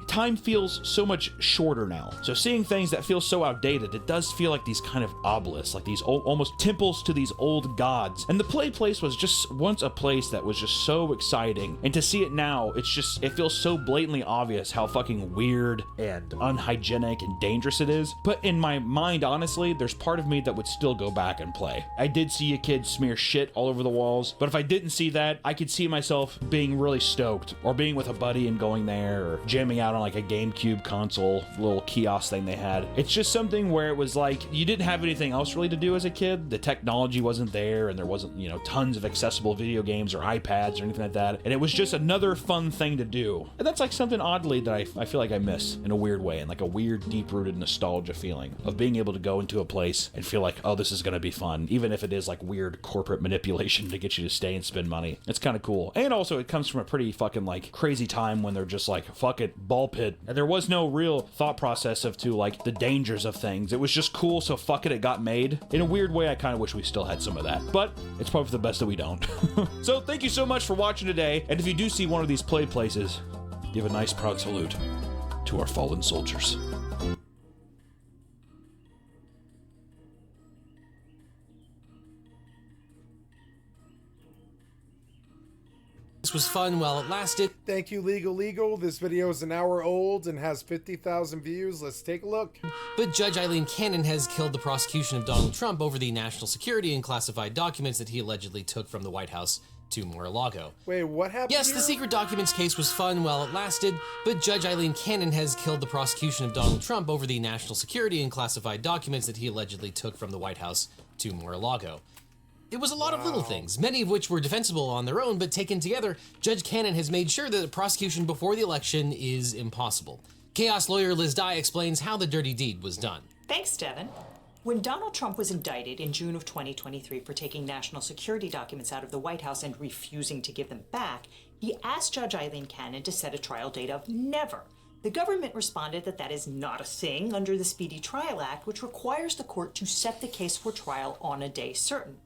time feels so much shorter now. So seeing things that feel so outdated, it does feel like these kind of obelisks, like these old, almost temples to these old gods. And the play place was just once a place that was just so exciting, and to see it now, it feels so blatantly obvious how fucking weird and unhygienic and dangerous it is. But in my mind, honestly, there's part of me that would still go back and play. I did see a kid smear shit all over the walls, but if I didn't see that, I could see myself being really stoked, or being with a buddy and going there, or jamming out on like a GameCube console, little kiosk thing they had. It's just something where it was like, you didn't have anything else really to do as a kid. The technology wasn't there, and there wasn't, you know, tons of accessible video games or iPads or anything like that. And it was just another fun thing to do. And that's like something oddly that I feel like I miss in a weird way, and like a weird deep-rooted nostalgia feeling of being able to go into a place and feel like, oh, this is gonna be fun, even if it is like weird corporate manipulation to get you to stay and spend money. It's kind of cool. And also it comes from a pretty fucking like crazy time when they're just like, fuck it, ball pit, and there was no real thought process of to like the dangers of things. It was just cool, so fuck it got made. In a weird way, I kind of wish we still had some of that, but it's probably for the best that we don't. So thank you so much for watching today, and if you do see one of these play places, give a nice proud salute to our fallen soldiers. This was fun while it lasted. Thank you, Legal. This video is an hour old and has 50,000 views. Let's take a look. But Judge Eileen Cannon has killed the prosecution of Donald Trump over the national security and classified documents that he allegedly took from the White House to Mar-a-Lago. Wait, what happened? Yes, the secret documents case was fun while it lasted, but Judge Eileen Cannon has killed the prosecution of Donald Trump over the national security and classified documents that he allegedly took from the White House to Mar-a-Lago. It was a lot of little things, many of which were defensible on their own, but taken together, Judge Cannon has made sure that the prosecution before the election is impossible. Chaos lawyer Liz Dye explains how the dirty deed was done. Thanks, Devin. When Donald Trump was indicted in June of 2023 for taking national security documents out of the White House and refusing to give them back, he asked Judge Eileen Cannon to set a trial date of never. The government responded that that is not a thing under the Speedy Trial Act, which requires the court to set the case for trial on a day certain.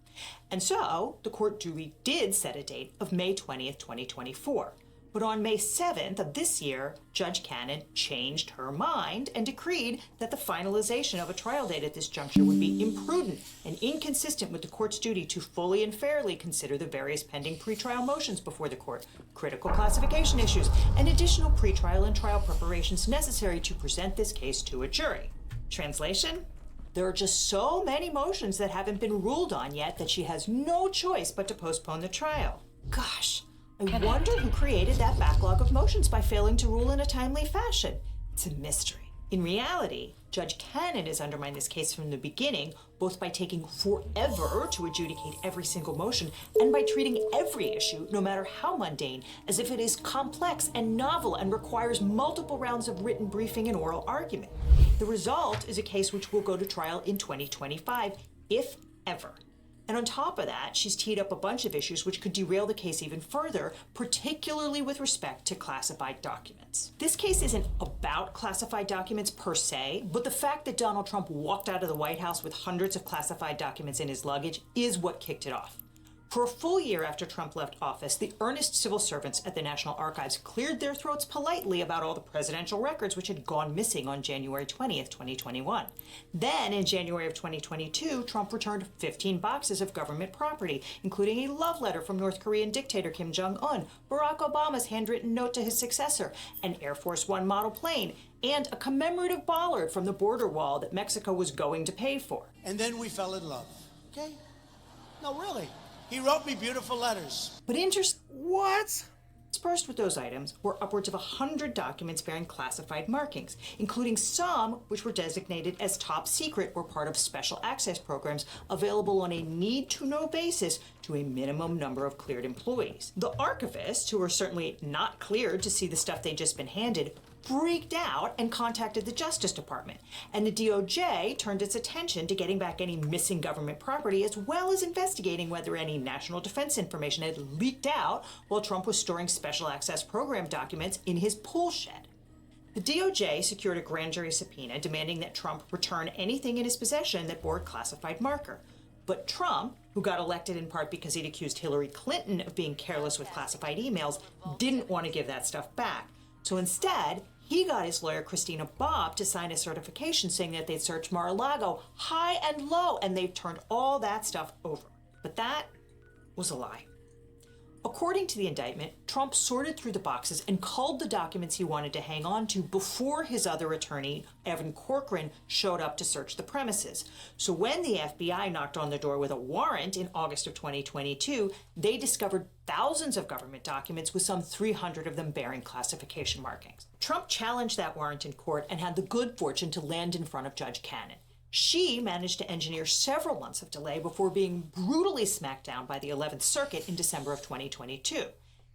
And so, the court duly did set a date of May 20th, 2024. But on May 7th of this year, Judge Cannon changed her mind and decreed that the finalization of a trial date at this juncture would be imprudent and inconsistent with the court's duty to fully and fairly consider the various pending pretrial motions before the court, critical classification issues, and additional pretrial and trial preparations necessary to present this case to a jury. Translation? There are just so many motions that haven't been ruled on yet that she has no choice but to postpone the trial. Gosh, I wonder who created that backlog of motions by failing to rule in a timely fashion. It's a mystery. In reality, Judge Cannon has undermined this case from the beginning, both by taking forever to adjudicate every single motion and by treating every issue, no matter how mundane, as if it is complex and novel and requires multiple rounds of written briefing and oral argument. The result is a case which will go to trial in 2025, if ever. And on top of that, she's teed up a bunch of issues which could derail the case even further, particularly with respect to classified documents. This case isn't about classified documents per se, but the fact that Donald Trump walked out of the White House with hundreds of classified documents in his luggage is what kicked it off. For a full year after Trump left office, the earnest civil servants at the National Archives cleared their throats politely about all the presidential records which had gone missing on January 20th, 2021. Then, in January of 2022, Trump returned 15 boxes of government property, including a love letter from North Korean dictator Kim Jong-un, Barack Obama's handwritten note to his successor, an Air Force One model plane, and a commemorative bollard from the border wall that Mexico was going to pay for. And then we fell in love, okay? No, really. He wrote me beautiful letters. But interspersed with those items were upwards of 100 documents bearing classified markings, including some which were designated as top secret or part of special access programs available on a need-to-know basis to a minimum number of cleared employees. The archivists, who were certainly not cleared to see the stuff they'd just been handed, freaked out and contacted the Justice Department, and the DOJ turned its attention to getting back any missing government property, as well as investigating whether any national defense information had leaked out while Trump was storing special access program documents in his pool shed. The DOJ secured a grand jury subpoena demanding that Trump return anything in his possession that bore a classified marker. But Trump, who got elected in part because he'd accused Hillary Clinton of being careless with classified emails, didn't want to give that stuff back. So instead, he got his lawyer, Christina Bobb, to sign a certification saying that they'd searched Mar-a-Lago high and low, and they've turned all that stuff over. But that was a lie. According to the indictment, Trump sorted through the boxes and culled the documents he wanted to hang on to before his other attorney, Evan Corcoran, showed up to search the premises. So when the FBI knocked on the door with a warrant in August of 2022, they discovered thousands of government documents with some 300 of them bearing classification markings. Trump challenged that warrant in court and had the good fortune to land in front of Judge Cannon. She managed to engineer several months of delay before being brutally smacked down by the 11th Circuit in December of 2022.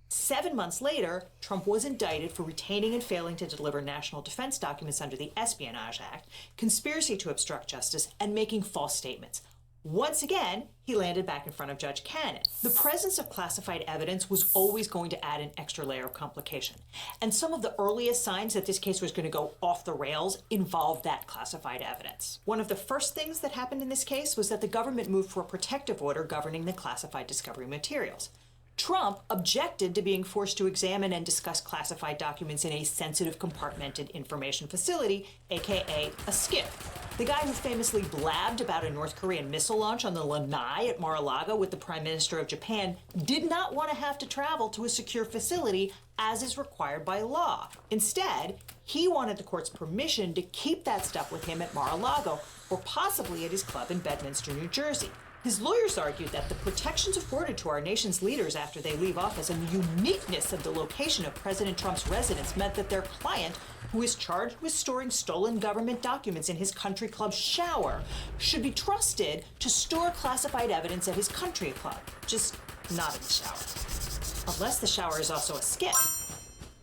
7 months later, Trump was indicted for retaining and failing to deliver national defense documents under the Espionage Act, conspiracy to obstruct justice, and making false statements. Once again, he landed back in front of Judge Cannon. The presence of classified evidence was always going to add an extra layer of complication. And some of the earliest signs that this case was going to go off the rails involved that classified evidence. One of the first things that happened in this case was that the government moved for a protective order governing the classified discovery materials. Trump objected to being forced to examine and discuss classified documents in a sensitive compartmented information facility, aka a SCIF. The guy who famously blabbed about a North Korean missile launch on the lanai at Mar-a-Lago with the Prime Minister of Japan did not want to have to travel to a secure facility as is required by law. Instead, he wanted the court's permission to keep that stuff with him at Mar-a-Lago or possibly at his club in Bedminster, New Jersey. His lawyers argued that the protections afforded to our nation's leaders after they leave office and the uniqueness of the location of President Trump's residence meant that their client who is charged with storing stolen government documents in his country club shower, should be trusted to store classified evidence at his country club, just not in the shower. Unless the shower is also a skiff.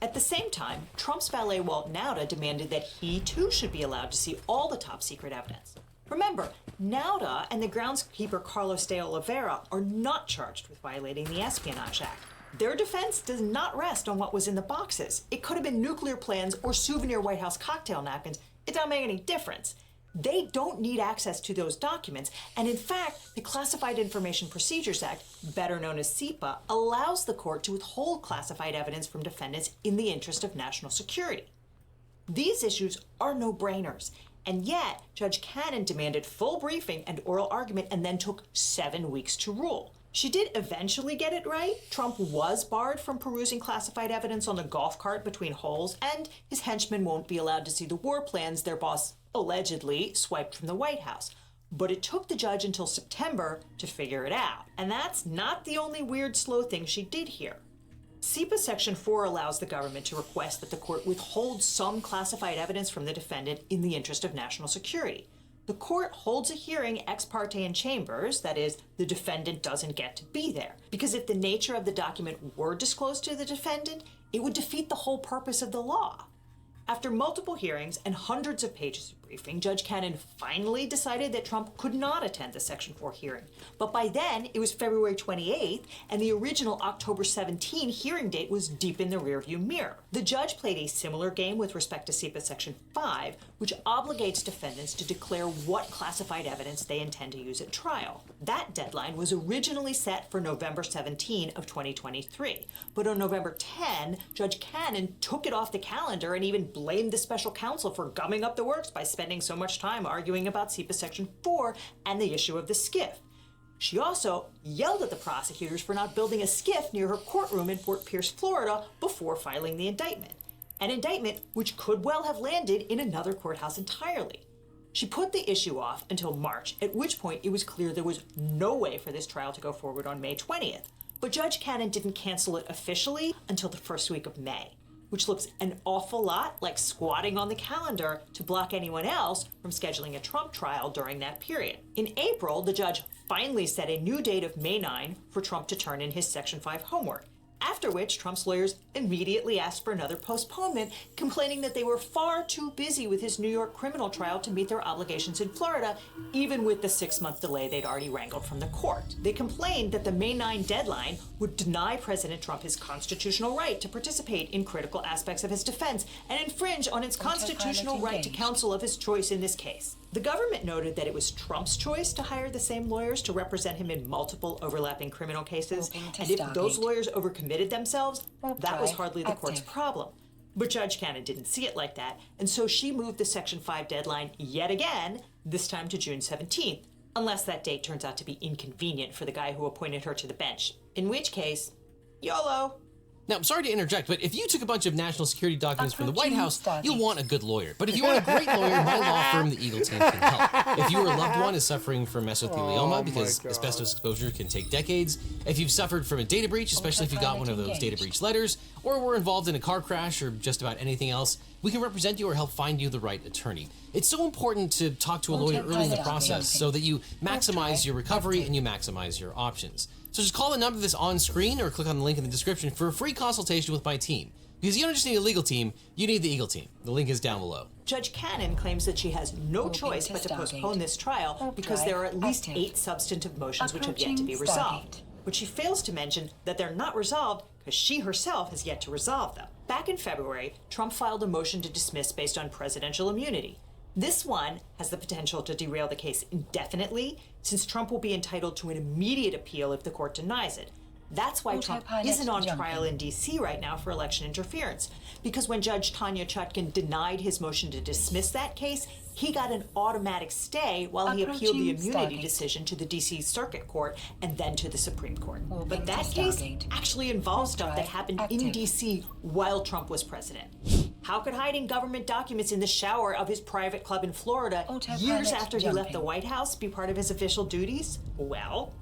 At the same time, Trump's valet Walt Nauta demanded that he too should be allowed to see all the top secret evidence. Remember, Nauta and the groundskeeper Carlos de Oliveira are not charged with violating the Espionage Act. Their defense does not rest on what was in the boxes. It could have been nuclear plans or souvenir White House cocktail napkins. It don't make any difference. They don't need access to those documents, and in fact, the Classified Information Procedures Act, better known as CIPA, allows the court to withhold classified evidence from defendants in the interest of national security. These issues are no-brainers, and yet Judge Cannon demanded full briefing and oral argument and then took 7 weeks to rule. She did eventually get it right. Trump was barred from perusing classified evidence on the golf cart between holes, and his henchmen won't be allowed to see the war plans their boss allegedly swiped from the White House. But it took the judge until September to figure it out. And that's not the only weird, slow thing she did here. CIPA Section 4 allows the government to request that the court withhold some classified evidence from the defendant in the interest of national security. The court holds a hearing ex parte in chambers, that is, the defendant doesn't get to be there. Because if the nature of the document were disclosed to the defendant, it would defeat the whole purpose of the law. After multiple hearings and hundreds of pages of briefing, Judge Cannon finally decided that Trump could not attend the Section 4 hearing. But by then, it was February 28th, and the original October 17 hearing date was deep in the rearview mirror. The judge played a similar game with respect to CIPA Section 5, which obligates defendants to declare what classified evidence they intend to use at trial. That deadline was originally set for November 17 of 2023. But on November 10, Judge Cannon took it off the calendar and even blamed the special counsel for gumming up the works by spending so much time arguing about CIPA Section 4 and the issue of the skiff. She also yelled at the prosecutors for not building a skiff near her courtroom in Fort Pierce, Florida, before filing the indictment. An indictment which could well have landed in another courthouse entirely. She put the issue off until March, at which point it was clear there was no way for this trial to go forward on May 20th. But Judge Cannon didn't cancel it officially until the first week of May, which looks an awful lot like squatting on the calendar to block anyone else from scheduling a Trump trial during that period. In April, the judge finally set a new date of May 9 for Trump to turn in his Section 5 homework, after which Trump's lawyers immediately asked for another postponement, complaining that they were far too busy with his New York criminal trial to meet their obligations in Florida, even with the 6-month delay they'd already wrangled from the court. They complained that the May 9 deadline would deny President Trump his constitutional right to participate in critical aspects of his defense and infringe on its constitutional right to counsel of his choice in this case. The government noted that it was Trump's choice to hire the same lawyers to represent him in multiple overlapping criminal cases, and if those lawyers overcommitted themselves, that was hardly the court's problem. But Judge Cannon didn't see it like that, and so she moved the Section 5 deadline yet again, this time to June 17th, unless that date turns out to be inconvenient for the guy who appointed her to the bench, in which case, YOLO. Now, I'm sorry to interject, but if you took a bunch of national security documents from the White House, you'll want a good lawyer. But if you want a great lawyer, my law firm, the Eagle Team, can help. If your loved one is suffering from mesothelioma, because asbestos exposure can take decades, if you've suffered from a data breach, especially if you got one of those data breach letters, or were involved in a car crash or just about anything else, we can represent you or help find you the right attorney. It's so important to talk to a lawyer early in the process so that you maximize your recovery and you maximize your options. So just call the number that's on screen or click on the link in the description for a free consultation with my team. Because you don't just need a legal team, you need the Eagle Team. The link is down below. Judge Cannon claims that she has no choice but to postpone this trial because there are at least 8 substantive motions which have yet to be resolved. But she fails to mention that they're not resolved because she herself has yet to resolve them. Back in February, Trump filed a motion to dismiss based on presidential immunity. This one has the potential to derail the case indefinitely, since Trump will be entitled to an immediate appeal if the court denies it. That's why Trump isn't on trial in D.C. right now for election interference, because when Judge Tanya Chutkan denied his motion to dismiss that case, he got an automatic stay while he appealed the immunity decision to the D.C. Circuit Court and then to the Supreme Court. But that case actually involves stuff that happened in D.C. while Trump was president. How could hiding government documents in the shower of his private club in Florida years after he left the White House be part of his official duties? Well,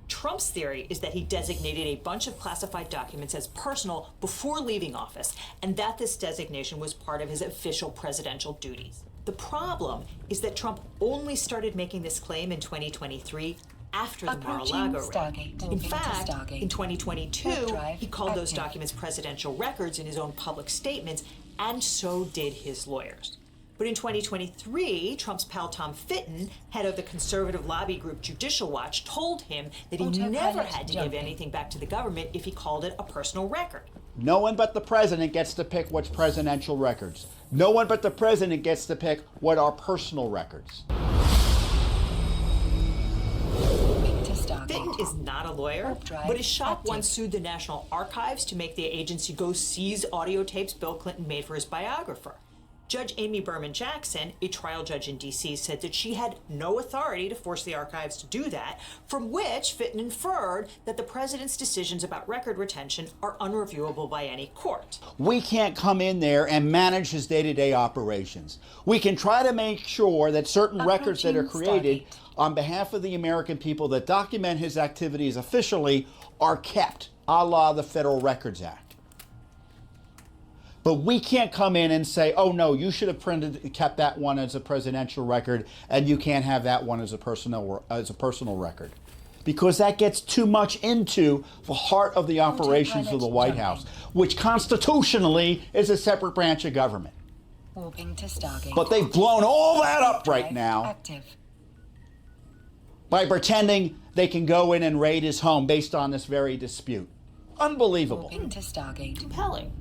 Trump's theory is that he designated a bunch of classified documents as personal before leaving office, and that this designation was part of his official presidential duties. The problem is that Trump only started making this claim in 2023 after the Mar-a-Lago raid. In fact, in 2022, he called those documents presidential records in his own public statements, and so did his lawyers. But in 2023, Trump's pal Tom Fitton, head of the conservative lobby group Judicial Watch, told him that he never had to give anything back to the government if he called it a personal record. No one but the president gets to pick what's presidential records. No one but the president gets to pick what are personal records. Fitton is not a lawyer, but his shop once sued the National Archives to make the agency go seize audio tapes Bill Clinton made for his biographer. Judge Amy Berman Jackson, a trial judge in D.C., said that she had no authority to force the archives to do that, from which Fitton inferred that the president's decisions about record retention are unreviewable by any court. We can't come in there and manage his day-to-day operations. We can try to make sure that certain records that are created on behalf of the American people that document his activities officially are kept, a la the Federal Records Act. But we can't come in and say, oh no, you should have kept that one as a presidential record, and you can't have that one as a personal record. Because that gets too much into the heart of the operations of the White House, which constitutionally is a separate branch of government. But they've blown all that up right now by pretending they can go in and raid his home based on this very dispute. Unbelievable. Compelling.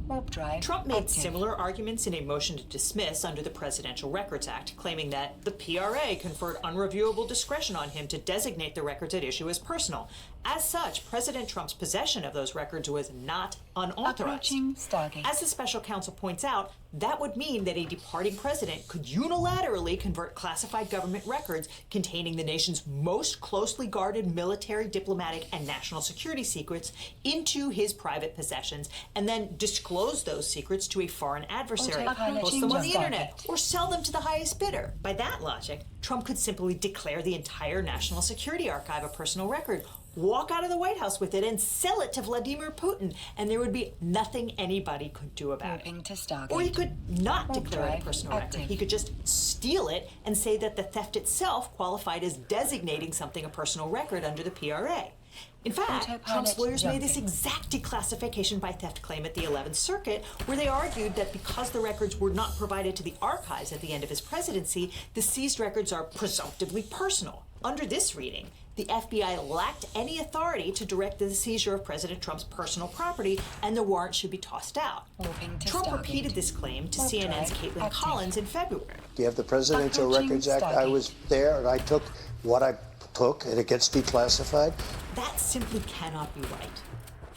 Trump made similar arguments in a motion to dismiss under the Presidential Records Act, claiming that the PRA conferred unreviewable discretion on him to designate the records at issue as personal. As such, President Trump's possession of those records was not unauthorized. As the special counsel points out, that would mean that a departing president could unilaterally convert classified government records containing the nation's most closely guarded military, diplomatic, and national security secrets into his private possessions, and then disclose those secrets to a foreign adversary, post them on the internet, or sell them to the highest bidder. By that logic, Trump could simply declare the entire National Security Archive a personal record, walk out of the White House with it, and sell it to Vladimir Putin, and there would be nothing anybody could do about it. Or he could not declare it a personal record. He could just steal it and say that the theft itself qualified as designating something a personal record under the PRA. In fact, Trump's lawyers made this exact declassification by theft claim at the 11th Circuit, where they argued that because the records were not provided to the archives at the end of his presidency, the seized records are presumptively personal. Under this reading, the FBI lacked any authority to direct the seizure of President Trump's personal property, and the warrant should be tossed out. Trump repeated this claim to CNN's Caitlin Collins in February. You have the Presidential Records Act. I was there, and I took what I took, and it gets declassified. That simply cannot be right.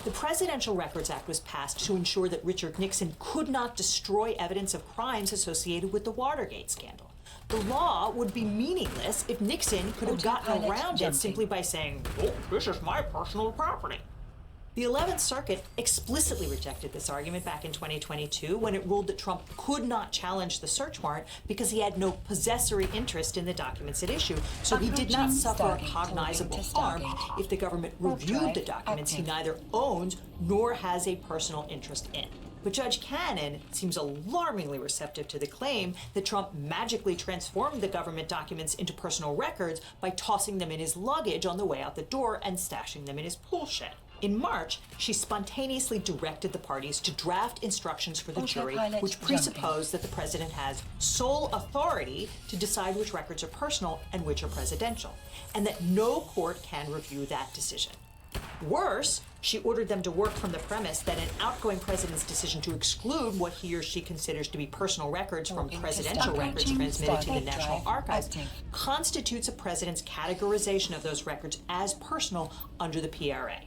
The Presidential Records Act was passed to ensure that Richard Nixon could not destroy evidence of crimes associated with the Watergate scandal. The law would be meaningless if Nixon could have gotten around it simply by saying, oh, this is my personal property. The 11th Circuit explicitly rejected this argument back in 2022 when it ruled that Trump could not challenge the search warrant because he had no possessory interest in the documents at issue, so he did not suffer a cognizable harm if the government reviewed the documents he neither owns nor has a personal interest in. But Judge Cannon seems alarmingly receptive to the claim that Trump magically transformed the government documents into personal records by tossing them in his luggage on the way out the door and stashing them in his pool shed. In March, she spontaneously directed the parties to draft instructions for the jury, which presuppose that the president has sole authority to decide which records are personal and which are presidential, and that no court can review that decision. Worse, she ordered them to work from the premise that an outgoing president's decision to exclude what he or she considers to be personal records from presidential records transmitted to the National Archives constitutes a president's categorization of those records as personal under the PRA.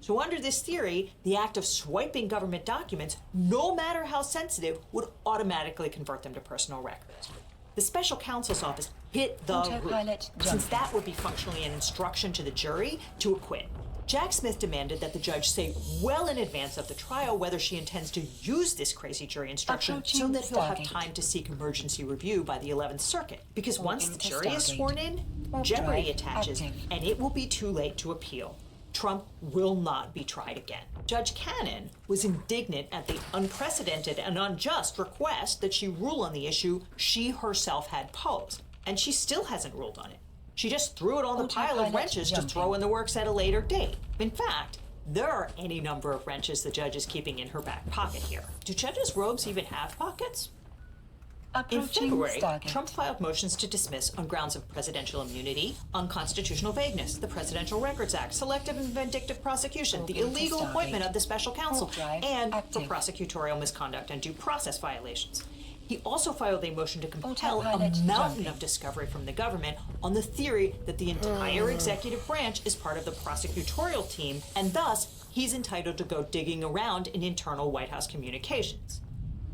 So under this theory, the act of swiping government documents, no matter how sensitive, would automatically convert them to personal records. The special counsel's office hit the roof, since that would be functionally an instruction to the jury to acquit. Jack Smith demanded that the judge say well in advance of the trial whether she intends to use this crazy jury instruction so that he'll have time to seek emergency review by the 11th Circuit. Because once the jury is sworn in, jeopardy attaches, and it will be too late to appeal. Trump will not be tried again. Judge Cannon was indignant at the unprecedented and unjust request that she rule on the issue she herself had posed, and she still hasn't ruled on it. She just threw it on the pile of wrenches to throw in the works at a later date. In fact, there are any number of wrenches the judge is keeping in her back pocket here. Do judges' robes even have pockets? In February, Trump filed motions to dismiss on grounds of presidential immunity, unconstitutional vagueness, the Presidential Records Act, selective and vindictive prosecution, the illegal appointment of the special counsel, and for prosecutorial misconduct and due process violations. He also filed a motion to compel a mountain of discovery from the government on the theory that the entire executive branch is part of the prosecutorial team, and thus he's entitled to go digging around in internal White House communications.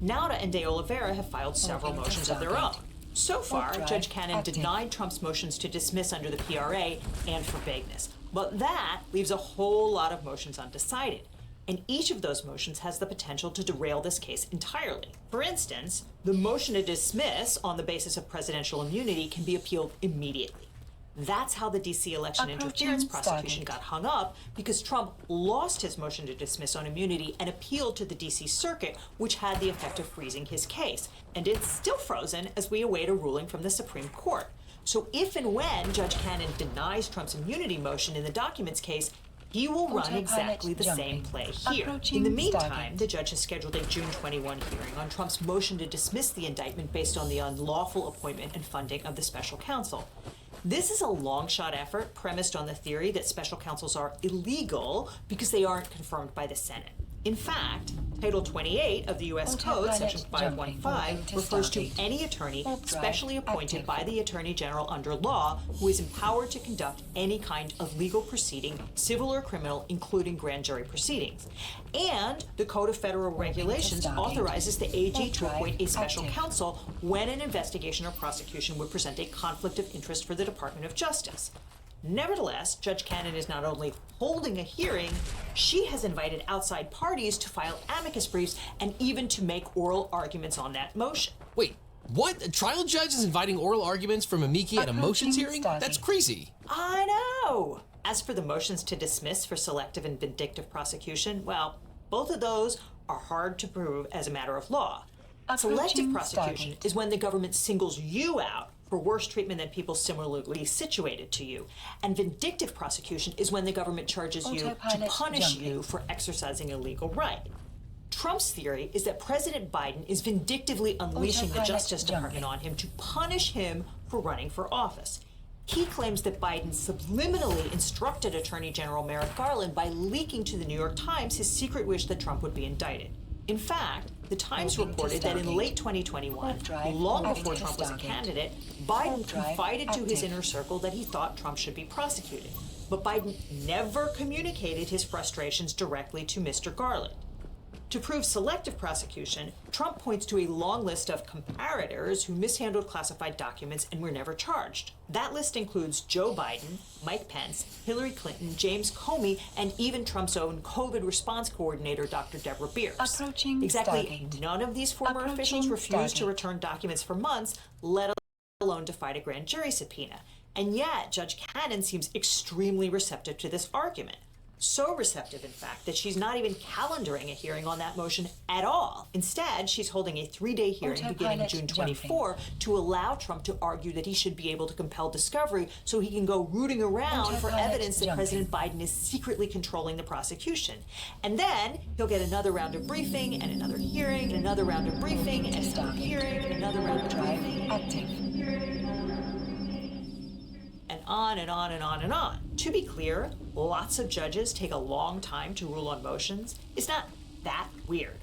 Nauta and De Oliveira have filed several motions of their own. So far, Judge Cannon denied Trump's motions to dismiss under the PRA and for vagueness. But that leaves a whole lot of motions undecided. And each of those motions has the potential to derail this case entirely. For instance, the motion to dismiss on the basis of presidential immunity can be appealed immediately. That's how the D.C. election interference prosecution got hung up, because Trump lost his motion to dismiss on immunity and appealed to the D.C. Circuit, which had the effect of freezing his case. And it's still frozen as we await a ruling from the Supreme Court. So if and when Judge Cannon denies Trump's immunity motion in the documents case, he will run exactly the same play here. In the meantime, the judge has scheduled a June 21 hearing on Trump's motion to dismiss the indictment based on the unlawful appointment and funding of the special counsel. This is a long-shot effort premised on the theory that special counsels are illegal because they aren't confirmed by the Senate. In fact, Title 28 of the U.S. Code, Section 515, refers to any attorney specially appointed by the Attorney General under law who is empowered to conduct any kind of legal proceeding, civil or criminal, including grand jury proceedings. And the Code of Federal Regulations authorizes the AG to appoint a special counsel when an investigation or prosecution would present a conflict of interest for the Department of Justice. Nevertheless, Judge Cannon is not only holding a hearing, she has invited outside parties to file amicus briefs and even to make oral arguments on that motion. Wait, what? A trial judge is inviting oral arguments from amici at a motions hearing? That's crazy. I know. As for the motions to dismiss for selective and vindictive prosecution, well, both of those are hard to prove as a matter of law. Selective prosecution is when the government singles you out for worse treatment than people similarly situated to you. And vindictive prosecution is when the government charges you to punish you for exercising a legal right. Trump's theory is that President Biden is vindictively unleashing the Justice Department on him to punish him for running for office. He claims that Biden subliminally instructed Attorney General Merrick Garland by leaking to the New York Times his secret wish that Trump would be indicted. In fact, the Times reported that in late 2021, long before Trump was a candidate, Biden confided to his inner circle that he thought Trump should be prosecuted. But Biden never communicated his frustrations directly to Mr. Garland. To prove selective prosecution, Trump points to a long list of comparators who mishandled classified documents and were never charged. That list includes Joe Biden, Mike Pence, Hillary Clinton, James Comey, and even Trump's own COVID response coordinator, Dr. Deborah Beers. Exactly none of these former officials refused to return documents for months, let alone to fight a grand jury subpoena. And yet, Judge Cannon seems extremely receptive to this argument. So receptive, in fact, that she's not even calendaring a hearing on that motion at all. Instead, she's holding a 3-day hearing beginning June 24 to allow Trump to argue that he should be able to compel discovery so he can go rooting around for evidence that President Biden is secretly controlling the prosecution. And then he'll get another round of briefing and another hearing and another round of briefing and another hearing and another round of briefing. And on and on and on and on. To be clear, lots of judges take a long time to rule on motions. It's not that weird.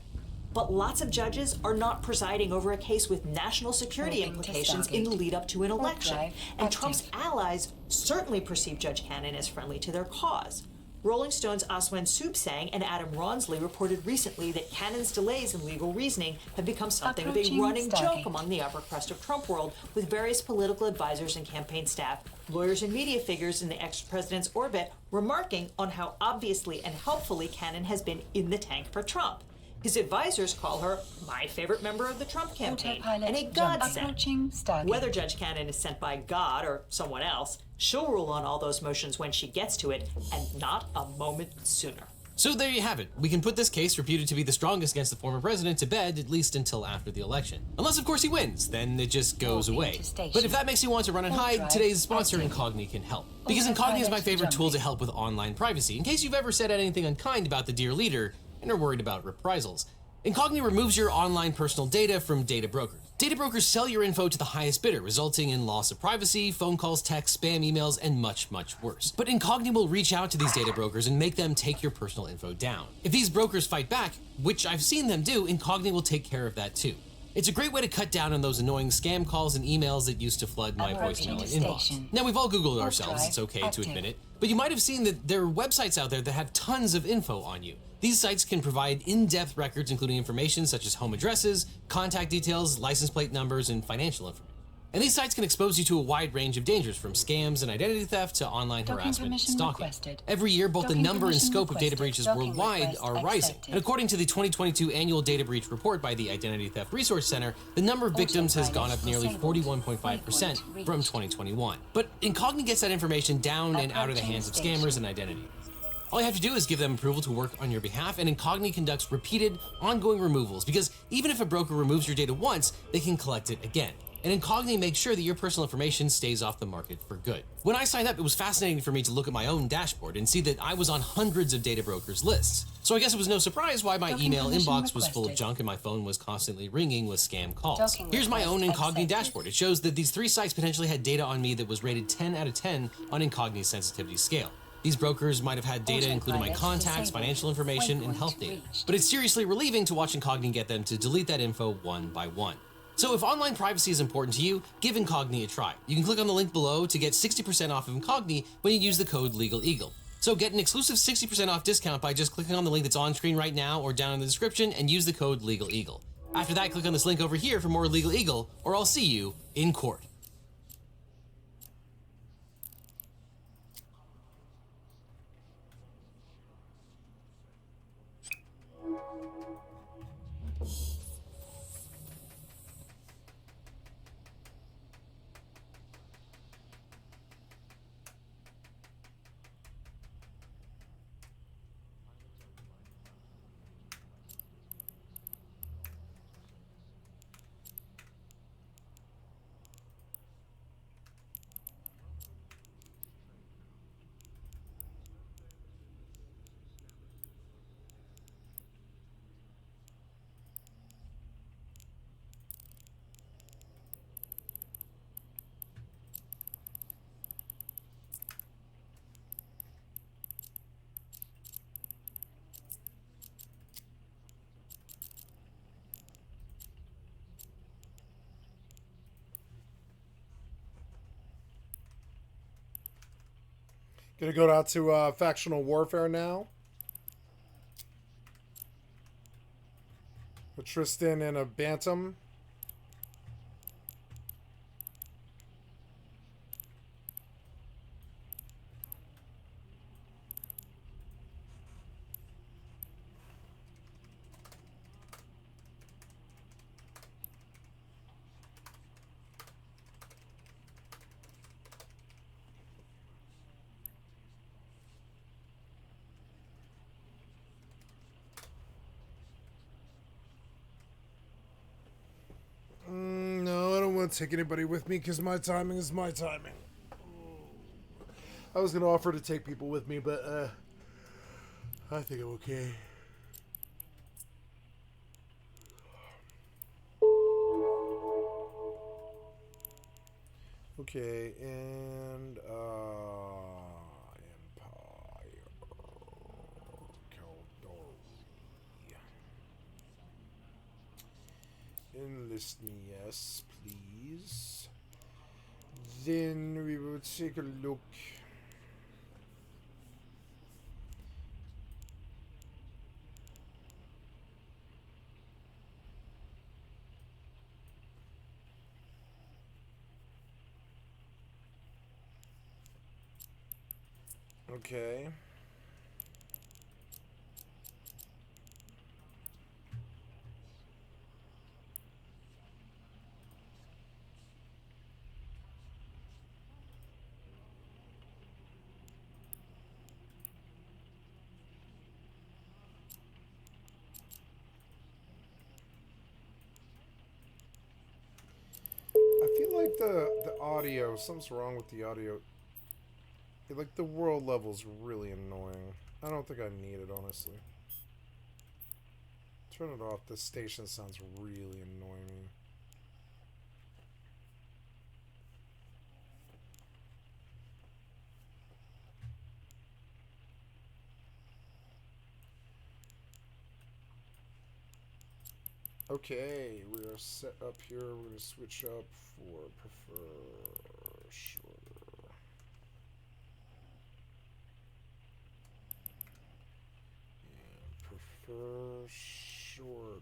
But lots of judges are not presiding over a case with national security implications in the lead up to an election. And Trump's allies certainly perceive Judge Cannon as friendly to their cause. Rolling Stone's Aswan Subsang and Adam Ronsley reported recently that Cannon's delays in legal reasoning have become something of a running joke among the upper crust of Trump world, with various political advisors and campaign staff, lawyers and media figures in the ex-president's orbit remarking on how obviously and helpfully Cannon has been in the tank for Trump. His advisors call her my favorite member of the Trump campaign and a godsend. Whether Judge Cannon is sent by God or someone else, she'll rule on all those motions when she gets to it, and not a moment sooner. So there you have it. We can put this case, reputed to be the strongest against the former president, to bed at least until after the election. Unless, of course, he wins, then it just goes away. But if that makes you want to run and hide, today's sponsor, Incogni, can help. Because Incogni is my favorite tool to help with online privacy, in case you've ever said anything unkind about the dear leader and are worried about reprisals. Incogni removes your online personal data from data brokers. Data brokers sell your info to the highest bidder, resulting in loss of privacy, phone calls, texts, spam emails, and much, much worse. But Incogni will reach out to these data brokers and make them take your personal info down. If these brokers fight back, which I've seen them do, Incogni will take care of that too. It's a great way to cut down on those annoying scam calls and emails that used to flood my voicemail and inbox. Now, we've all Googled ourselves, it's okay to admit it, but you might have seen that there are websites out there that have tons of info on you. These sites can provide in-depth records including information such as home addresses, contact details, license plate numbers, and financial information. And these sites can expose you to a wide range of dangers, from scams and identity theft to online harassment and stalking. Every year, both the number and scope of data breaches worldwide are rising. And according to the 2022 annual data breach report by the Identity Theft Resource Center, the number of victims has gone up nearly 41.5% from 2021. But Incogni gets that information down and out of the hands of scammers and identity. All you have to do is give them approval to work on your behalf, and Incogni conducts repeated, ongoing removals, because even if a broker removes your data once, they can collect it again. And Incogni makes sure that your personal information stays off the market for good. When I signed up, it was fascinating for me to look at my own dashboard and see that I was on hundreds of data brokers' lists. So I guess it was no surprise why my email inbox was full of junk and my phone was constantly ringing with scam calls. Here's my own Incogni dashboard. It shows that these 3 sites potentially had data on me that was rated 10 out of 10 on Incogni's sensitivity scale. These brokers might have had data including my contacts, financial information, and health data. But it's seriously relieving to watch Incogni get them to delete that info one by one. So if online privacy is important to you, give Incogni a try. You can click on the link below to get 60% off of Incogni when you use the code LegalEagle. So get an exclusive 60% off discount by just clicking on the link that's on screen right now or down in the description and use the code LegalEagle. After that, click on this link over here for more Legal Eagle, or I'll see you in court. Gonna go out to factional warfare now. A Tristan and a Bantam. No, I don't want to take anybody with me because my timing is my timing. I was going to offer to take people with me, but I think I'm okay. Okay, and Enlist me, yes, please. Then we will take a look. Okay. I feel like the audio, something's wrong with the audio. Like the world level's really annoying. I don't think I need it, honestly. Turn it off. This station sounds really annoying. Okay, we are set up here. We're going to switch up for prefer shorter. And prefer shorter.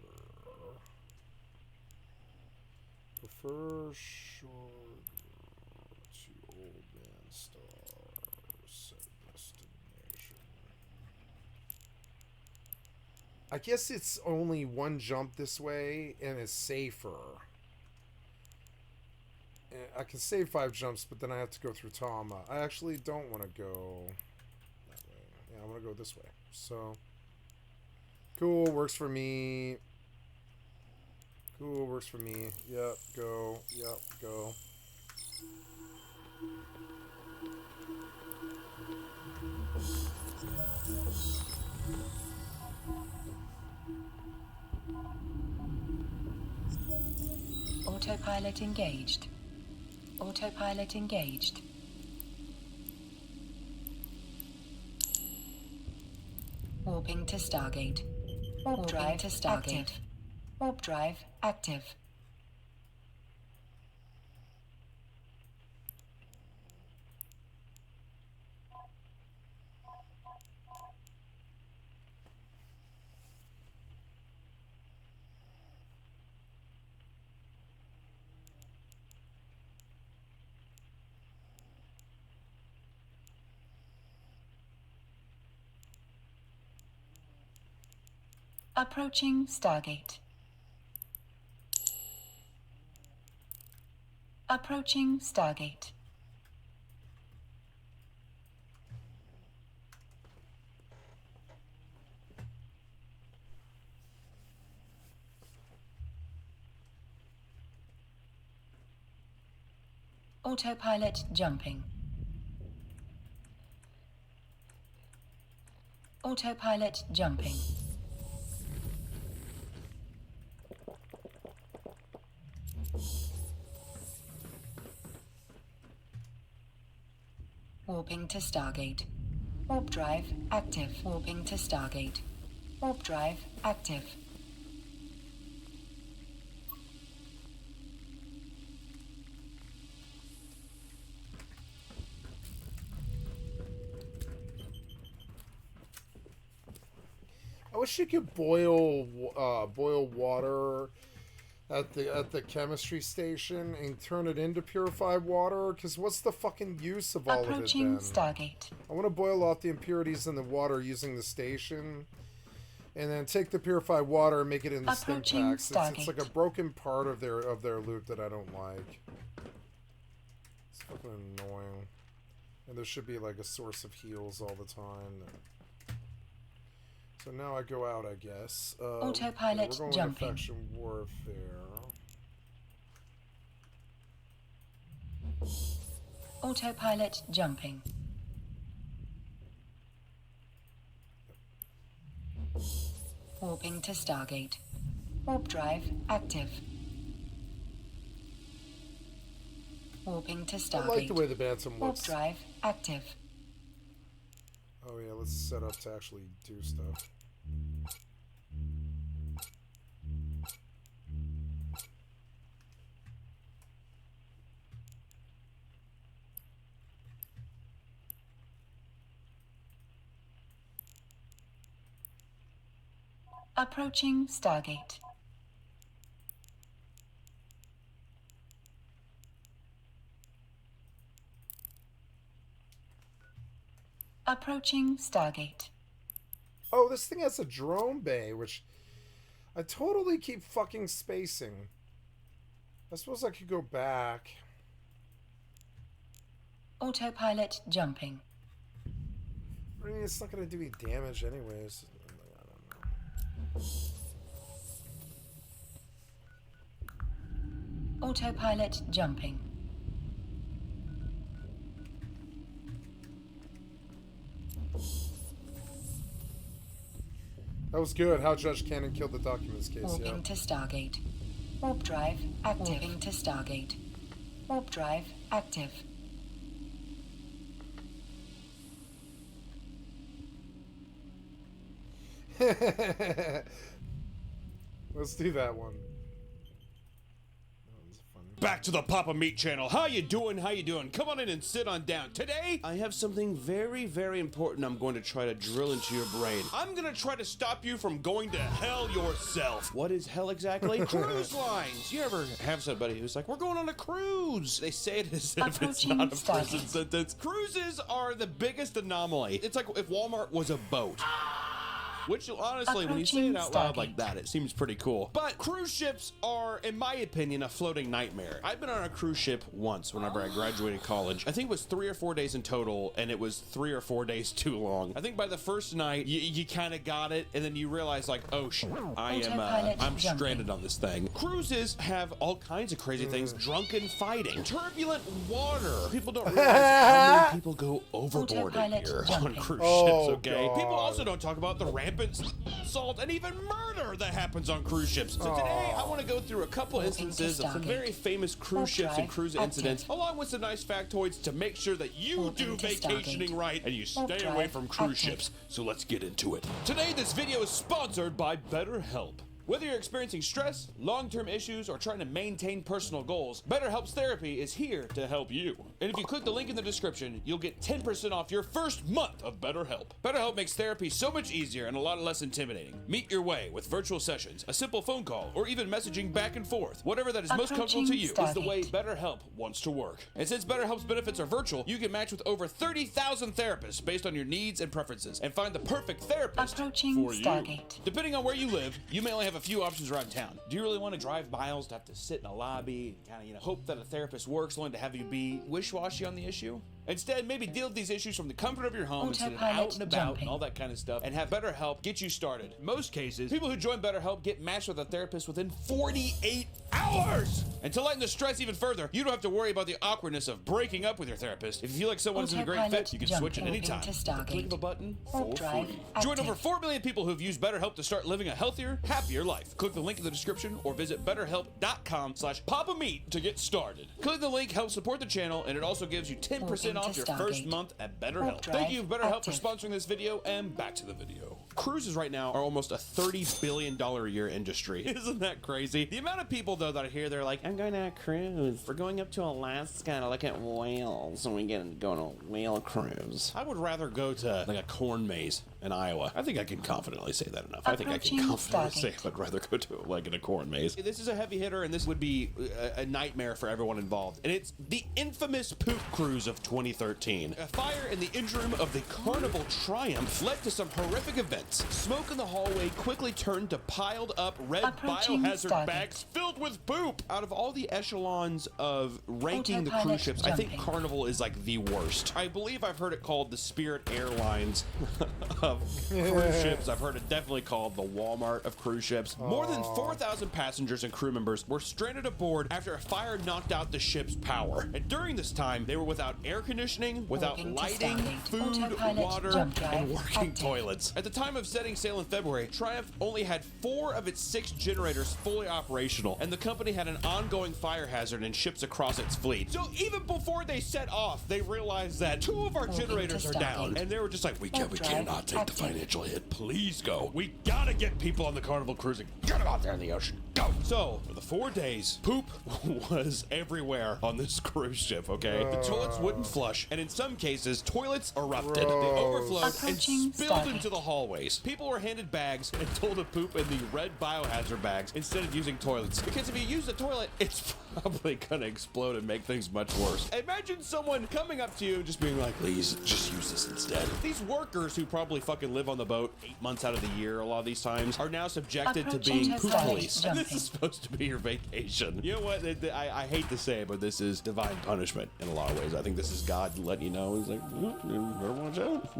Prefer shorter to old man star. Set destination. I guess it's only one jump this way, and it's safer. I can save 5 jumps, but then I have to go through Tama. I actually don't want to go that way. Yeah, I want to go this way. So, cool, works for me. Cool, works for me. Yep, go. Yep, go. Autopilot engaged. Autopilot engaged. Warping to Stargate. Warp drive to Stargate. Active. Warp drive active. Approaching Stargate. Approaching Stargate. Autopilot jumping. Autopilot jumping. Warping to Stargate. Warp drive active. Warping to Stargate. Warp drive active. I wish you could boil water at the chemistry station and turn it into purified water. Because what's the fucking use of all of it then? Approaching Stargate. I want to boil off the impurities in the water using the station, and then take the purified water and make it into stim packs. It's like a broken part of their loop that I don't like. It's fucking annoying. And there should be like a source of heals all the time. So now I go out, I guess. Autopilot we're going jumping. Infection warfare. Autopilot jumping. Warping to Stargate. Warp drive active. Warping to Stargate. I like the way the Bantam Warp looks. drive active. Oh yeah, let's set up to actually do stuff. Approaching Stargate. Approaching Stargate. Oh, this thing has a drone bay, which I totally keep fucking spacing. I suppose I could go back. Autopilot jumping. I mean, it's not going to do any damage anyways. I don't know. Autopilot jumping. That was good. How Judge Cannon killed the documents case. Warping to Stargate. Warp drive active. Warping to Stargate. Warp drive active. Let's do that one. Back to the Papa Meat channel. How you doing? How you doing? Come on in and sit on down. Today, I have something very, very important I'm going to try to drill into your brain. I'm going to try to stop you from going to hell yourself. What is hell exactly? Cruise lines. You ever have somebody who's like, we're going on a cruise? They say it as if it's not a prison sentence. Cruises are the biggest anomaly. It's like if Walmart was a boat. Which, honestly, when you say it out loud like that, it seems pretty cool. But cruise ships are, in my opinion, a floating nightmare. I've been on a cruise ship once whenever I graduated college. I think it was 3 or 4 days in total, and it was 3 or 4 days too long. I think by the first night, you kind of got it, and then you realize, like, oh, shit, I'm stranded on this thing. Cruises have all kinds of crazy things. Drunken fighting. Turbulent water. People don't realize how many people go overboard in here on cruise ships, okay? People also don't talk about the rampant assault and even murder that happens on cruise ships. So today I want to go through a couple instances of some very famous cruise ships and cruise incidents, along with some nice factoids to make sure that you do vacationing right and you stay away from cruise ships. So let's get into it. Today this video is sponsored by BetterHelp. Whether you're experiencing stress, long-term issues, or trying to maintain personal goals, BetterHelp's therapy is here to help you. And if you click the link in the description, you'll get 10% off your first month of BetterHelp. BetterHelp makes therapy so much easier and a lot less intimidating. Meet your way with virtual sessions, a simple phone call, or even messaging back and forth. Whatever that is most comfortable to you is the way BetterHelp wants to work. And since BetterHelp's benefits are virtual, you can match with over 30,000 therapists based on your needs and preferences and find the perfect therapist for you. Depending on where you live, you may only have a few options around town. Do you really want to drive miles to have to sit in a lobby and kind of, hope that a therapist works, only to have you be wish-washy on the issue? Instead, maybe deal with these issues from the comfort of your home instead of out and about and all that kind of stuff, and have BetterHelp get you started. In most cases, people who join BetterHelp get matched with a therapist within 48 hours! And to lighten the stress even further, you don't have to worry about the awkwardness of breaking up with your therapist. If you feel like someone isn't a great fit, you can switch at any time. With a click of a button for free. Join over 4 million people who've used BetterHelp to start living a healthier, happier life. Click the link in the description or visit BetterHelp.com/PapaMeat to get started. Click the link helps support the channel, and it also gives you 10% off your first month at BetterHelp. Thank you, BetterHelp, for sponsoring this video, and back to the video. Cruises right now are almost a $30 billion a year industry. Isn't that crazy? The amount of people, though, that I hear, they're like, I'm going on a cruise. We're going up to Alaska to look at whales, and we get to go on a whale cruise. I would rather go to, like, a corn maze in Iowa. I think I can confidently say that enough. I think I can confidently say I would rather go to, like, in a corn maze. This is a heavy hitter, and this would be a nightmare for everyone involved. And it's the infamous poop cruise of 2013. A fire in the engine room of the Carnival Triumph led to some horrific events. Smoke in the hallway quickly turned to piled up red biohazard bags filled with poop. Out of all the echelons of ranking the cruise ships, I think Carnival is like the worst. I believe I've heard it called the Spirit Airlines of cruise ships. I've heard it definitely called the Walmart of cruise ships. More than 4,000 passengers and crew members were stranded aboard after a fire knocked out the ship's power. And during this time, they were without air conditioning, without lighting, food, water, and working toilets. At the time of setting sail in February, Triumph only had 4 of its 6 generators fully operational, and the company had an ongoing fire hazard in ships across its fleet. So even before they set off, they realized that 2 of our generators are down, and they were just like, we cannot take the financial hit. Please go. We gotta get people on the Carnival cruising. Get them out there in the ocean. Go. go. So, for the 4 days, poop was everywhere on this cruise ship, okay? The toilets wouldn't flush, and in some cases, toilets erupted. They overflowed and spilled into the hallways. People were handed bags and told to poop in the red biohazard bags instead of using toilets. Because if you use the toilet, it's probably gonna explode and make things much worse. Imagine someone coming up to you and just being like, please, just use this instead. These workers who probably fucking live on the boat 8 months out of the year a lot of these times are now subjected to being poop police. And this is supposed to be your vacation. You know what? I hate to say it, but this is divine punishment in a lot of ways. I think this is God letting you know. He's like, better watch out.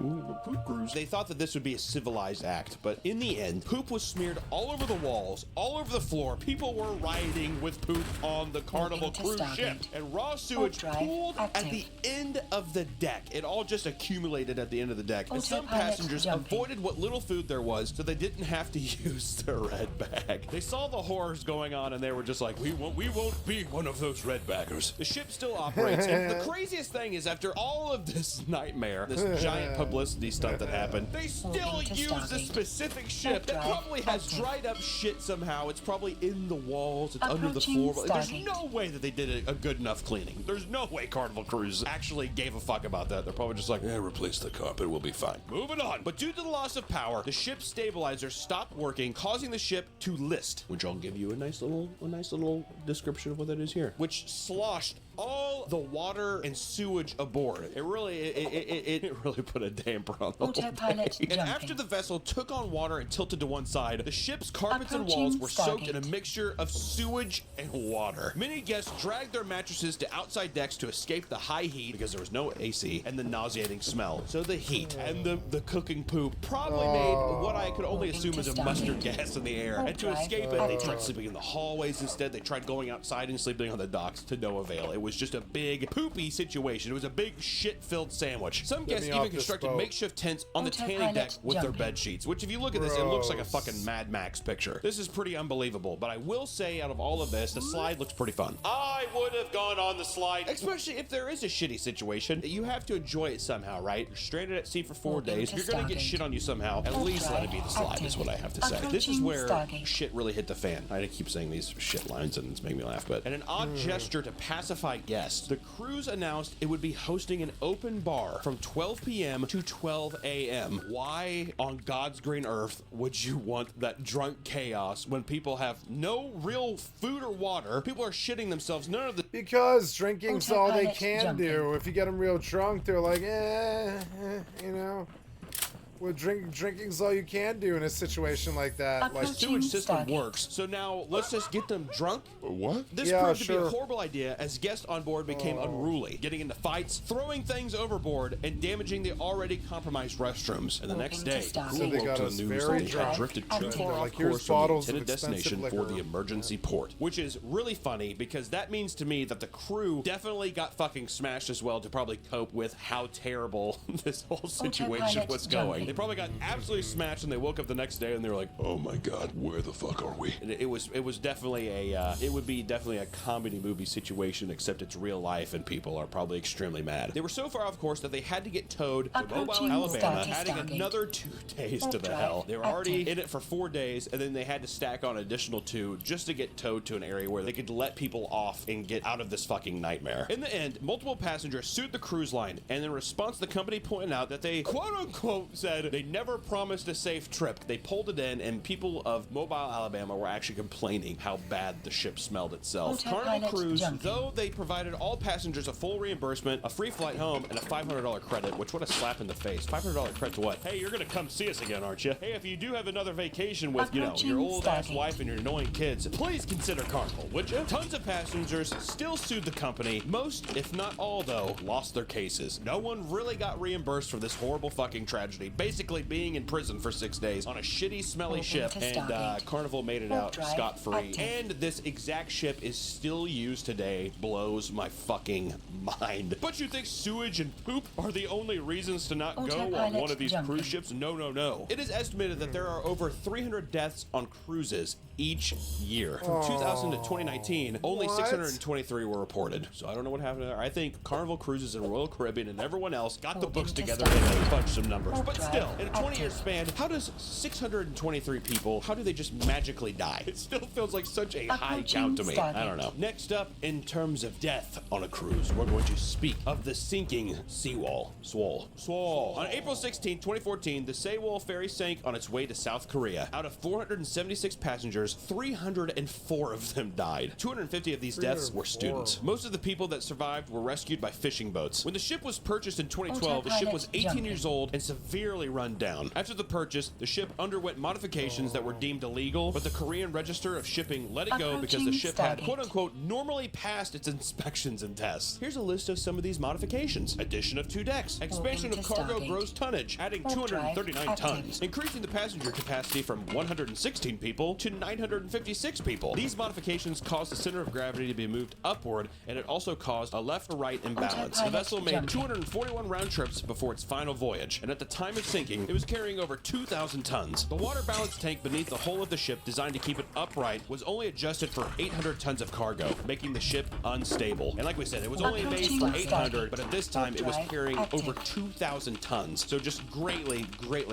Poop cruise. They thought that this would be a civilized act, but in the end, poop was smeared all over the walls, all over the floor. People were rioting with poop on the Carnival cruise ship, and raw sewage pooled at the end of the deck. It all just accumulated at the end of the deck, and some passengers avoided what little food there was so they didn't have to use their red bag. They saw the horrors going on, and they were just like, we won't be one of those red baggers. The ship still operates, and the craziest thing is after all of this nightmare, this giant publicity stuff that happened, they still use this specific ship that probably has dried up shit somehow. It's probably in the walls, it's under the floor. But there's no way that they did a good enough cleaning. There's no way Carnival Cruise actually gave a fuck about that. They're probably just like, yeah, replace the carpet, we'll be fine. Moving on. But due to the loss of power, the ship's stabilizer stopped working, causing the ship to list, which I'll give you a nice little description of what that is here, which sloshed all the water and sewage aboard. It really put a damper on the whole day. And after the vessel took on water and tilted to one side, the ship's carpets and walls were soaked in a mixture of sewage and water. Many guests dragged their mattresses to outside decks to escape the high heat because there was no AC and the nauseating smell. So the heat and the cooking poop probably made what I could only assume is a mustard gas in the air. And to escape it, they tried sleeping in the hallways instead. They tried going outside and sleeping on the docks to no avail. It was just a big poopy situation. It was a big shit-filled sandwich. Some guests even constructed makeshift tents on the tanning deck with their bed sheets, which if you look at this, it looks like a fucking Mad Max picture. This is pretty unbelievable, but I will say out of all of this, the slide looks pretty fun. I would have gone on the slide, especially if there is a shitty situation. You have to enjoy it somehow, right? You're stranded at sea for 4 days. You're gonna get shit on you somehow. At least let it be the slide is what I have to say. This is where shit really hit the fan. I keep saying these shit lines and it's making me laugh, but in an odd gesture to pacify guests, the cruise announced it would be hosting an open bar from 12 p.m. to 12 a.m. Why on God's green earth would you want that drunk chaos when people have no real food or water? People are shitting themselves. None of the because drinking's all they can do. If you get them real drunk, they're like, you know. Well, drinking's all you can do in a situation like that. Like, the sewage system works, so now let's just get them drunk? What? This proved to be a horrible idea as guests on board became unruly, getting into fights, throwing things overboard, and damaging the already compromised restrooms. And the next day, crew woke to the news that they had drifted too far off course from the intended destination for the emergency port. Which is really funny because that means to me that the crew definitely got fucking smashed as well to probably cope with how terrible this whole situation was going. They probably got absolutely smashed, and they woke up the next day and they were like, "Oh my God, where the fuck are we?" And it was definitely it would be definitely a comedy movie situation, except it's real life, and people are probably extremely mad. They were so far off course that they had to get towed to Mobile, Alabama, adding another 2 days to the hell. They were already in it for 4 days, and then they had to stack on an additional 2 just to get towed to an area where they could let people off and get out of this fucking nightmare. In the end, multiple passengers sued the cruise line, and in response, the company pointed out that they quote-unquote said they never promised a safe trip. They pulled it in, and people of Mobile, Alabama were actually complaining how bad the ship smelled itself. Carnival Cruise, though they provided all passengers a full reimbursement, a free flight home, and a $500 credit, which what a slap in the face. $500 credit to what? Hey, you're gonna come see us again, aren't you? Hey, if you do have another vacation with, you know, your old-ass wife and your annoying kids, please consider Carnival, would you? Tons of passengers still sued the company. Most, if not all, though, lost their cases. No one really got reimbursed for this horrible fucking tragedy. Basically being in prison for 6 days on a shitty, smelly ship, and Carnival made it out scot-free. And this exact ship is still used today. Blows my fucking mind. But you think sewage and poop are the only reasons to not go on one of these cruise ships? No, no, no. It is estimated that there are over 300 deaths on cruises each year. From 2000 to 2019, only 623 were reported. So I don't know what happened there. I think Carnival Cruises and Royal Caribbean and everyone else got the books together and punched some numbers. But still, still, in a 20-year span, how does 623 people, how do they just magically die? It still feels like such a high count to me. I don't know. Next up, in terms of death on a cruise, we're going to speak of the sinking seawall. Swole. On April 16, 2014, the Sewol ferry sank on its way to South Korea. Out of 476 passengers, 304 of them died. 250 of these deaths were students. Most of the people that survived were rescued by fishing boats. When the ship was purchased in 2012, the ship was 18 years old and severely run down. After the purchase, the ship underwent modifications that were deemed illegal, but the Korean Register of Shipping let it go because the ship had, quote-unquote, normally passed its inspections and tests. Here's a list of some of these modifications. Addition of 2 decks. Expansion of cargo gross tonnage, adding 239 tons. Increasing the passenger capacity from 116 people to 956 people. These modifications caused the center of gravity to be moved upward, and it also caused a left or right imbalance. The vessel made 241 round trips before its final voyage, and at the time of sinking, it was carrying over 2,000 tons. The water balance tank beneath the hull of the ship, designed to keep it upright, was only adjusted for 800 tons of cargo, making the ship unstable. And like we said, it was only made for 800, but at this time, it was carrying over 2,000 tons, so just greatly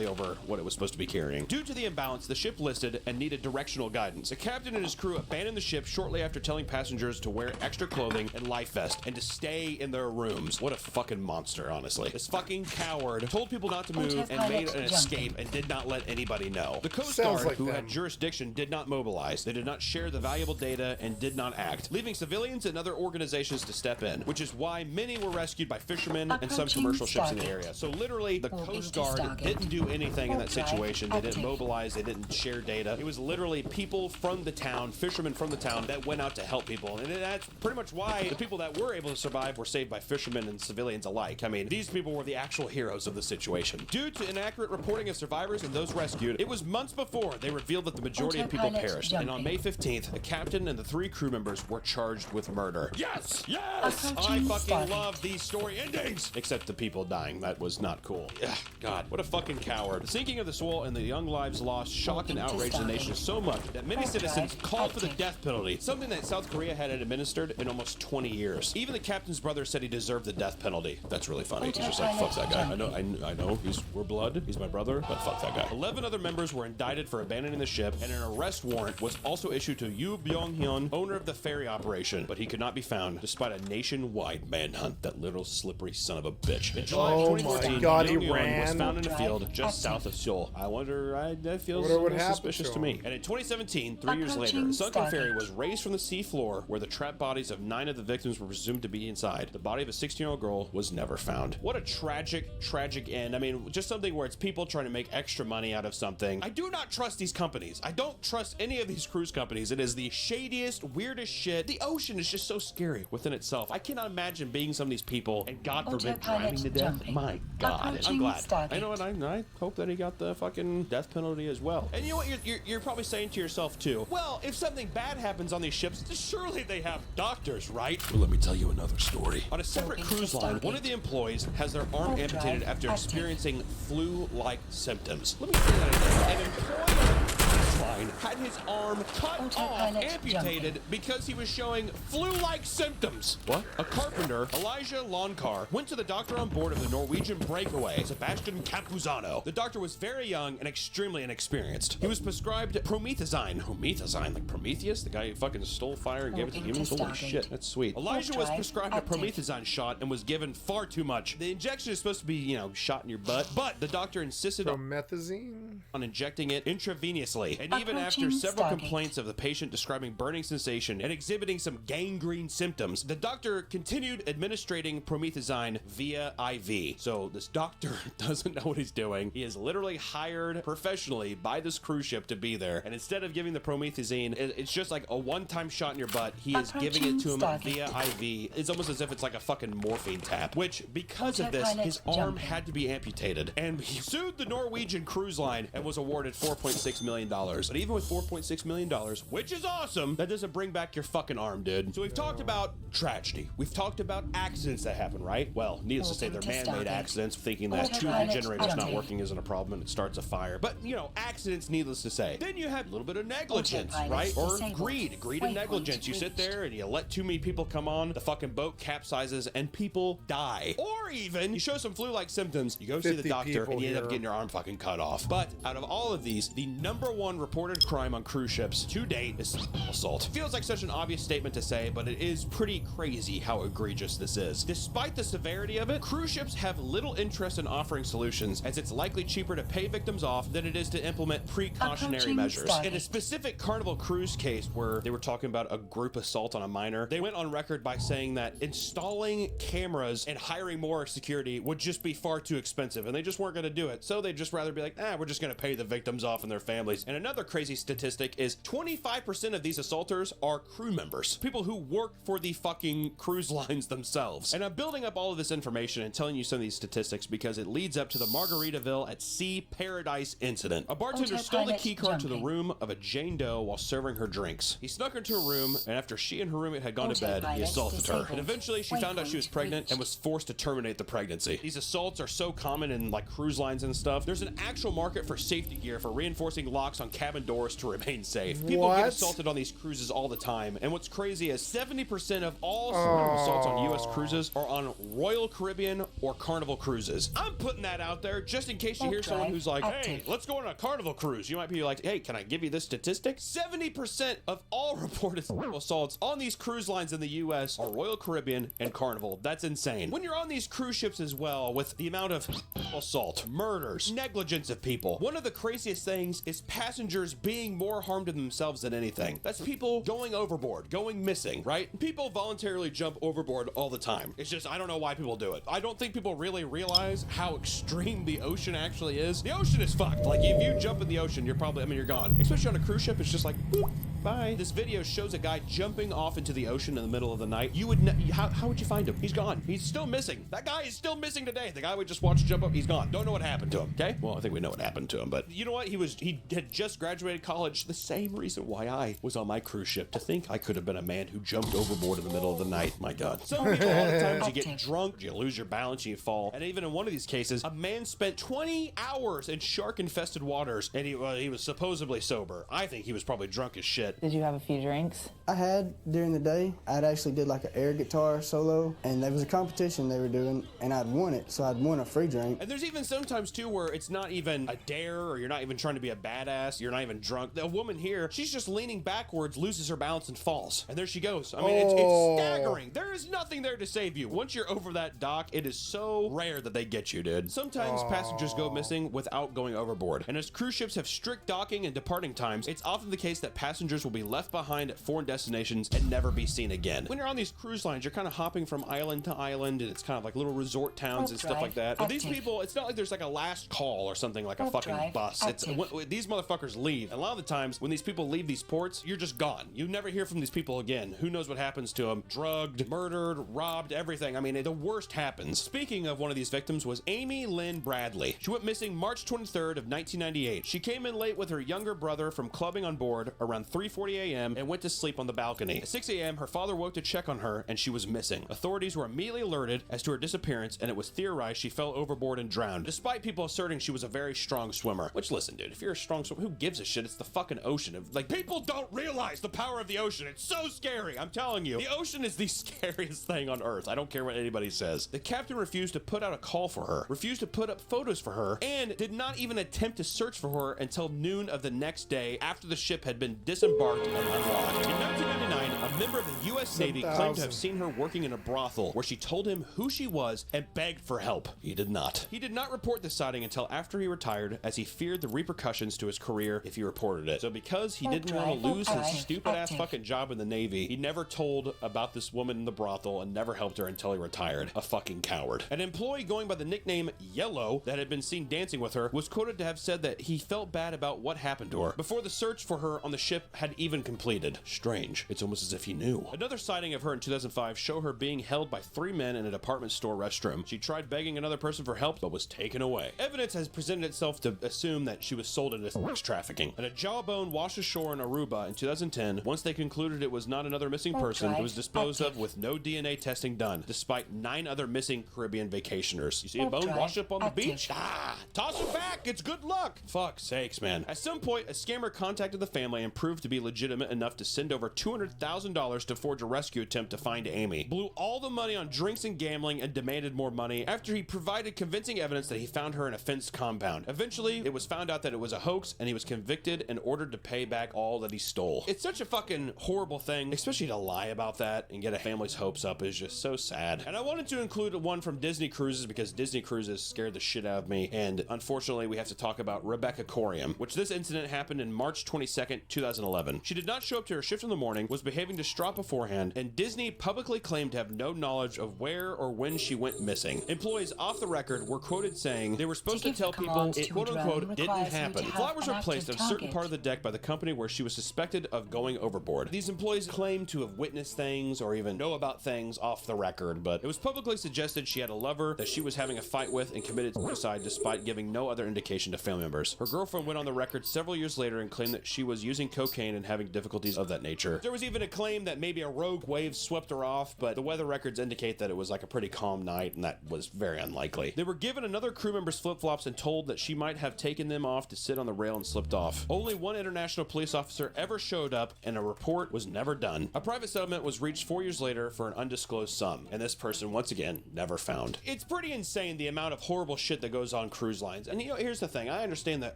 over what it was supposed to be carrying. Due to the imbalance, the ship listed and needed directional guidance. The captain and his crew abandoned the ship shortly after telling passengers to wear extra clothing and life vest and to stay in their rooms. What a fucking monster, honestly. This fucking coward told people not to move and made an escape and did not let anybody know. The Coast Guard, who had jurisdiction, did not mobilize. They did not share the valuable data and did not act, leaving civilians and other organizations to step in, which is why many were rescued by fishermen and some commercial ships in the area. So literally, the Coast Guard didn't do anything in that situation. They didn't mobilize. They didn't share data. It was literally people from the town, fishermen from the town, that went out to help people. And that's pretty much why the people that were able to survive were saved by fishermen and civilians alike. I mean, these people were the actual heroes of the situation. Due to inaccurate reporting of survivors and those rescued, it was months before they revealed that the majority of people perished. And on May 15th, the captain and the 3 crew members were charged with murder. Yes! Yes! I fucking love these story endings! Except the people dying. That was not cool. Ugh, God, what a fucking coward. The sinking of the Swole and the young lives lost shocked and outraged the nation so much that many citizens called for the death penalty, something that South Korea hadn't administered in almost 20 years. Even the captain's brother said he deserved the death penalty. That's really funny. He's just like, fuck that guy. I know, we're blood, he's my brother, but fuck that guy. 11 other members were indicted for abandoning the ship, and an arrest warrant was also issued to Yoo Byung-hyun, owner of the ferry operation, but he could not be found despite a nationwide manhunt. That little slippery son of a bitch. In July 2014, Byung-hyun was found in a field just south of Seoul. I wonder, that feels a little suspicious to me. And in 2017, 3 years later, a sunken ferry was raised from the sea floor where the trapped bodies of 9 of the victims were presumed to be inside. The body of a 16-year-old girl was never found. What a tragic end. I mean, just something where it's people trying to make extra money out of something. I do not trust these companies. I don't trust any of these cruise companies. It is the shadiest, weirdest shit. The ocean is just so scary within itself. I cannot imagine being some of these people and, God forbid, drowning to death. My God. I'm glad. I know, and I hope that he got the fucking death penalty as well. And you know what you're probably saying to yourself too? Well, if something bad happens on these ships, surely they have doctors, right? Well, let me tell you another story. On a separate cruise line, one of the employees has their arm amputated after experiencing flu-like symptoms. Let me say that again. An employee line had his arm cut off, amputated, because he was showing flu-like symptoms. What? A carpenter, Elijah Lonkar, went to the doctor on board of the Norwegian Breakaway, Sebastian Campuzano. The doctor was very young and extremely inexperienced. He was prescribed promethazine. Promethazine? Like Prometheus? The guy who fucking stole fire and gave it to humans? Holy shit, that's sweet. Elijah was prescribed a promethazine shot and was given far too much. The injection is supposed to be, shot in your butt, but the doctor insisted on injecting it intravenously. And even after several complaints of the patient describing burning sensation and exhibiting some gangrene symptoms, the doctor continued administering promethazine via IV. So this doctor doesn't know what he's doing. He is literally hired professionally by this cruise ship to be there. And instead of giving the promethazine, it's just like a one-time shot in your butt. He is giving it to him via IV. It's almost as if it's like a fucking morphine tap, which because of this, his arm had to be amputated. And he sued the Norwegian Cruise Line and was awarded $4.6 million. But even with $4.6 million, which is awesome, that doesn't bring back your fucking arm, dude. So we've talked about tragedy. We've talked about accidents that happen, right? Well, needless to say, they're man-made accidents, thinking that two of your generators not working isn't a problem and it starts a fire. But, you know, accidents, needless to say. Then you have a little bit of negligence, right? Or greed. Greed and negligence. You sit there and you let too many people come on, the fucking boat capsizes, and people die. Or even, you show some flu-like symptoms, you go see the doctor, and you end up getting your arm fucking cut off. But out of all of these, the #1 reported crime on cruise ships to date is assault. Feels like such an obvious statement to say, but it is pretty crazy how egregious this is. Despite the severity of it, cruise ships have little interest in offering solutions, as it's likely cheaper to pay victims off than it is to implement precautionary measures. In a specific Carnival cruise case where they were talking about a group assault on a minor, they went on record by saying that installing cameras and hiring more security would just be far too expensive, and they just weren't going to do it. So they'd just rather be like, we're just going to pay the victims off and their families. And another crazy statistic is 25% of these assaulters are crew members, people who work for the fucking cruise lines themselves. And I'm building up all of this information and telling you some of these statistics because it leads up to the Margaritaville at Sea Paradise incident. A bartender stole the key card to the room of a Jane Doe while serving her drinks. He snuck her into a room, and after she and her roommate had gone to bed, he assaulted her. And eventually she found out she was pregnant and was forced to terminate the pregnancy. These assaults are so common in like cruise lines and stuff. There's an actual market for safety gear for reinforcing locks on cabin doors to remain safe. People get assaulted on these cruises all the time, and what's crazy is 70% of all assaults on U.S. cruises are on Royal Caribbean or Carnival cruises. I'm putting that out there just in case you hear someone who's like, hey, let's go on a Carnival cruise. You might be like, hey, can I give you this statistic? 70% of all reported assaults on these cruise lines in the U.S. are Royal Caribbean and Carnival. That's insane. When you're on these cruise ships as well, with the amount of assault, murders, negligence of people, one of the craziest things is passengers being more harmed to themselves than anything. That's people going overboard, going missing, right? People voluntarily jump overboard all the time. It's just, I don't know why people do it. I don't think people really realize how extreme the ocean actually is. The ocean is fucked. Like, if you jump in the ocean, you're probably, you're gone. Especially on a cruise ship, it's just like, boop, bye. This video shows a guy jumping off into the ocean in the middle of the night. You would, how would you find him? He's gone. He's still missing. That guy is still missing today. The guy we just watched jump up, he's gone. Don't know what happened to him, okay? Well, I think we know what happened to him, but you know what? He had just graduated college. The same reason why I was on my cruise ship, to think I could have been a man who jumped overboard in the middle of the night. My God. So a lot of times you get drunk, you lose your balance, you fall. And even in one of these cases, a man spent 20 hours in shark-infested waters, and he was supposedly sober. I think he was probably drunk as shit. Did you have a few drinks? I had during the day. I'd actually did like an air guitar solo, and there was a competition they were doing, and I'd won it, so I'd won a free drink. And there's even sometimes too where it's not even a dare, or you're not even trying to be a badass, you're not even drunk. The woman here, she's just leaning backwards, loses her balance, and falls. And there she goes. I mean, it's staggering. There is nothing there to save you. Once you're over that dock, it is so rare that they get you, dude. Sometimes passengers go missing without going overboard. And as cruise ships have strict docking and departing times, it's often the case that passengers will be left behind at foreign destinations and never be seen again. When you're on these cruise lines, you're kind of hopping from island to island, and it's kind of like little resort towns and stuff like that. But these people, it's not like there's like a last call or something like a fucking bus. It's these motherfuckers leave. And a lot of the times when these people leave these ports, you're just gone. You never hear from these people again. Who knows what happens to them? Drugged, murdered, robbed, everything. I mean, the worst happens. Speaking of one of these victims was Amy Lynn Bradley. She went missing March 23rd of 1998. She came in late with her younger brother from clubbing on board around 3:40 a.m. and went to sleep on the balcony. At 6 a.m., her father woke to check on her, and she was missing. Authorities were immediately alerted as to her disappearance, and it was theorized she fell overboard and drowned, despite people asserting she was a very strong swimmer. Which, listen, dude, if you're a strong swimmer, who gives a shit? It's the fucking ocean. Like, people don't realize the power of the ocean. It's so scary. I'm telling you. The ocean is the scariest thing on earth. I don't care what anybody says. The captain refused to put out a call for her, refused to put up photos for her, and did not even attempt to search for her until noon of the next day after the ship had been disembarked and unlocked. In 1999, a member of the U.S. Navy claimed to have seen her working in a brothel where she told him who she was and begged for help. He did not. He did not report the sighting until after he retired, as he feared the repercussions to his career if he reported it. So because he didn't want to lose his stupid-ass fucking job in the Navy, he never told about this woman in the brothel and never helped her until he retired. A fucking coward. An employee going by the nickname Yellow that had been seen dancing with her was quoted to have said that he felt bad about what happened to her. Before the search for her on the ship had had even completed. Strange. It's almost as if he knew. Another sighting of her in 2005 show her being held by 3 men in a department store restroom. She tried begging another person for help, but was taken away. Evidence has presented itself to assume that she was sold into sex trafficking. And a jawbone washed ashore in Aruba in 2010. Once they concluded it was not another missing person, it was disposed of with no DNA testing done, despite 9 other missing Caribbean vacationers. You see a bone wash up on the beach? Ah, toss it back. It's good luck. Fuck sakes, man. At some point, a scammer contacted the family and proved to be legitimate enough to send over $200,000 to forge a rescue attempt to find Amy. Blew all the money on drinks and gambling and demanded more money after he provided convincing evidence that he found her in a fenced compound. Eventually, it was found out that it was a hoax and he was convicted and ordered to pay back all that he stole. It's such a fucking horrible thing, especially to lie about that and get a family's hopes up is just so sad. And I wanted to include one from Disney Cruises because Disney Cruises scared the shit out of me, and unfortunately we have to talk about Rebecca Corium, which this incident happened in March 22nd, 2011. She did not show up to her shift in the morning, was behaving distraught beforehand, and Disney publicly claimed to have no knowledge of where or when she went missing. Employees off the record were quoted saying they were supposed to tell people it quote-unquote didn't happen. Flowers were placed at a certain part of the deck by the company where she was suspected of going overboard. These employees claimed to have witnessed things or even know about things off the record, but it was publicly suggested she had a lover that she was having a fight with and committed suicide despite giving no other indication to family members. Her girlfriend went on the record several years later and claimed that she was using cocaine and having difficulties of that nature. There was even a claim that maybe a rogue wave swept her off, but the weather records indicate that it was like a pretty calm night, and that was very unlikely. They were given another crew member's flip-flops and told that she might have taken them off to sit on the rail and slipped off. Only one international police officer ever showed up, and a report was never done. A private settlement was reached 4 years later for an undisclosed sum, and this person, once again, never found. It's pretty insane the amount of horrible shit that goes on cruise lines. And you know, here's the thing. I understand that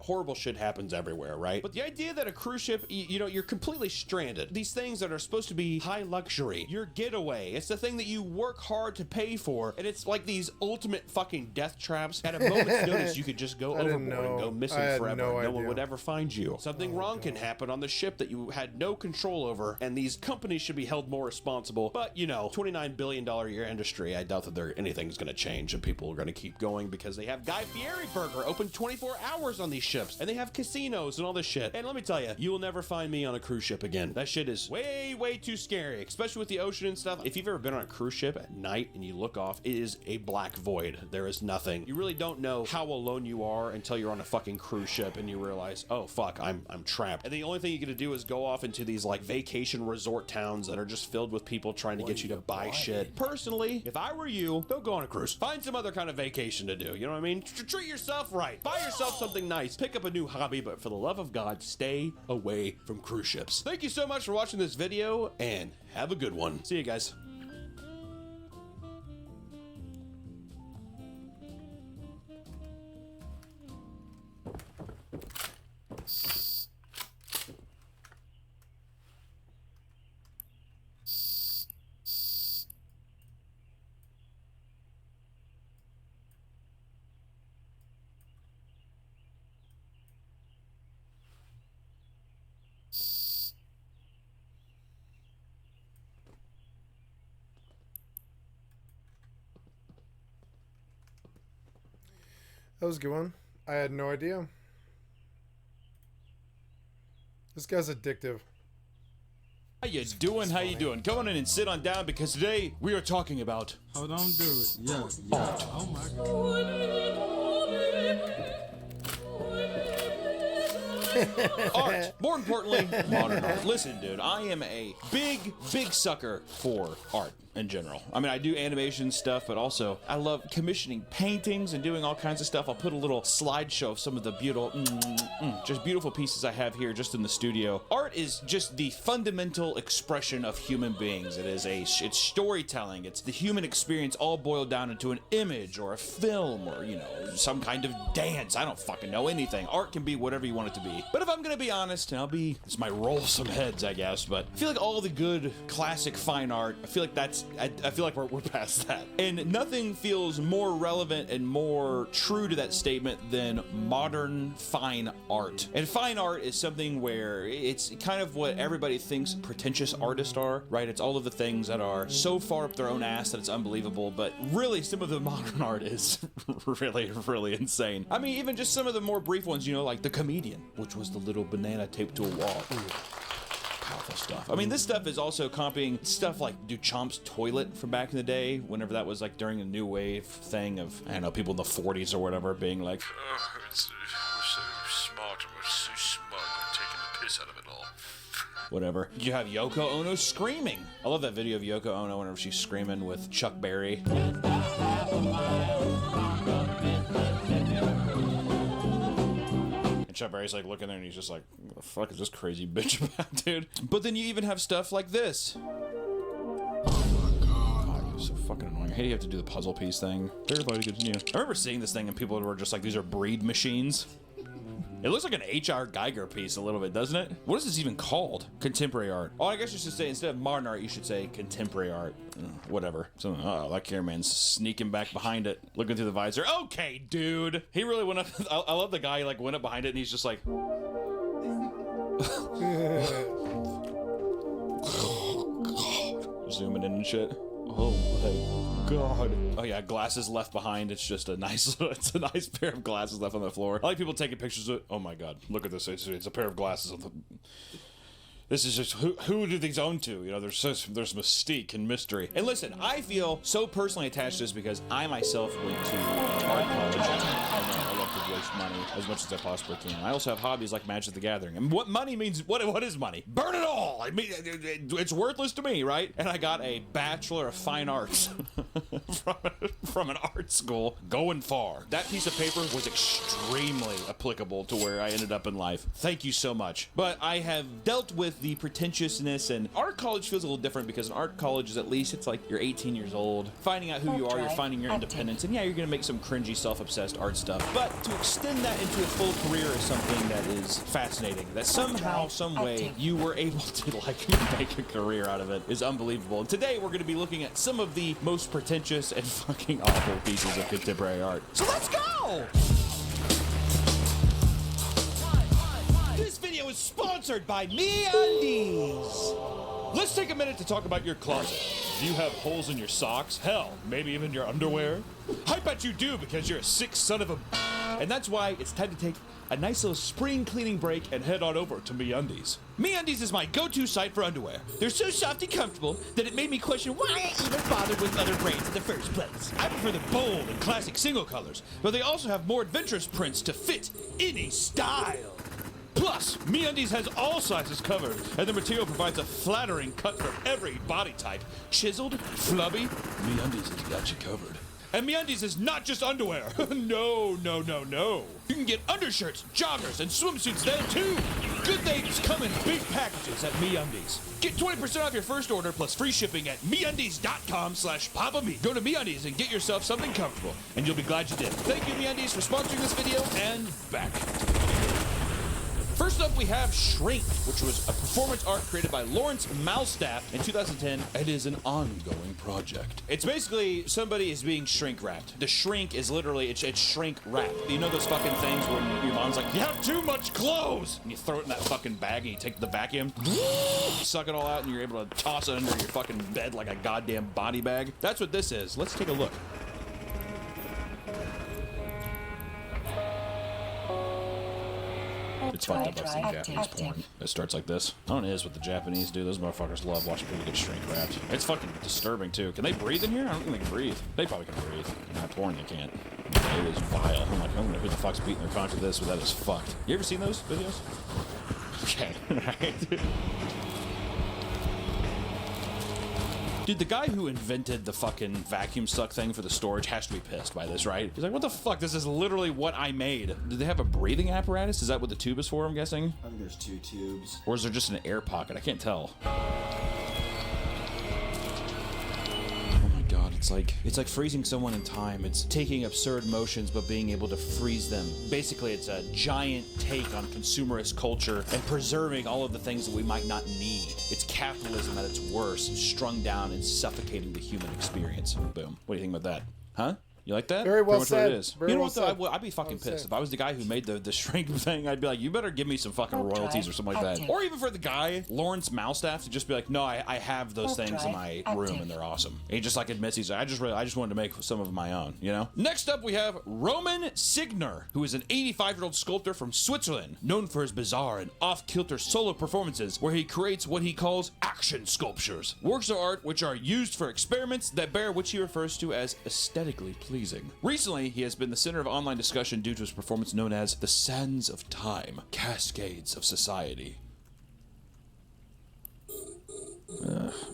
horrible shit happens everywhere, right? But the idea that a cruise ship, you know, you're completely stranded. These things that are supposed to be high luxury, your getaway, it's the thing that you work hard to pay for, and it's like these ultimate fucking death traps. At a moment's notice, you could just go overboard and go missing forever. No one would ever find you. Something wrong can happen on the ship that you had no control over, and these companies should be held more responsible. But, you know, $29 billion a year industry, I doubt that anything's going to change, and people are going to keep going because they have Guy Fieri Burger open 24 hours on these ships, and they have casinos and all this shit. And let me tell you, you will never find me on a cruise ship again. That shit is way, way too scary, especially with the ocean and stuff. If you've ever been on a cruise ship at night and you look off, it is a black void. There is nothing. You really don't know how alone you are until you're on a fucking cruise ship and you realize, oh fuck, I'm trapped. And the only thing you get to do is go off into these like vacation resort towns that are just filled with people trying to get you to buy shit. Personally, if I were you, don't go on a cruise. Find some other kind of vacation to do. You know what I mean? Treat yourself right. Buy yourself something nice. Pick up a new hobby, but for the love of God, stay away from cruise ships. Thank you so much for watching this video, and have a good one. See you guys. That was a good one. I had no idea. This guy's addictive. How you doing? How you doing? Come on in and sit on down because today we are talking about... Hold on, do it. Yeah. Oh my God. Art. More importantly, modern art. Listen, dude, I am a big sucker for art in general. I mean, I do animation stuff, but also I love commissioning paintings and doing all kinds of stuff. I'll put a little slideshow of some of the just beautiful pieces I have here just in the studio. Art is just the fundamental expression of human beings. It's storytelling. It's the human experience all boiled down into an image or a film or, you know, some kind of dance. I don't fucking know anything. Art can be whatever you want it to be. But if I'm gonna be honest, and this might roll some heads, I guess, but I feel like all the good classic fine art, I feel like we're past that. And nothing feels more relevant and more true to that statement than modern fine art. And fine art is something where it's kind of what everybody thinks pretentious artists are, right? It's all of the things that are so far up their own ass that it's unbelievable, but really some of the modern art is really insane. I mean, even just some of the more brief ones, you know, like The Comedian, which was the little banana taped to a wall. awful stuff. I mean, this stuff is also copying stuff like Duchamp's toilet from back in the day, whenever that was like during the new wave thing of, I don't know, people in the 40s or whatever being like, oh, we're so smart and we're so smug, we're taking the piss out of it all. Whatever. You have Yoko Ono screaming. I love that video of Yoko Ono whenever she's screaming with Chuck Berry. And Chuck Berry's like looking there and he's just like, what the fuck is this crazy bitch about, dude? But then you even have stuff like this. So fucking annoying. I hate you have to do the puzzle piece thing. Everybody continue. I remember seeing this thing and people were just like, these are breed machines. It looks like an H.R. Geiger piece a little bit, doesn't it? What is this even called? Contemporary art. Oh, I guess you should say, instead of modern art, you should say contemporary art. Whatever. So, oh, that cameraman's sneaking back behind it, looking through the visor. Okay, dude. He really went up. I love the guy, he like went up behind it and he's just like. Zooming in and shit. Oh my god. Oh yeah, glasses left behind. It's just a nice, it's a nice pair of glasses left on the floor. I like people taking pictures of it. Oh my god, look at this. It's a pair of glasses. This is just, who do these own to? You know, there's mystique and mystery. And listen, I feel so personally attached to this because I myself went to art college. I love to waste money as much as I possibly can. I also have hobbies like Magic the Gathering. And what money means, what is money? Burn it all! I mean, it's worthless to me, right? And I got a Bachelor of Fine Arts from an art school going far. That piece of paper was extremely applicable to where I ended up in life. Thank you so much. But I have dealt with the pretentiousness, and art college feels a little different because in art college is at least it's like you're 18 years old, finding out who you are, you're finding your independence, and yeah, you're gonna make some cringy self-obsessed art stuff, but to extend that into a full career is something that is fascinating, that somehow, some way you were able to like make a career out of it is unbelievable. And today we're gonna be looking at some of the most pretentious and fucking awful pieces of contemporary art. So let's go! This video is sponsored by MeUndies. Let's take a minute to talk about your closet. Do you have holes in your socks? Hell, maybe even your underwear? I bet you do because you're a sick son of a... And that's why it's time to take a nice little spring cleaning break and head on over to MeUndies. MeUndies is my go-to site for underwear. They're so soft and comfortable that it made me question why I even bothered with other brands in the first place. I prefer the bold and classic single colors, but they also have more adventurous prints to fit any style. Plus, MeUndies has all sizes covered, and the material provides a flattering cut for every body type. Chiseled, flubby, MeUndies has got you covered. And MeUndies is not just underwear. No, no, no, no. You can get undershirts, joggers, and swimsuits there too. Good things come in big packages at MeUndies. Get 20% off your first order plus free shipping at MeUndies.com/PapaMe. Go to MeUndies and get yourself something comfortable, and you'll be glad you did. Thank you, MeUndies, for sponsoring this video, and back to the video. First up, we have Shrink, which was a performance art created by Lawrence Malstaff in 2010. It is an ongoing project. It's basically somebody is being shrink wrapped. The shrink is literally, it's shrink wrapped. You know those fucking things where your mom's like, you have too much clothes! And you throw it in that fucking bag and you take the vacuum, suck it all out, and you're able to toss it under your fucking bed like a goddamn body bag. That's what this is. Let's take a look. It's fucked up. I've seen Japanese porn. It starts like this. I don't know, it is what the Japanese do. Those motherfuckers love watching people get shrink wrapped. It's fucking disturbing too. Can they breathe in here? I don't think they can breathe. They probably can breathe. Not porn, they can't. It is vile. I'm like, I don't know who the fuck's beating their conch with this, but that is fucked. You ever seen those videos? Okay, right. Dude, the guy who invented the fucking vacuum suck thing for the storage has to be pissed by this, right? He's like, what the fuck? This is literally what I made. Do they have a breathing apparatus? Is that what the tube is for, I'm guessing? I think there's 2 tubes. Or is there just an air pocket? I can't tell. It's like freezing someone in time. It's taking absurd motions but being able to freeze them. Basically, it's a giant take on consumerist culture and preserving all of the things that we might not need. It's capitalism at its worst, strung down and suffocating the human experience. Boom. What do you think about that? Huh? You like that? Very well Pretty much said. what it is. Very You know well what though? said. I'd be fucking Well pissed said. if I was the guy who made the shrink thing. I'd be like, you better give me some fucking royalties or something like that. active. Or even for the guy, Lawrence Malstaff, to just be like, no, I have those things in my drive room active. and they're awesome. And he just like admits he's like, I just wanted to make some of my own. You know. Next up we have Roman Signer, who is an 85-year-old sculptor from Switzerland, known for his bizarre and off-kilter solo performances, where he creates what he calls action sculptures, works of art which are used for experiments that bear which he refers to as aesthetically pleasing. Recently, he has been the center of online discussion due to his performance known as The Sands of Time, Cascades of Society.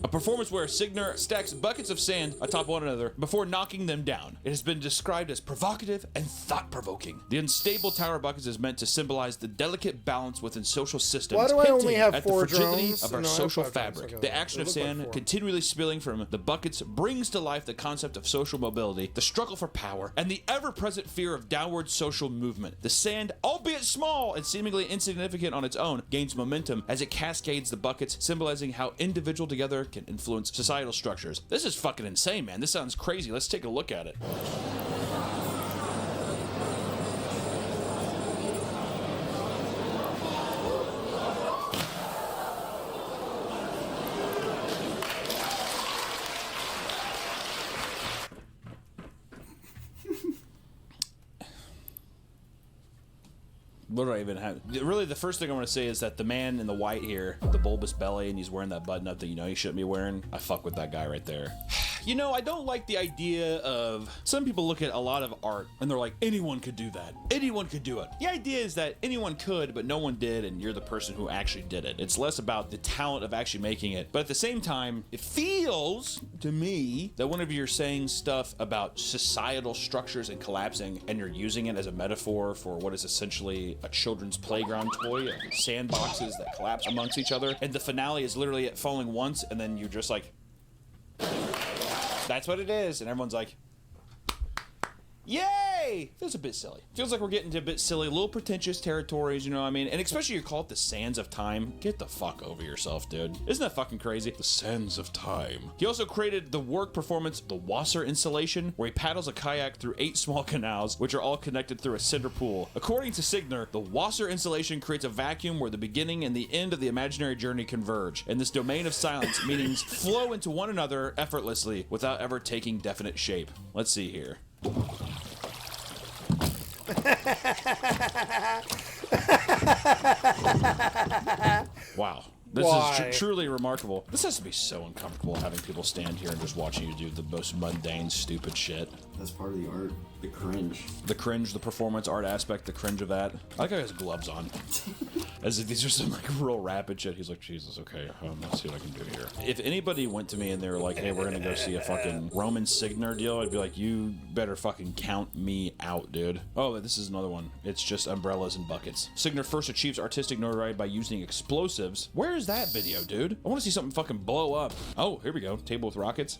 A performance where Signer stacks buckets of sand atop one another before knocking them down. It has been described as provocative and thought-provoking. The unstable tower buckets is meant to symbolize the delicate balance within social systems, Why do I only hinting have at 4 the fragility drones? of our No, I have social 5 drones. fabric. Okay, The action it of looked like sand 4. continually spilling from the buckets brings to life the concept of social mobility, the struggle for power, and the ever-present fear of downward social movement. The sand, albeit small and seemingly insignificant on its own, gains momentum as it cascades the buckets, symbolizing how individual together can influence societal structures. This is fucking insane, man. This sounds crazy. Let's take a look at it. What do I even have? Really, the first thing I want to say is that the man in the white here, the bulbous belly, and he's wearing that button up that you know he shouldn't be wearing. I fuck with that guy right there. You know, I don't like the idea of... Some people look at a lot of art and they're like, anyone could do that. Anyone could do it. The idea is that anyone could, but no one did, and you're the person who actually did it. It's less about the talent of actually making it. But at the same time, it feels to me that whenever you're saying stuff about societal structures and collapsing, and you're using it as a metaphor for what is essentially a children's playground toy of sandboxes that collapse amongst each other, and the finale is literally it falling once, and then you're just like... That's what it is, and everyone's like, yay! Feels a bit silly. Feels like we're getting to a bit silly, a little pretentious territories, you know what I mean? And especially you call it the Sands of Time. Get the fuck over yourself, dude. Isn't that fucking crazy? The Sands of Time. He also created the work performance, the Wasser installation, where he paddles a kayak through 8 small canals, which are all connected through a cinder pool. According to Signer, the Wasser installation creates a vacuum where the beginning and the end of the imaginary journey converge. In this domain of silence, meanings flow into one another effortlessly without ever taking definite shape. Let's see here. Wow. This is truly remarkable. This has to be so uncomfortable having people stand here and just watching you do the most mundane, stupid shit. That's part of the art. The cringe. The cringe, the performance art aspect, the cringe of that. I like how he has gloves on. As if these are some like real rapid shit. He's like, Jesus, okay, let's see what I can do here. If anybody went to me and they were like, hey, we're gonna go see a fucking Roman Signer deal, I'd be like, you better fucking count me out, dude. Oh, this is another one. It's just umbrellas and buckets. Signer first achieves artistic notoriety by using explosives. Where is that video, dude? I want to see something fucking blow up. Oh, here we go. Table with rockets.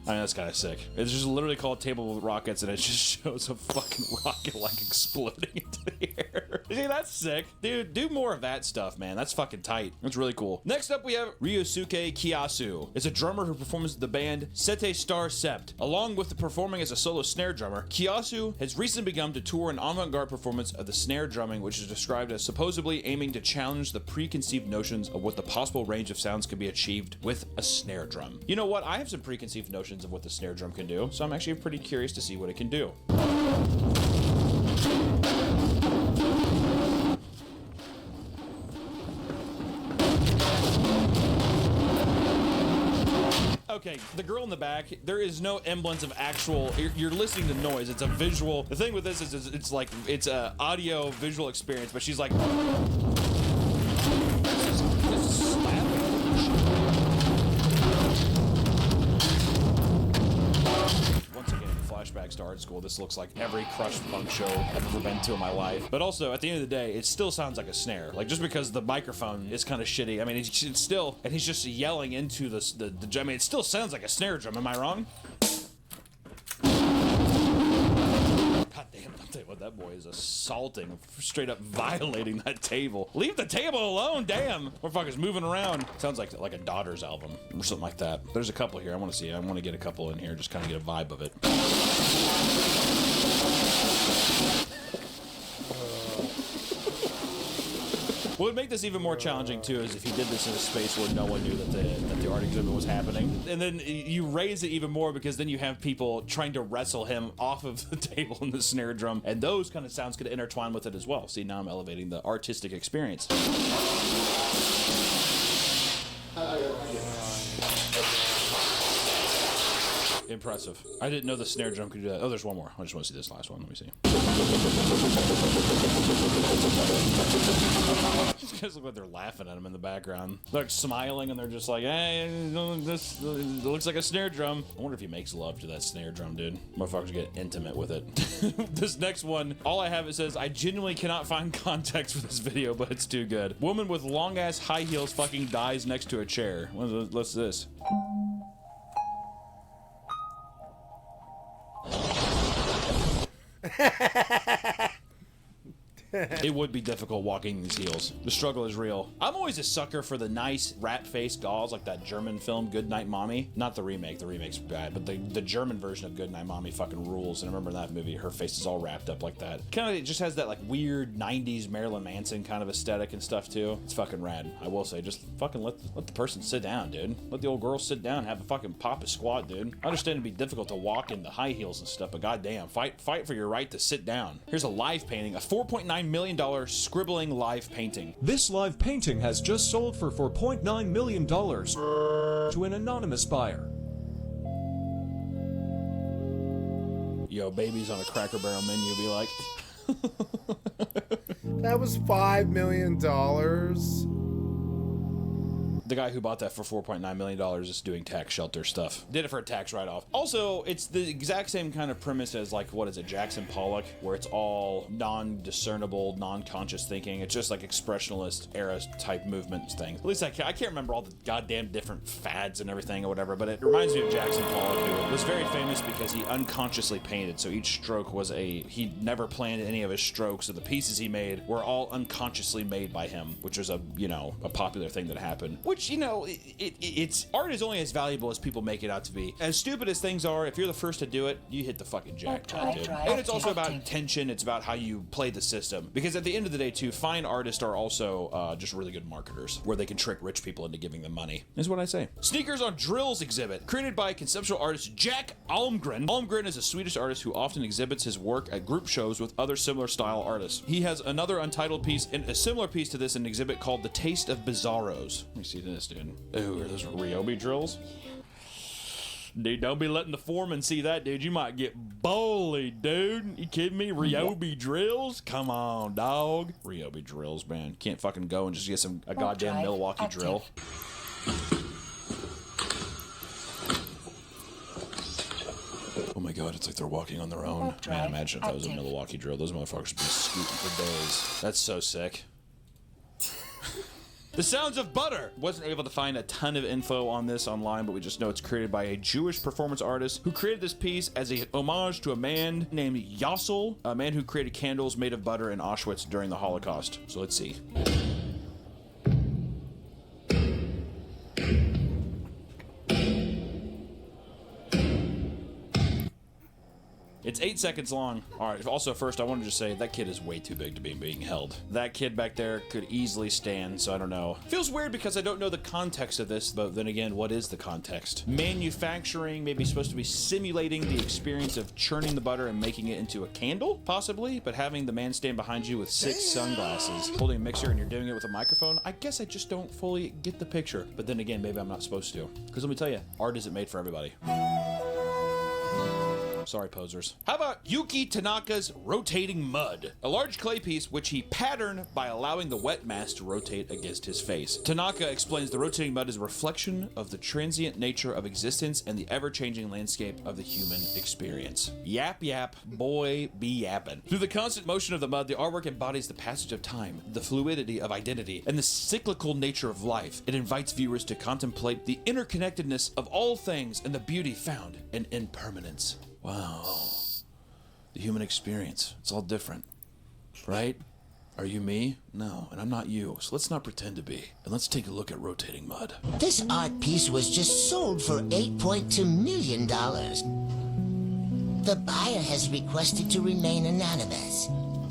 I mean, that's kind of sick. It's just literally called Table with Rockets, and it just shows a fucking rocket, like, exploding into the air. See, that's sick. Dude, do more of that stuff, man. That's fucking tight. That's really cool. Next up, we have Ryosuke Kiyasu. It's a drummer who performs with the band Sete Star Sept. Along with performing as a solo snare drummer, Kiyasu has recently begun to tour an avant-garde performance of the snare drumming, which is described as supposedly aiming to challenge the preconceived notions of what the possible range of sounds can be achieved with a snare drum. You know what? I have some preconceived notions of what the snare drum can do, so I'm actually pretty curious to see what it can do. Okay, the girl in the back, there is no semblance of actual, you're listening to noise, it's a visual. The thing with this is it's like, it's a audio visual experience, but she's like, once again, flashbacks to art school. This looks like every crushed punk show I've ever been to in my life. But also, at the end of the day, it still sounds like a snare. Like, just because the microphone is kind of shitty, I mean, it's still, and he's just yelling into the I mean, it still sounds like a snare drum. Am I wrong? God damn, I'll tell you what, that boy is assaulting, straight up violating that table. Leave the table alone, damn. Motherfucker's moving around. Sounds like a Daughter's album or something like that. There's a couple here. I want to see. I want to get a couple in here, just kind of get a vibe of it. What would make this even more challenging too is if you did this in a space where no one knew that the art exhibit was happening, and then you raise it even more because then you have people trying to wrestle him off of the table in the snare drum, and those kind of sounds could intertwine with it as well. See, now I'm elevating the artistic experience. Impressive. I didn't know the snare drum could do that. Oh, there's one more. I just want to see this last one. Let me see. These guys look like they're laughing at him in the background. They're like smiling and they're just like, hey, this looks like a snare drum. I wonder if he makes love to that snare drum, dude. Motherfuckers get intimate with it. This next one, all I have, it says, I genuinely cannot find context for this video, but it's too good. Woman with long ass high heels fucking dies next to a chair. What's this? It would be difficult walking these heels. The struggle is real. I'm always a sucker for the nice rat-faced gauze like that German film Goodnight Mommy. Not the remake. The remake's bad, but the German version of Goodnight Mommy fucking rules. And I remember in that movie, her face is all wrapped up like that. Kind of, it just has that like weird 90s Marilyn Manson kind of aesthetic and stuff too. It's fucking rad. I will say, just fucking let the person sit down, dude. Let the old girl sit down, have a fucking pop a squat, dude. I understand it'd be difficult to walk in the high heels and stuff, but goddamn, fight for your right to sit down. Here's a live painting, a $4.9 million scribbling live painting. This live painting has just sold for $4.9 million to an anonymous buyer. Yo, babies on a Cracker Barrel menu be like. That was $5 million. The guy who bought that for $4.9 million is doing tax shelter stuff. Did it for a tax write-off. Also, it's the exact same kind of premise as, like, what is it, Jackson Pollock, where it's all non-discernible, non-conscious thinking. It's just like expressionist era type movement thing. At least I can't remember all the goddamn different fads and everything or whatever, but it reminds me of Jackson Pollock, who was very famous because he unconsciously painted. So each stroke was he never planned any of his strokes, so the pieces he made were all unconsciously made by him, which was a popular thing that happened. Which, it's art is only as valuable as people make it out to be. As stupid as things are, if you're the first to do it, you hit the fucking jackpot, dude. And it's also about tension. It's about how you play the system. Because at the end of the day, too, fine artists are also just really good marketers, where they can trick rich people into giving them money, is what I say. Sneakers on Drills exhibit, created by conceptual artist Jack Almgren. Almgren is a Swedish artist who often exhibits his work at group shows with other similar style artists. He has another untitled piece, and a similar piece to this, in an exhibit called The Taste of Bizarros. Let me see this, dude. Ooh, are those Ryobi drills? Dude, don't be letting the foreman see that, dude. You might get bullied, dude. You kidding me? Ryobi drills? Come on, dog. Ryobi drills, man. Can't fucking go and just get a goddamn Milwaukee drill. Oh my god, it's like they're walking on their own. Man, imagine if that was a Milwaukee drill. Those motherfuckers would be scooting for days. That's so sick. The Sounds of Butter! Wasn't able to find a ton of info on this online, but we just know it's created by a Jewish performance artist who created this piece as a homage to a man named Yassel, a man who created candles made of butter in Auschwitz during the Holocaust. So let's see. It's 8 seconds long. All right, also first I wanted to say that kid is way too big to be being held. That kid back there could easily stand, so I don't know. Feels weird because I don't know the context of this, but then again, what is the context? Manufacturing, maybe supposed to be simulating the experience of churning the butter and making it into a candle, possibly, but having the man stand behind you with 6 sunglasses, holding a mixer and you're doing it with a microphone, I guess I just don't fully get the picture. But then again, maybe I'm not supposed to. Because let me tell you, art isn't made for everybody. Sorry, posers. How about Yuki Tanaka's Rotating Mud? A large clay piece which he patterned by allowing the wet mass to rotate against his face. Tanaka explains the rotating mud is a reflection of the transient nature of existence and the ever-changing landscape of the human experience. Yap yap, boy, be yappin'. Through the constant motion of the mud, the artwork embodies the passage of time, the fluidity of identity, and the cyclical nature of life. It invites viewers to contemplate the interconnectedness of all things and the beauty found in impermanence. Wow. the human experience. It's all different, right? Are you me? No, and I'm not you, so let's not pretend to be. And let's take a look at rotating mud. This art piece was just sold for $8.2 million. The buyer has requested to remain anonymous.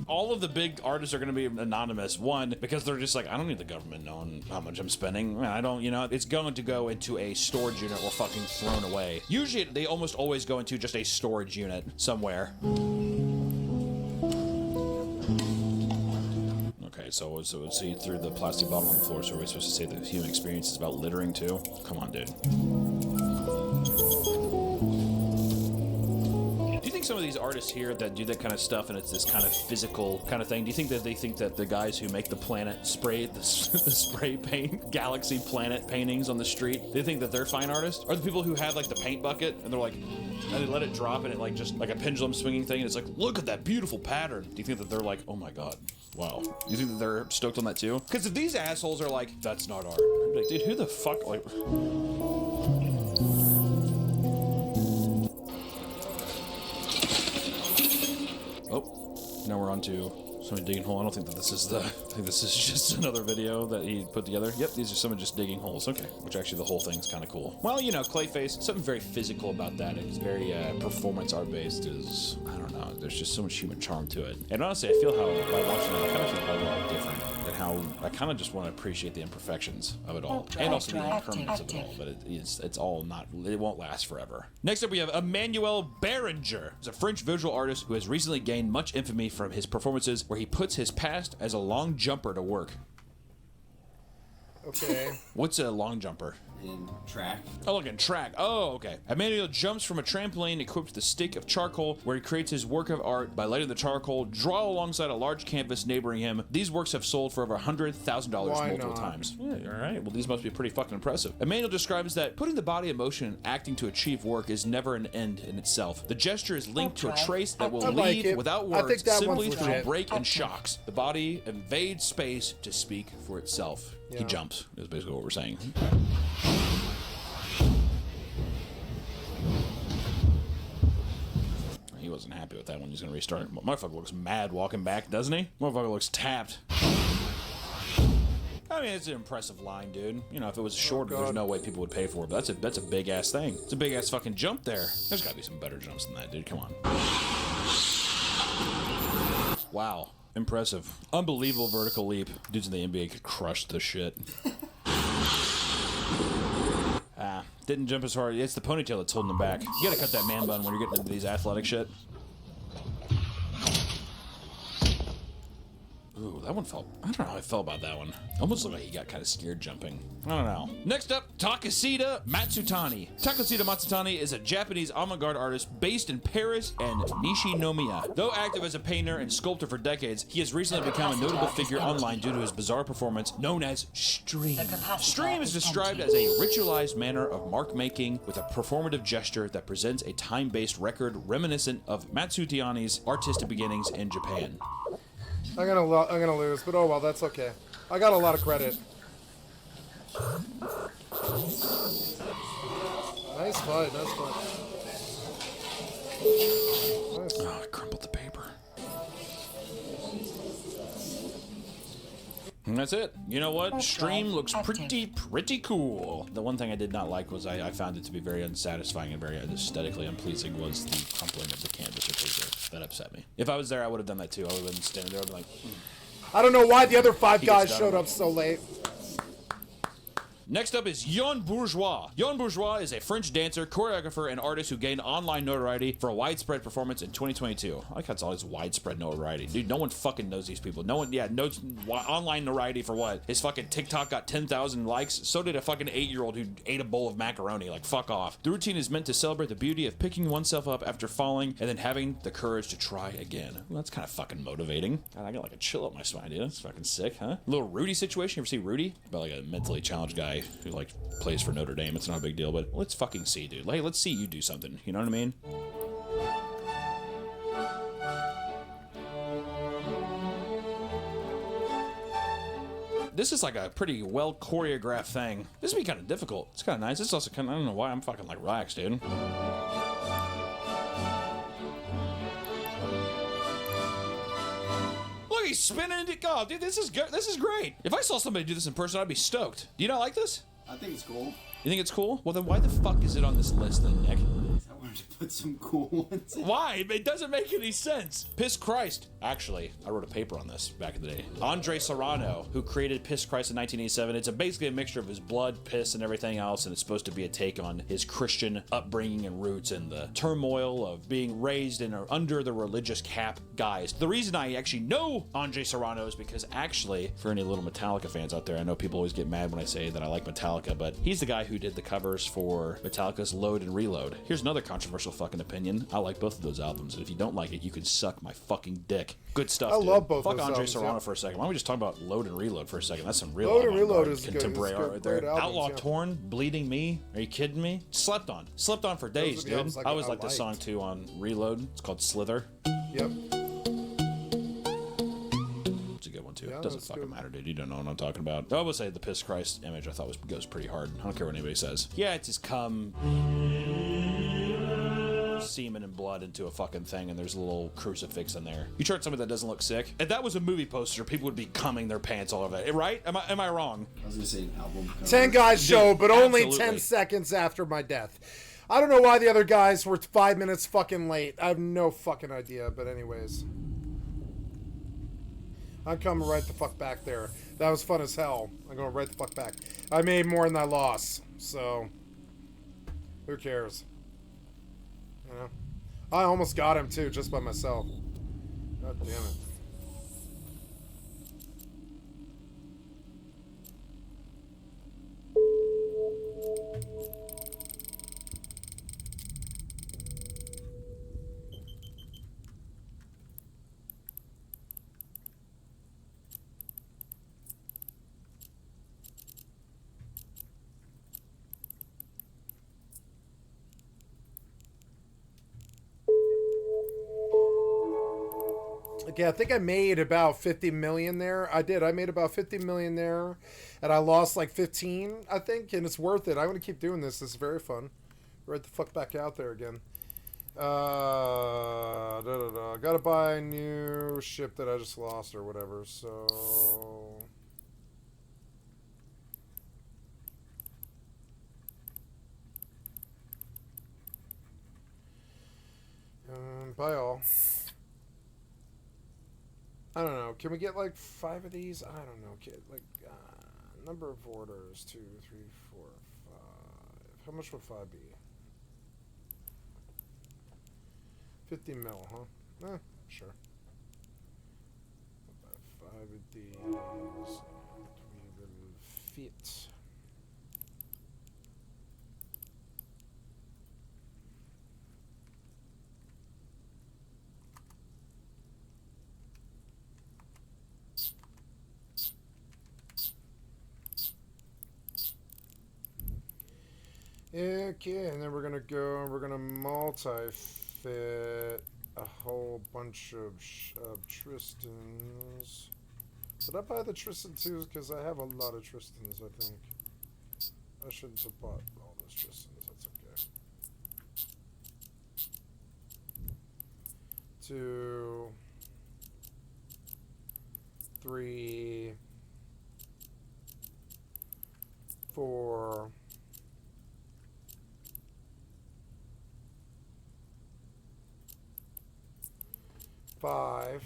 All of the big artists are going to be anonymous. One, because they're just like, I don't need the government knowing how much I'm spending. I don't, you know, it's going to go into a storage unit or fucking thrown away. Usually, they almost always go into just a storage unit somewhere. Okay, so let's see through the plastic bottle on the floor. So are we supposed to say the human experience is about littering too? Come on, dude. Do you think some of these artists here that do that kind of stuff and it's this kind of physical kind of thing, do you think that they think that the guys who make the planet spray, the spray paint galaxy planet paintings on the street, they think that they're fine artists? Or the people who have like the paint bucket and they're like, and they let it drop and it like just like a pendulum swinging thing and it's like, look at that beautiful pattern. Do you think that they're like, oh my god, wow. Do you think that they're stoked on that too? Because if these assholes are like, that's not art, I'm like, dude, who the fuck, like... Oh, now we're on to somebody digging hole. I don't think that this is the... I think this is just another video that he put together. Yep, these are someone just digging holes. Okay, which actually the whole thing's kind of cool. Well, you know, Clayface, something very physical about that. It's very performance art based. Is I don't know. There's just so much human charm to it. And honestly, I feel how by watching it, I kind of feel how a lot different. And how I kind of just want to appreciate the imperfections of it all, and also the impermanence of it all. But it's all not. It won't last forever. Next up, we have Emmanuel Berenger. He's a French visual artist who has recently gained much infamy from his performances, where he puts his past as a long jumper to work. Okay. What's a long jumper? In track. Oh, look, in track. Oh, okay. Emmanuel jumps from a trampoline equipped with a stick of charcoal, where he creates his work of art by letting the charcoal draw alongside a large canvas neighboring him. These works have sold for over $100,000 multiple times. Yeah, all right. Well, these must be pretty fucking impressive. Emmanuel describes that putting the body in motion and acting to achieve work is never an end in itself. The gesture is linked to a trace that will leave without words, simply through break and shocks. The body invades space to speak for itself. Yeah. He jumps, is basically what we're saying. He wasn't happy with that one. He's gonna restart it. Motherfucker looks mad walking back, doesn't he? Motherfucker looks tapped. I mean, it's an impressive line, dude. You know, if it was shorter, there's no way people would pay for it. But that's a big ass thing. It's a big ass fucking jump there. There's gotta be some better jumps than that, dude. Come on. Wow. Impressive. Unbelievable vertical leap. Dudes in the NBA could crush the shit. Didn't jump as hard. It's the ponytail that's holding him back. You gotta cut that man bun when you're getting into these athletic shit. Ooh, that one felt... I don't know how I felt about that one. Almost looked like he got kind of scared jumping. I don't know. Next up, Takashita Matsutani. Takashita Matsutani is a Japanese avant-garde artist based in Paris and Nishinomiya. Though active as a painter and sculptor for decades, he has recently become a notable figure online due to his bizarre performance known as Stream. Stream is described as a ritualized manner of mark-making with a performative gesture that presents a time-based record reminiscent of Matsutani's artistic beginnings in Japan. I'm gonna lose, but oh well, that's okay. I got a lot of credit. Nice fight, nice fight. Nice. Oh, I crumpled the paper. And that's it. You know what? Stream looks pretty cool. The one thing I did not like was I found it to be very unsatisfying and very aesthetically unpleasing was the crumpling of the canvas or paper. That upset me. If I was there, I would have done that too. I would have been standing there. I would have been like, I don't know why the other 5 guys showed up so late. Next up is Yon Bourgeois. Yon Bourgeois is a French dancer, choreographer, and artist who gained online notoriety for a widespread performance in 2022. I like how it's always widespread notoriety. Dude, no one fucking knows these people. No one, knows online notoriety for what? His fucking TikTok got 10,000 likes. So did a fucking 8-year-old who ate a bowl of macaroni. Like, fuck off. The routine is meant to celebrate the beauty of picking oneself up after falling and then having the courage to try again. Well, that's kind of fucking motivating. God, I got like a chill up my spine, dude. That's fucking sick, huh? A little Rudy situation. You ever see Rudy? About like a mentally challenged guy who like plays for Notre Dame. It's not a big deal, but let's fucking see, dude. Like, let's see you do something. You know what I mean? This is like a pretty well choreographed thing. This would be kind of difficult. It's kind of nice. It's also kind of, I don't know why I'm fucking like relaxed, dude. he's spinning it. Oh, dude, this is good. This is great. If I saw somebody do this in person, I'd be stoked. Do you not like this? I think it's cool. You think it's cool? Well, then why the fuck is it on this list then, Nick? I wanted to put some cool ones in. Why? It doesn't make any sense. Piss Christ. Actually, I wrote a paper on this back in the day. Andre Serrano, who created Piss Christ in 1987, it's basically a mixture of his blood, piss, and everything else, and it's supposed to be a take on his Christian upbringing and roots and the turmoil of being raised in or under the religious cap guise. The reason I actually know Andre Serrano is because actually, for any little Metallica fans out there, I know people always get mad when I say that I like Metallica, but he's the guy who did the covers for Metallica's Load and Reload. Here's another controversial fucking opinion. I like both of those albums, and if you don't like it, you can suck my fucking dick. Good stuff, I dude. love both Fuck those Andre albums, Serrano yeah. for a second. Why don't we just talk about Load and Reload for a second? That's some real Load and Reload avant-garde is good. contemporary It's art good. right there. Great albums, Outlaw yeah. Torn, Bleeding Me. Are you kidding me? Slept on for days, are the dude. albums I always I like this song liked. too on Reload. It's called Slither. Yep. It's a good one too. Yeah, Doesn't that's fucking good. matter, dude. You don't know what I'm talking about. I will say the Piss Christ image I thought goes pretty hard. I don't care what anybody says. Yeah, it's just cum, semen and blood into a fucking thing, and there's a little crucifix in there. You charge somebody that doesn't look sick. If that was a movie poster, people would be cumming their pants all over that. Right? Am I wrong? I was gonna say an album cover. 10 guys show, but only absolutely. 10 seconds after my death. I don't know why the other guys were 5 minutes fucking late. I have no fucking idea, but anyways. I'm coming right the fuck back there. That was fun as hell. I'm going right the fuck back. I made more than I lost, so who cares? You know? I almost got him too, just by myself. God damn it. Yeah, I think I made about 50 million there. I did. I made about 50 million there, and I lost like 15, I think, and it's worth it. I'm going to keep doing this. This is very fun. Right the fuck back out there again. I got to buy a new ship that I just lost or whatever, so... Buy all. I don't know. Can we get like 5 of these? I don't know, kid. Like, number of orders: 2, 3, 4, 5. How much would 5 be? 50 mil, huh? Sure. Buy 5 of these, and we will fit. Okay, and then we're gonna go and we're gonna multi-fit a whole bunch of Tristans. Did I buy the Tristan too? Because I have a lot of Tristans, I think. I shouldn't have bought all those Tristans, that's okay. 2, 3, 4, 5.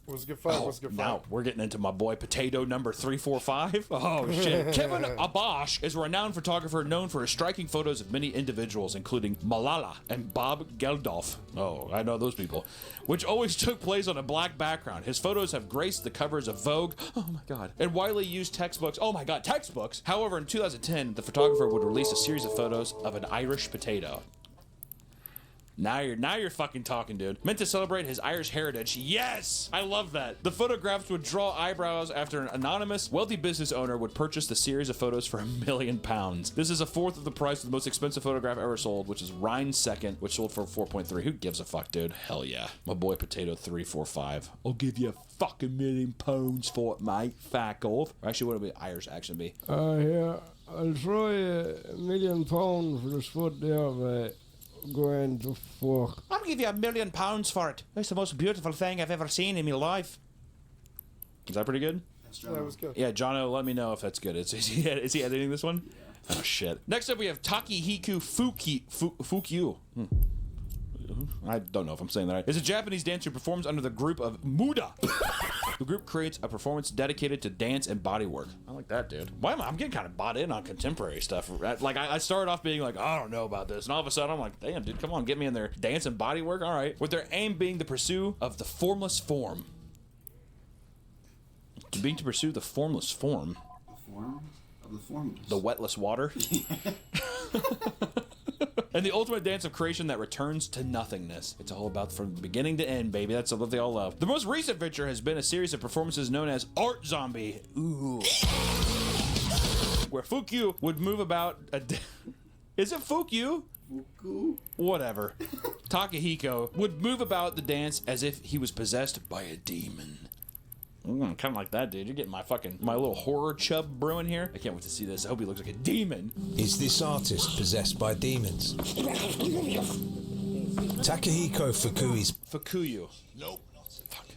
Was good fight. Was good fight. Now we're getting into my boy Potato number 345. Oh shit! Kevin Abash is a renowned photographer known for his striking photos of many individuals, including Malala and Bob Geldof. Oh, I know those people. Which always took place on a black background. His photos have graced the covers of Vogue. Oh my god! And widely used textbooks. Oh my god, textbooks. However, in 2010, the photographer would release a series of photos of an Irish potato. Now you're fucking talking, dude. Meant to celebrate his Irish heritage. Yes! I love that. The photographs would draw eyebrows after an anonymous, wealthy business owner would purchase the series of photos for £1 million. This is a fourth of the price of the most expensive photograph ever sold, which is Rhine's second, which sold for 4.3. Who gives a fuck, dude? Hell yeah. My boy Potato 345. I'll give you £1 million for it, mate. Fuck off. Actually, what would be Irish action be? Yeah. I'll try £1 million for this foot there, going to fuck. I'll give you £1 million for it. That's the most beautiful thing I've ever seen in my life. Is that pretty good? That was good. Yeah, Jono, let me know if that's good. Is he editing this one? Yeah. Oh, shit. Next up, we have Takehiko Fukyu. I don't know if I'm saying that right. Is a Japanese dancer who performs under the group of Muda. The group creates a performance dedicated to dance and bodywork. I like that, dude. Why am I'm getting kind of bought in on contemporary stuff. Like, I started off being like, I don't know about this. And all of a sudden, I'm like, damn, dude, come on, get me in there. Dance and bodywork? All right. With their aim being the pursuit of the formless form. To pursue the formless form. The form of the formless. The wetless water. And the ultimate dance of creation that returns to nothingness. It's all about from beginning to end, baby. That's what they all love. The most recent venture has been a series of performances known as Art Zombie. Ooh. Where Fukyu would move about Is it Fukyu? Fuku? Whatever. Takehiko would move about the dance as if he was possessed by a demon. Kind of like that, dude. You're getting my little horror chub brewing here. I can't wait to see this. I hope he looks like a demon. Is this artist possessed by demons? Takehiko Fukuyu. Nope.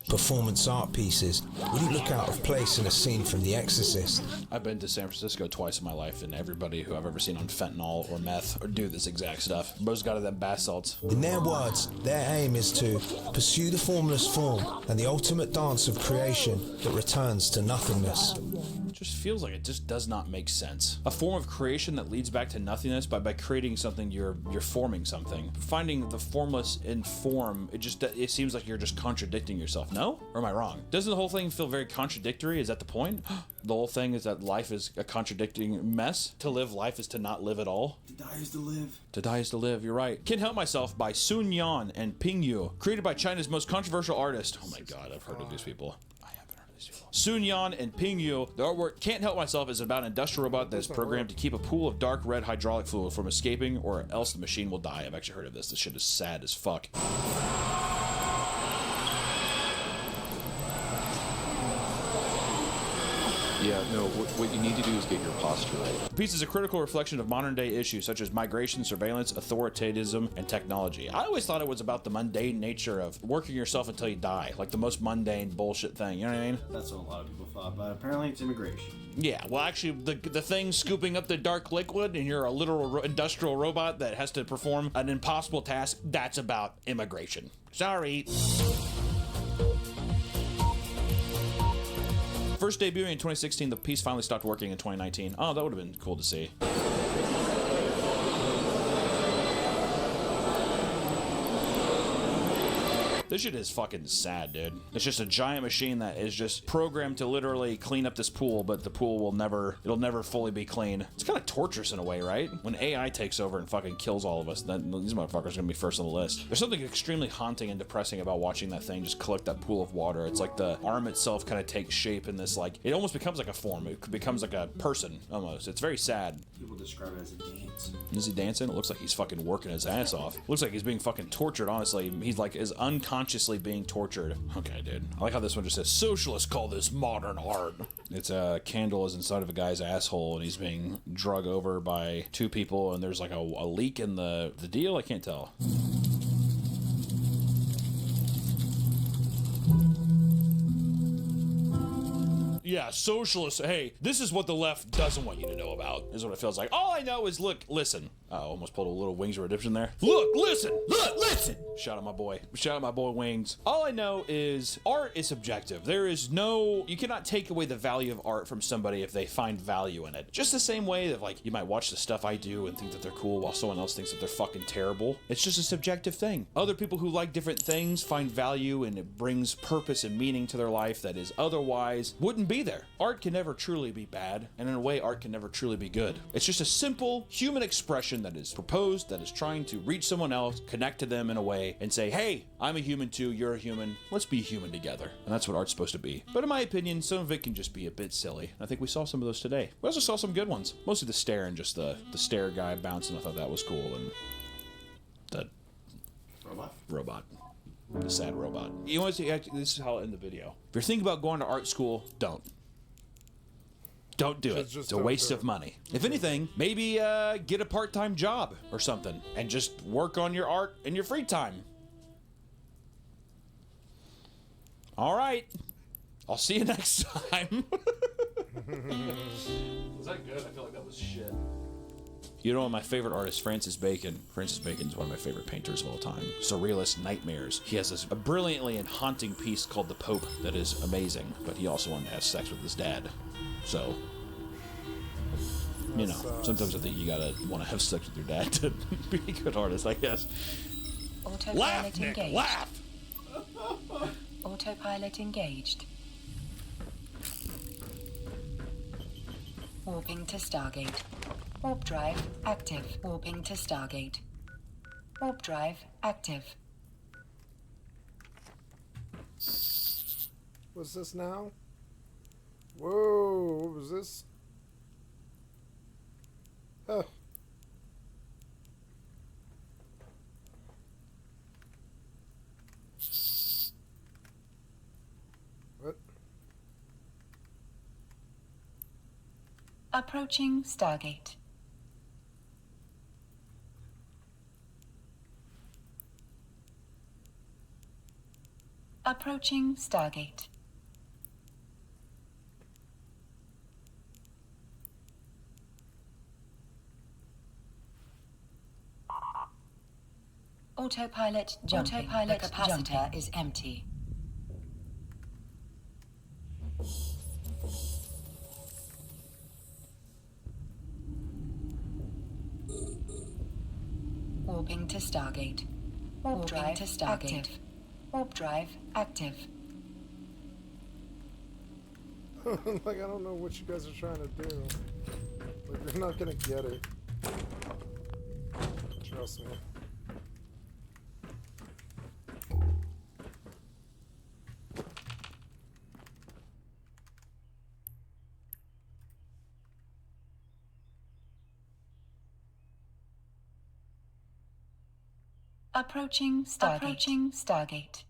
Performance art pieces wouldn't look out of place in a scene from The Exorcist. I've been to San Francisco twice in my life, and everybody who I've ever seen on fentanyl or meth or do this exact stuff, most got of them bath salts. In their words, their aim is to pursue the formless form and the ultimate dance of creation that returns to nothingness. It just feels like it just does not make sense. A form of creation that leads back to nothingness by creating something, you're forming something. Finding the formless in form, it seems like you're just contradicting yourself. No? Or am I wrong? Doesn't the whole thing feel very contradictory? Is that the point? The whole thing is that life is a contradicting mess? To live life is to not live at all? To die is to live. To die is to live, you're right. Can't Help Myself by Sun Yan and Ping Yu. Created by China's most controversial artist. Oh my god, I've heard of these people. Sun Yan and Ping Yu. The artwork Can't Help Myself is about an industrial robot that is programmed to keep a pool of dark red hydraulic fluid from escaping, or else the machine will die. I've actually heard of this. This shit is sad as fuck. Yeah, no, what you need to do is get your posture right. The piece is a critical reflection of modern day issues such as migration, surveillance, authoritarianism, and technology. I always thought it was about the mundane nature of working yourself until you die, like the most mundane bullshit thing, you know what I mean? That's what a lot of people thought, but apparently it's immigration. Yeah, well actually, the thing scooping up the dark liquid and you're a literal industrial robot that has to perform an impossible task, that's about immigration. Sorry. First debuting in 2016, the piece finally stopped working in 2019. Oh, that would have been cool to see. This shit is fucking sad, dude. It's just a giant machine that is just programmed to literally clean up this pool, but the pool will it'll never fully be clean. It's kind of torturous in a way, right? When AI takes over and fucking kills all of us, then these motherfuckers are gonna be first on the list. There's something extremely haunting and depressing about watching that thing just collect that pool of water. It's like the arm itself kind of takes shape in this, like, it almost becomes like a form. It becomes like a person, almost. It's very sad. People describe it as a dance. Is he dancing? It looks like he's fucking working his ass off. Looks like he's being fucking tortured, honestly. He's like, is unconsciously being tortured. Okay, dude. I like how this one just says, socialists call this modern art. It's a candle is inside of a guy's asshole and he's being drug over by two people and there's like a leak in the deal? I can't tell. Yeah, socialists. Hey, this is what the left doesn't want you to know about, is what it feels like. All I know is, look, listen. I almost pulled a little Wings of Redemption there. Look, listen. Look, listen. Shout out my boy. Shout out my boy Wings. All I know is art is subjective. There is no, you cannot take away the value of art from somebody if they find value in it. Just the same way that, like, you might watch the stuff I do and think that they're cool while someone else thinks that they're fucking terrible. It's just a subjective thing. Other people who like different things find value and it brings purpose and meaning to their life that is otherwise wouldn't be there. Art can never truly be bad, and in a way, art can never truly be good. It's just a simple human expression that is proposed, that is trying to reach someone else, connect to them in a way, and say, hey, I'm a human too, you're a human, let's be human together. And that's what art's supposed to be. But in my opinion, some of it can just be a bit silly. I think we saw some of those today. We also saw some good ones. Mostly the stare and just the stare guy bouncing. I thought that was cool. And the robot. The sad robot. You want to see, this is how I'll end the video. If you're thinking about going to art school, don't. Don't do it. It's a waste of money. If anything, maybe get a part-time job or something and just work on your art in your free time. All right. I'll see you next time. Was that good? I feel like that was shit. You know, my favorite artist, Francis Bacon. Francis Bacon is one of my favorite painters of all time. Surrealist Nightmares. He has a brilliantly and haunting piece called The Pope that is amazing, but he also wanted to have sex with his dad. So, you know, sometimes I think you gotta want to have sex with your dad to be a good artist, I guess. Autopilot Laugh, Nick, engaged. laugh! Autopilot engaged. Warping to Stargate. Warp drive active. Warping to Stargate. Warp drive active. What's this now? Whoa, what was this? Huh. What? Approaching Stargate. Approaching Stargate. Autopilot jumping. Autopilot the capacitor is empty. Warping to Stargate. Warp drive to Stargate. Active. Warp drive active. Like, I don't know what you guys are trying to do. Like, you're not gonna get it. Trust me. Approaching Stargate. Approaching Stargate.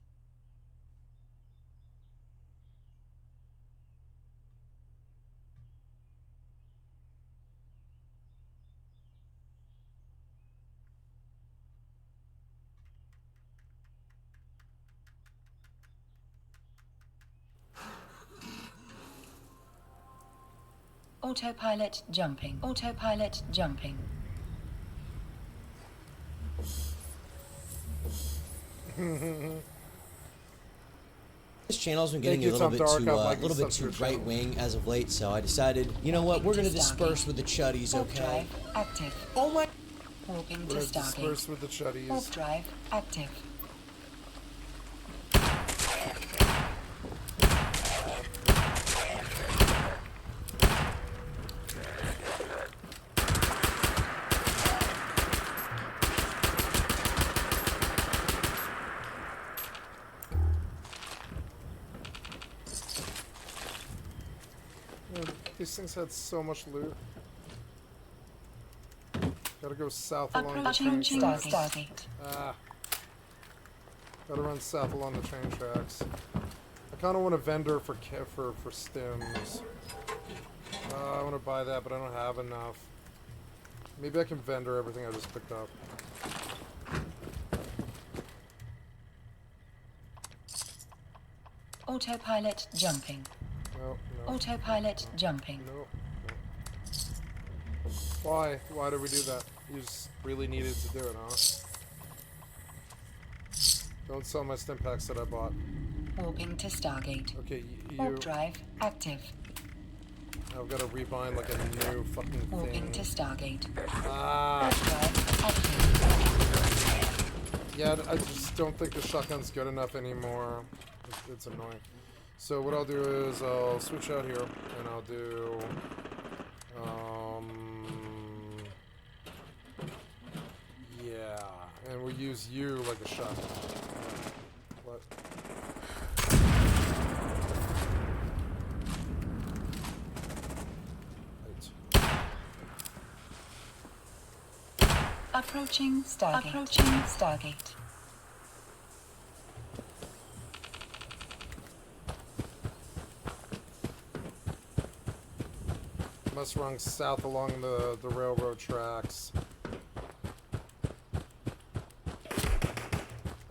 Autopilot jumping. Autopilot jumping. This channel's been getting a little bit too right wing as of late, so I decided, you know what, we're gonna disperse with the chuddies, okay? Active. Oh my! Warping to Stargate. Disperse with the chuddies. Warp drive active. These things had so much loot. Gotta go south along the train tracks. Ah. Gotta run south along the train tracks. I kinda want a vendor for stims. I wanna buy that, but I don't have enough. Maybe I can vendor everything I just picked up. Autopilot jumping. No. Autopilot jumping. No. Why? Why did we do that? You just really needed to do it, huh? Don't sell my stim packs that I bought. Warping to Stargate. Okay, Warp drive active. I've got to rebind like a new fucking thing. Warping to Stargate. Ah! Warp drive active. Yeah, I just don't think the shotgun's good enough anymore. It's annoying. So what I'll do is I'll switch out here and I'll do yeah, and we'll use you like a shotgun. What? Approaching Stargate. Approaching Stargate. must run south along the railroad tracks.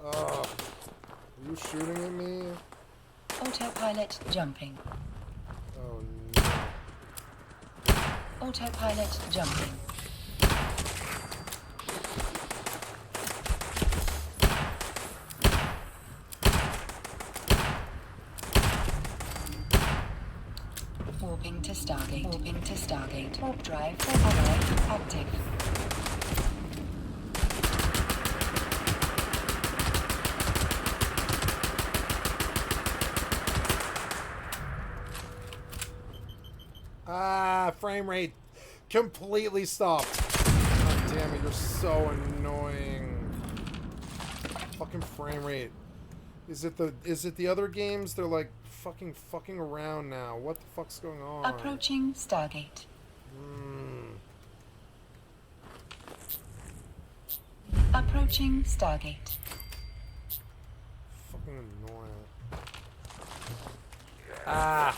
Are you shooting at me? Autopilot jumping. Oh no. Autopilot jumping. Warping to Stargate. Warping to Stargate. Warp drive. Alloy active. Frame rate completely stopped. God damn it, you're so annoying. Fucking frame rate. Is it the other games? They're like fucking around now. What the fuck's going on? Approaching Stargate. Approaching Stargate. Fucking annoying. Ah.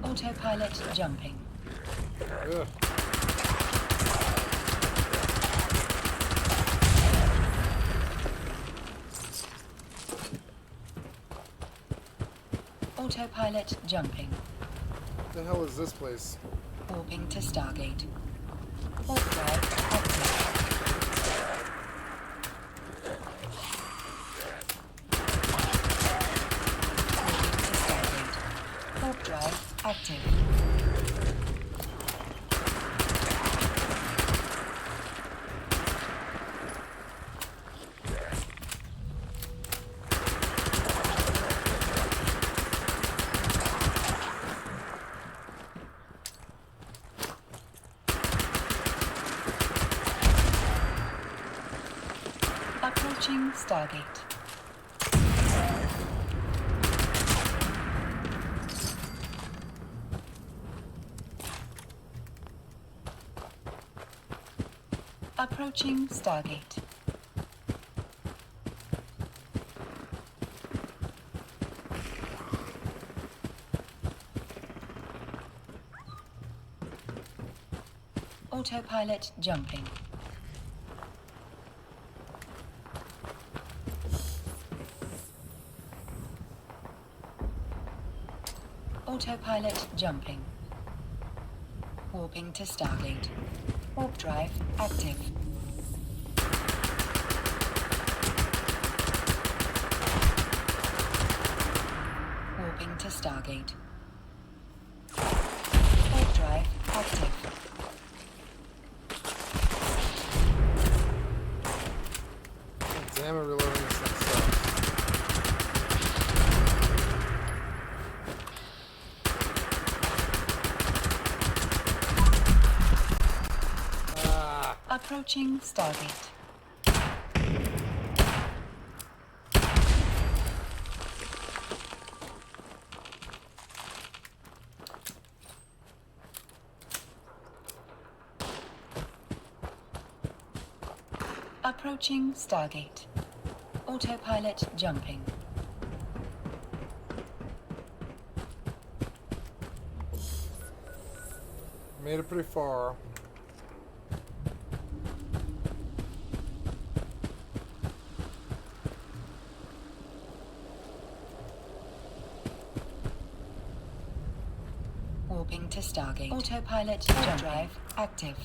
Autopilot jumping. Ugh. Autopilot jumping. What the hell is this place? Warping to Stargate. Warp drive active. Warp drive active. Approaching Stargate. Approaching Stargate. Autopilot jumping. Autopilot jumping. Warping to Stargate. Warp drive active. Warping to Stargate. Warp drive active. Damn it, reloading this thing sucks. Approaching Stargate. Approaching Stargate. Autopilot jumping. Made it pretty far. Warping to Stargate. Autopilot jump drive active.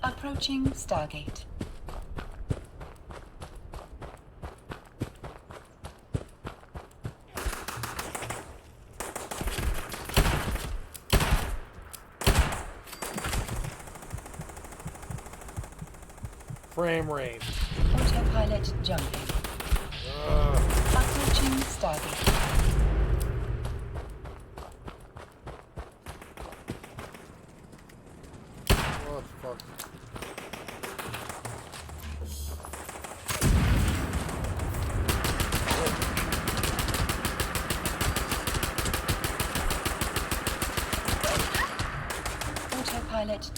Approaching Stargate. Frame rate. Autopilot jumping. Approaching Stargate.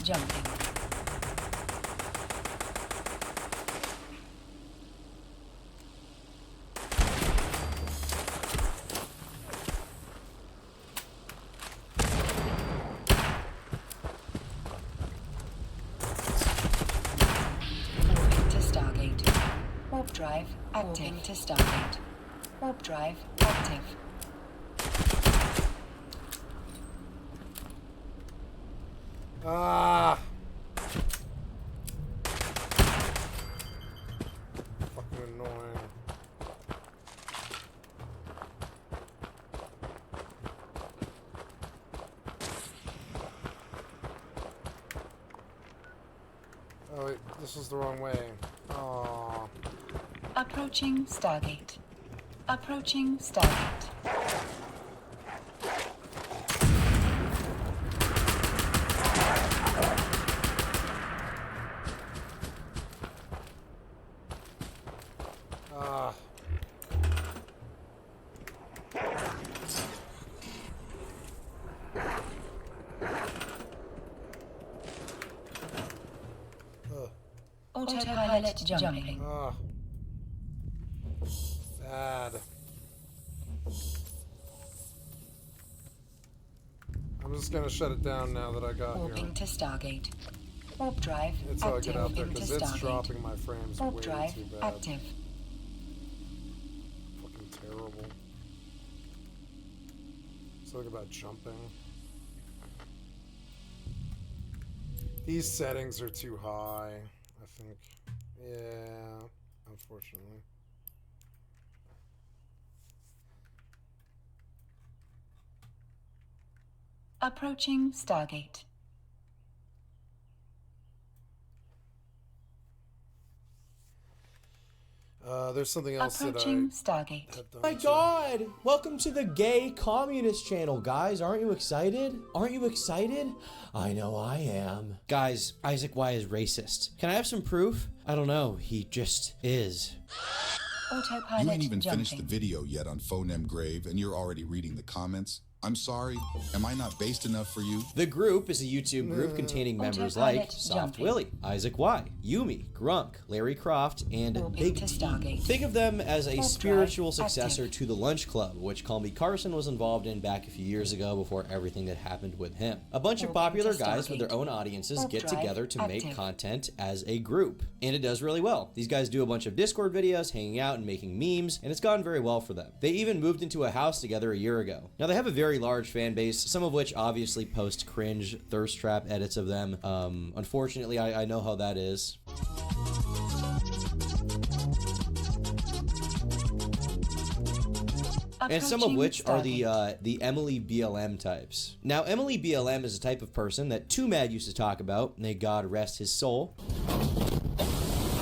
jumping. Warping to Stargate. Warp drive active. Warping to Stargate. Warp drive active. Ah! Fucking annoying. Oh wait, this is the wrong way. Oh. Approaching Stargate. Approaching Stargate. Autopilot jumping. Ah. Sad. I'm just gonna shut it down now that I got Warping here. to Stargate. Warp drive It's how I active. get out there Warping to because it's Stargate. dropping my frames Warp way drive too bad. active. Fucking terrible. Something about jumping. These settings are too high, I think. Yeah, unfortunately. Approaching Stargate. There's something else Approaching that I Stargate. have done. My God! Welcome to the gay communist channel, guys. Aren't you excited? Aren't you excited? I know I am. Guys, Isaac Y is racist. Can I have some proof? I don't know. He just is. Autopilot You ain't even jumping. finished the video yet on Phonem Grave, and you're already reading the comments. I'm sorry. Am I not based enough for you? The group is a YouTube group containing members like Autopilot Soft jumping. Willie, Isaac Y, Yumi, Grunk, Larry Croft, and Warping Big to T. Stargate. Think of them as a Warp spiritual drive successor active. to the Lunch Club, which Call Me Carson was involved in back a few years ago before everything that happened with him. A bunch of Warping popular to guys with their Stargate. own audiences Warp get drive together to make active. content as a group, and it does really well. These guys do a bunch of Discord videos, hanging out and making memes, and it's gone very well for them. They even moved into a house together a year ago. Now they have a very large fan base, some of which obviously post cringe thirst trap edits of them. Unfortunately, I know how that is. And some of Approaching which are Stargate. the Emily BLM types. Now, Emily BLM is a type of person that Too Mad used to talk about, may God rest his soul.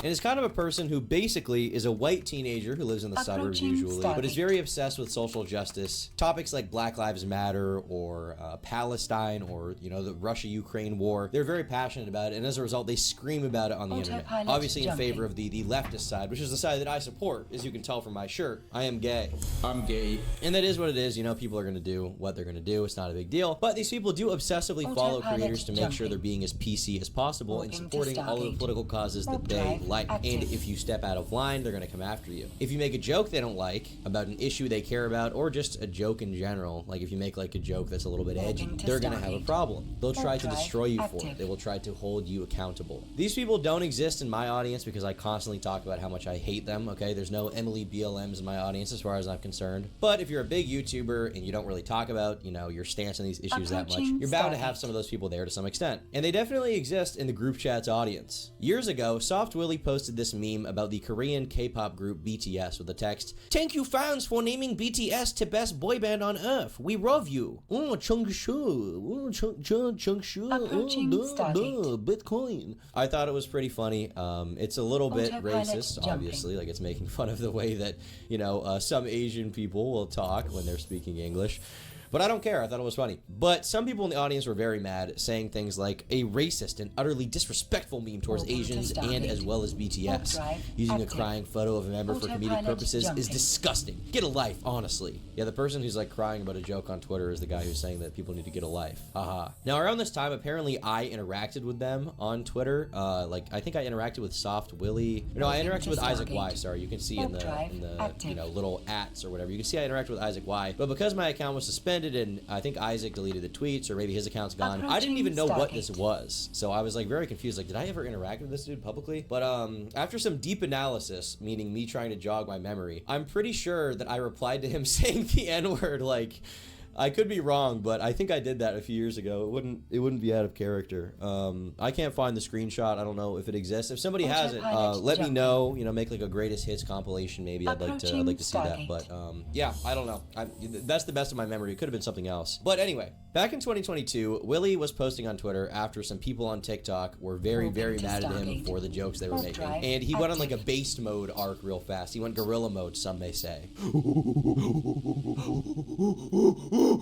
And is kind of a person who basically is a white teenager who lives in the suburbs Approaching usually, but is Stargate. very obsessed with social justice, topics like Black Lives Matter or Palestine or, you know, the Russia-Ukraine war. They're very passionate about it, and as a result, they scream about it on the internet. Autopilot Obviously in jumping. favor of the leftist side, which is the side that I support, as you can tell from my shirt. I am gay. I'm gay. And that is what it is. You know, people are going to do what they're going to do. It's not a big deal. But these people do obsessively follow Autopilot creators to make sure jumping. they being as PC as possible and Warping to supporting all of the Stargate. political causes that Warp they drive like. active. And if you step out of line, they're going to come after you. If you make a joke they don't like about an issue they care about, or just a joke in general, like if you make like a joke that's a little bit edgy, Warping to they're going to have a Stargate. problem. They'll try Warp to drive destroy you for active. it. They will try to hold you accountable. These people don't exist in my audience because I constantly talk about how much I hate them, okay? There's no Emily BLMs in my audience as far as I'm concerned. But if you're a big YouTuber and you don't really talk about, you know, your stance on these issues that much, Approaching you're bound to have Stargate. some of those people there to some extent. And they definitely exist in the group chat's audience. Years ago, Soft Willie posted this meme about the Korean K-pop group BTS with the text, "Thank you fans for naming BTS to best boy band on earth. We love you. Oh, Chung-shu. Oh, Chung-shu. Approaching Stargate. Bitcoin." I thought it was pretty funny. It's a little bit Autopilot racist, jumping. obviously. Like, it's making fun of the way that, you know, some Asian people will talk when they're speaking English. But I don't care. I thought it was funny. But some people in the audience were very mad, saying things like a racist and utterly disrespectful meme towards Asians and as well as BTS. Using a crying photo of a member for comedic purposes is disgusting. Get a life, honestly. Yeah, the person who's like crying about a joke on Twitter is the guy who's saying that people need to get a life. Haha. Now around this time, apparently I interacted with them on Twitter. Like I think I interacted with Soft Willie. No, I interacted with Isaac Y. Sorry, you can see in the you know, little ats or whatever. You can see I interacted with Isaac Y. But because my account was suspended and I think Isaac deleted the tweets or maybe his account's gone, I didn't even know what this was. So I was like very confused. Like, did I ever interact with this dude publicly? But after some deep analysis, meaning me trying to jog my memory, I'm pretty sure that I replied to him saying the N-word. Like, I could be wrong, but I think I did that a few years ago. It wouldn't be out of character. I can't find the screenshot. I don't know if it exists. If somebody has it, let me know. You know, make like a greatest hits compilation. Maybe I'd like to see that. But yeah, I don't know. That's the best of my memory. It could have been something else. But anyway, back in 2022, Willie was posting on Twitter after some people on TikTok were very mad at him for the jokes they were making, and he went on like a beast mode arc real fast. He went gorilla mode, some may say. Do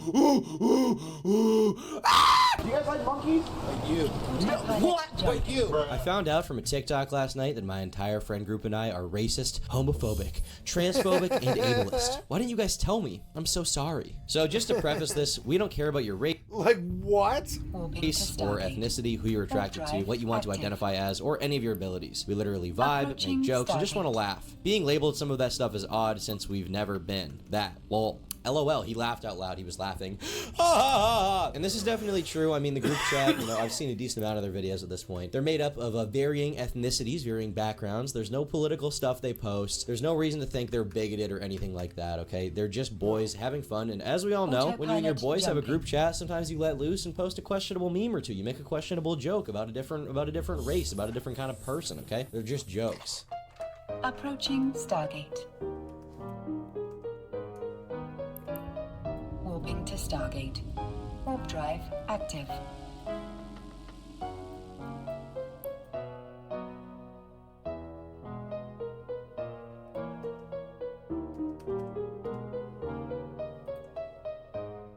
you guys like monkeys? Like you. What? Like you. I found out from a TikTok last night that my entire friend group and I are racist, homophobic, transphobic, and ableist. Why didn't you guys tell me? I'm so sorry. So just to preface this, we don't care about your race. Like what? Race or ethnicity, who you're attracted to, what you want to identify as, or any of your abilities. We literally vibe, make jokes, and just want to laugh. Being labeled some of that stuff is odd since we've never been that. Lol. LOL, he laughed out loud. He was laughing. And this is definitely true. I mean, the group chat, you know, I've seen a decent amount of their videos at this point. They're made up of varying ethnicities, varying backgrounds. There's no political stuff they post. There's no reason to think they're bigoted or anything like that, okay? They're just boys having fun. And as we all know, when you and your boys have a group chat, sometimes you let loose and post a questionable meme or two. You make a questionable joke about a different race, about a different kind of person, okay? They're just jokes. Approaching Stargate. Warping to Stargate. Warp drive active.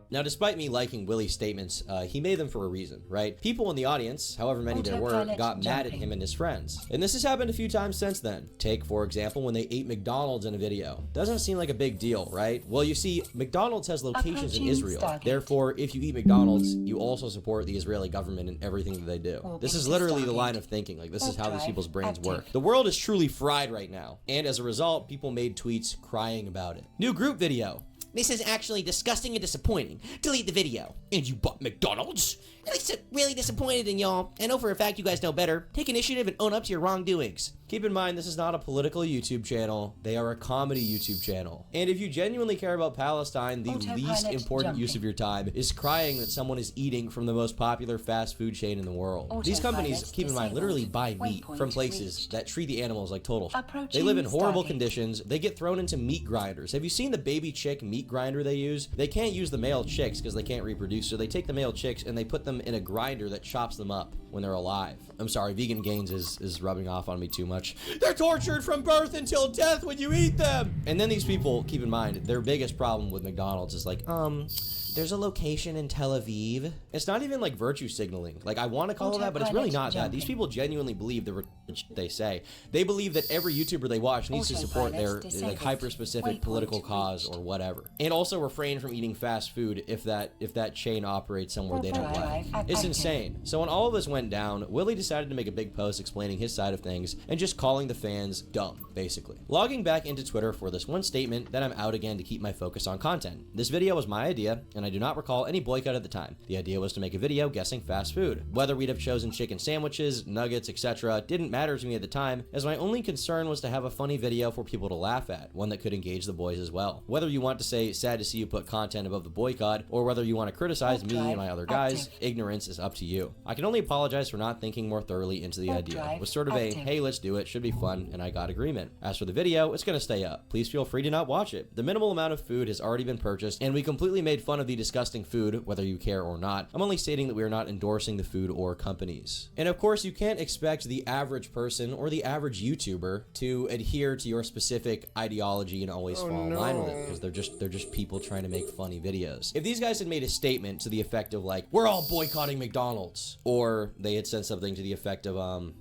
Now, despite me liking Willie's statements, he made them for a reason, right? People in the audience, however many there were, got mad at him and his friends. And this has happened a few times since then. Take, for example, when they ate McDonald's in a video. Doesn't seem like a big deal, right? Well, you see, McDonald's has locations in Israel. Therefore, if you eat McDonald's, you also support the Israeli government in everything that they do. This is literally the line of thinking. Like, this is how these people's brains work. The world is truly fried right now. And as a result, people made tweets crying about it. New group video. This is actually disgusting and disappointing. Delete the video. And you bought McDonald's? At least I'm really disappointed in y'all. I know for a fact you guys know better. Take initiative and own up to your wrongdoings. Keep in mind, this is not a political YouTube channel. They are a comedy YouTube channel. And if you genuinely care about Palestine, the least important use of your time is crying that someone is eating from the most popular fast food chain in the world. These companies, keep in mind, literally buy meat from places that treat the animals like total shit. They live in horrible conditions. They get thrown into meat grinders. Have you seen the baby chick meat grinder they use? They can't use the male chicks because they can't reproduce, so they take the male chicks and they put them in a grinder that chops them up when they're alive. I'm sorry, vegan gains is rubbing off on me too much. They're tortured from birth until death when you eat them! And then these people, keep in mind, their biggest problem with McDonald's is like, there's a location in Tel Aviv. It's not even like virtue signaling. Like, I want to call it that, but it's really not that. These people genuinely believe the shit they say. They believe that every YouTuber they watch needs to support their like hyper-specific political cause or whatever. And also refrain from eating fast food if that chain operates somewhere they don't like. It's insane. So when all of this went down, Willie decided to make a big post explaining his side of things and just calling the fans dumb, basically. Logging back into Twitter for this one statement, then I'm out again to keep my focus on content. This video was my idea, and I do not recall any boycott at the time. The idea was to make a video guessing fast food. Whether we'd have chosen chicken sandwiches, nuggets, etc. didn't matter to me at the time, as my only concern was to have a funny video for people to laugh at, one that could engage the boys as well. Whether you want to say, sad to see you put content above the boycott, or whether you want to criticize me and my other guys, ignorance is up to you. I can only apologize for not thinking more thoroughly into the idea. It was sort of a, hey, let's do it, should be fun, and I got agreement. As for the video, it's gonna stay up. Please feel free to not watch it. The minimal amount of food has already been purchased, and we completely made fun of the disgusting food, whether you care or not. I'm only stating that we are not endorsing the food or companies. And of course, you can't expect the average person or the average YouTuber to adhere to your specific ideology and always fall in line with it, because they're just people trying to make funny videos. If these guys had made a statement to the effect of like, we're all boycotting McDonald's, or they had said something to the effect of that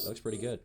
looks pretty good.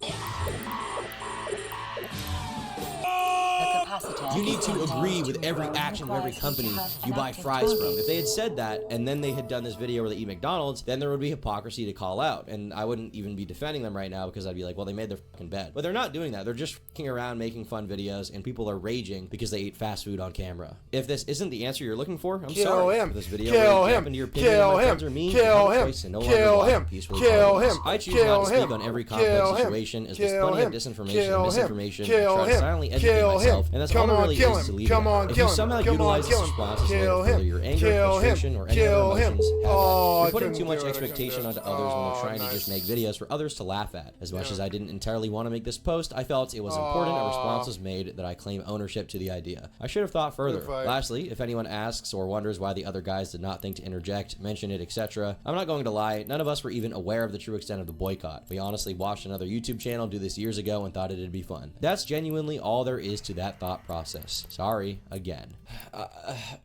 You need to agree with every action of every company you buy fries from. If they had said that, and then they had done this video where they eat McDonald's, then there would be hypocrisy to call out. And I wouldn't even be defending them right now, because I'd be like, well, they made their fucking bed. But they're not doing that. They're just fucking around making fun videos, and people are raging because they ate fast food on camera. If this isn't the answer you're looking for, I'm sorry for this video. Kill him. Your opinion, Kill my him. friends are mean. Kill You have a him. choice and no Kill longer him. walk peacefully Kill forward. him. I choose Kill not to speak him. on every Kill complex him. situation, as there's Kill plenty of him. disinformation Kill and him. misinformation. Kill I try to him. silently educate Kill myself, him. and that's Come all it on, really kill is to him. leave Come it at on, that. If kill you him. somehow Come on, utilize this kill him. response as a way to Kill further him. your anger, Kill him. frustration, or any Kill other him. emotions, have Oh, you're I putting couldn't too much do it. I couldn't expectation do it. onto others when Oh, you're trying to just make videos for others to laugh at. As much as I didn't entirely want to make this post, I felt it was important a response was made that I claim ownership to the idea. I should have thought further. Lastly, if anyone asks or wonders why the other guys did not think to interject, mention it, etc., I'm not going to lie, none of us were even aware of the true extent of the boycott. We honestly watched another YouTube channel do this years ago and thought it'd be fun. That's genuinely all there is to that thought process. Sorry, again.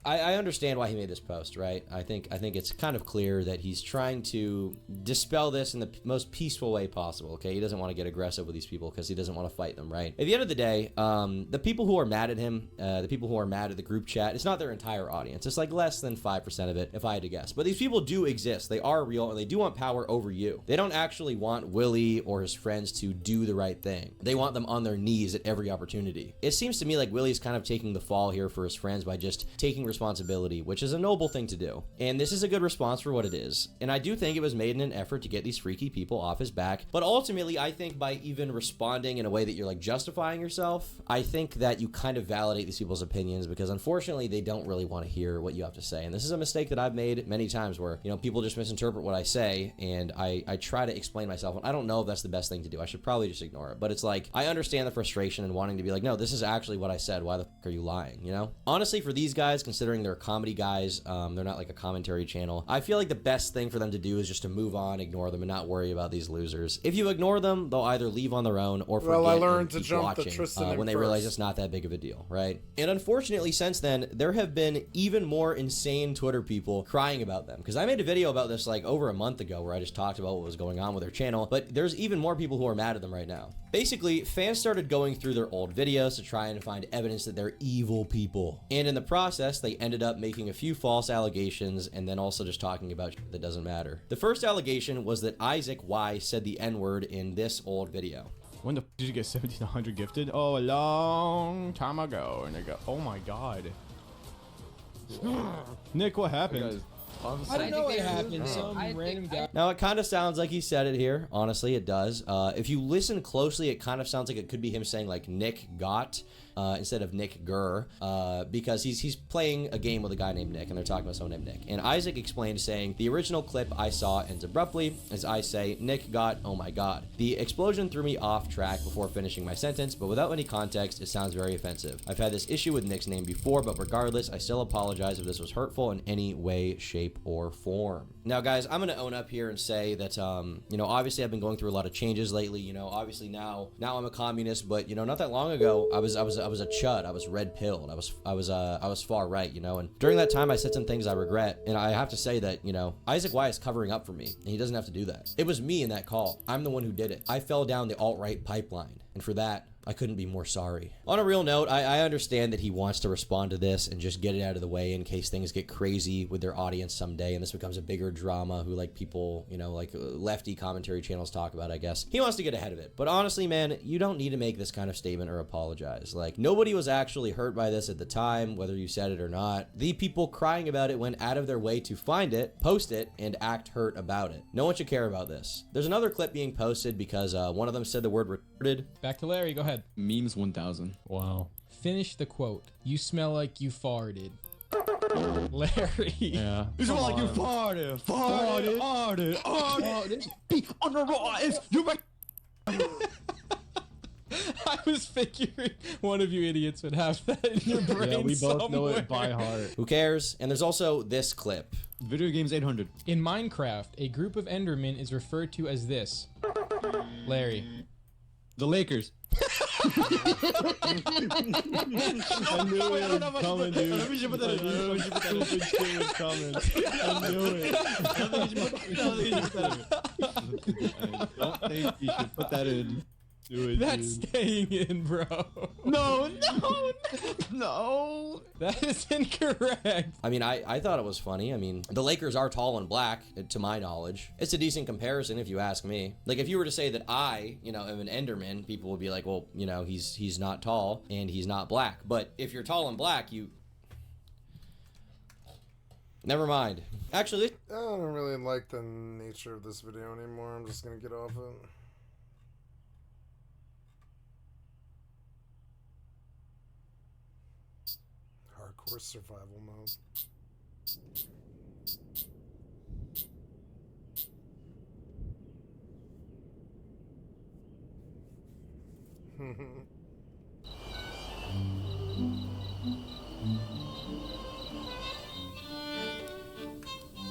I understand why he made this post, right? I think it's kind of clear that he's trying to dispel this in the most peaceful way possible, okay? He doesn't want to get aggressive with these people because he doesn't want to fight them, right? At the end of the day, the people who are mad at him, the people who are mad at the group chat, it's not their entire audience. It's like less than 5% of it, if I had to guess. But these people do exist. They are real, and they do want power over you. They don't actually want Willie or his friends to do the right thing. They want them on their knees at every opportunity. It seems to me like Willie's kind of taking the fall here for his friends by just taking responsibility, which is a noble thing to do. And this is a good response for what it is. And I do think it was made in an effort to get these freaky people off his back. But ultimately, I think by even responding in a way that you're like justifying yourself, I think that you kind of validate these people's opinions, because unfortunately they don't really want to hear what you have to say. And this is a mistake that I've made many times where, you know, people just misinterpret what I say, and I try to explain myself. I don't know if that's the best thing to do. I should probably just ignore it. But it's like, I understand the frustration and wanting to be like, no, this is actually what I said. Why the fuck are you lying? You know? Honestly, for these guys, considering they're comedy guys, they're not like a commentary channel, I feel like the best thing for them to do is just to move on, ignore them, and not worry about these losers. If you ignore them, they'll either leave on their own or forget I learned and to keep jump watching the Tristan when they first. realize it's not that big of a deal, right? And unfortunately, since then, there have been even more insane Twitter people crying about them. Because I made a video about this like over a month ago where I just talked about what was going on with their channel, but there's even more people who are mad at them right now. Basically, fans started going through their old videos to try and find evidence that they're evil people. And in the process, they ended up making a few false allegations and then also just talking about shit that doesn't matter. The first allegation was that Isaac Y said the N-word in this old video. When the f did you get 1700 gifted? Oh, a long time ago. And they go, oh my god. Nick, what happened? I don't know what happened. Some random guy. Now, it kind of sounds like he said it here. Honestly, it does. If you listen closely, it kind of sounds like it could be him saying like Nick got instead of Nick Gurr, because he's playing a game with a guy named Nick, and they're talking about someone named Nick. And Isaac explained, saying, the original clip I saw ends abruptly as I say, Nick got, oh my god. The explosion threw me off track before finishing my sentence, but without any context, it sounds very offensive. I've had this issue with Nick's name before, but regardless, I still apologize if this was hurtful in any way, shape, or form. Now, guys, I'm gonna own up here and say that, you know, obviously I've been going through a lot of changes lately. You know, obviously now I'm a communist, but you know, not that long ago, I was a chud. I was red pilled. I was far right, you know, and during that time I said some things I regret, and I have to say that, you know, Isaac Y is covering up for me, and he doesn't have to do that. It was me in that call. I'm the one who did it. I fell down the alt-right pipeline, and for that, I couldn't be more sorry. On a real note, I understand that he wants to respond to this and just get it out of the way in case things get crazy with their audience someday and this becomes a bigger drama who like people, you know, like lefty commentary channels talk about, I guess. He wants to get ahead of it. But honestly, man, you don't need to make this kind of statement or apologize. Like, nobody was actually hurt by this at the time, whether you said it or not. The people crying about it went out of their way to find it, post it, and act hurt about it. No one should care about this. There's another clip being posted because one of them said the word retarded. Back to Larry, go ahead. Memes 1000. Wow. Finish the quote. You smell like you farted. Larry. Yeah. You smell like you farted. Farted. Be on the rise. You make. I was figuring one of you idiots would have that in your brain. Yeah, we both know somewhere. it by heart. Who cares? And there's also this clip. Video Games 800. In Minecraft, a group of Endermen is referred to as this. Larry. The Lakers. I knew it was coming, dude. I knew stupid shit was coming. I knew it. I don't think you should put that in. Do it, That's dude. staying in, bro. No. That is incorrect. I mean, I thought it was funny. I mean, the Lakers are tall and black, to my knowledge. It's a decent comparison if you ask me. Like, if you were to say that I, am an Enderman, people would be like, well, he's not tall and he's not black. But if you're tall and black, never mind. Actually, I don't really like the nature of this video anymore. I'm just gonna get off it. Hardcore survival mode.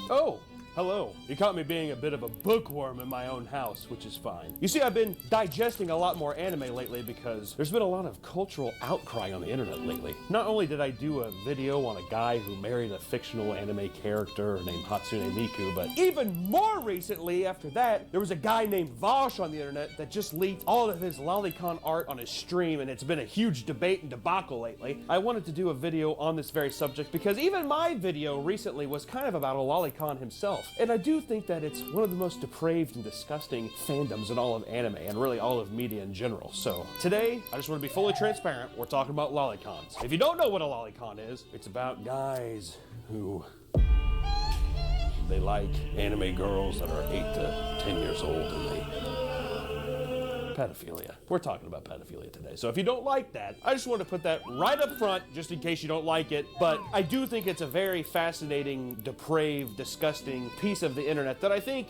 Oh, hello. You caught me being a bit of a bookworm in my own house, which is fine. You see, I've been digesting a lot more anime lately because there's been a lot of cultural outcry on the internet lately. Not only did I do a video on a guy who married a fictional anime character named Hatsune Miku, but even more recently after that, there was a guy named Vosh on the internet that just leaked all of his lolicon art on his stream, and it's been a huge debate and debacle lately. I wanted to do a video on this very subject because even my video recently was kind of about a lolicon himself. And I do think that it's one of the most depraved and disgusting fandoms in all of anime and really all of media in general. So today, I just want to be fully transparent. We're talking about lolicons. If you don't know what a lolicon is, it's about guys who they like anime girls that are 8 to 10 years old and they pedophilia. We're talking about pedophilia today. So if you don't like that, I just want to put that right up front just in case you don't like it. But I do think it's a very fascinating, depraved, disgusting piece of the internet that I think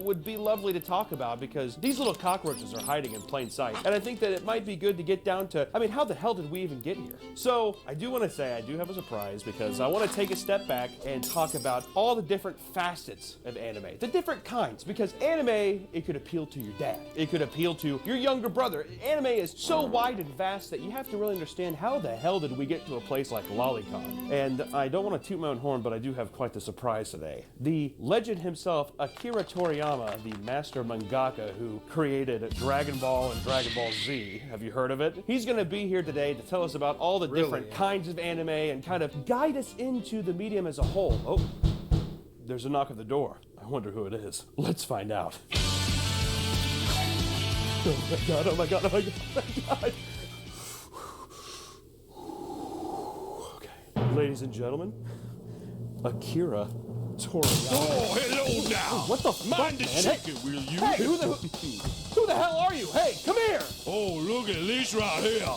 would be lovely to talk about because these little cockroaches are hiding in plain sight. And I think that it might be good to get down to, I mean, how the hell did we even get here? So I do want to say I do have a surprise because I want to take a step back and talk about all the different facets of anime, the different kinds, because anime, it could appeal to your dad. It could appeal to your younger brother. Anime is so wide and vast that you have to really understand how the hell did we get to a place like Lolicon. And I don't want to toot my own horn, but I do have quite the surprise today. The legend himself, Akira Toriyama, the master mangaka who created Dragon Ball and Dragon Ball Z, have you heard of it? He's going to be here today to tell us about all the different kinds of anime and kind of guide us into the medium as a whole. Oh, there's a knock at the door. I wonder who it is. Let's find out. Oh my god, oh my god, oh my god, oh my god. Okay, ladies and gentlemen, Akira Toriyama. Oh, hello now. What the fuck, Mind the man? chicken, will you? Hey, who the hell are you? Hey, come here. Oh, look at this right here.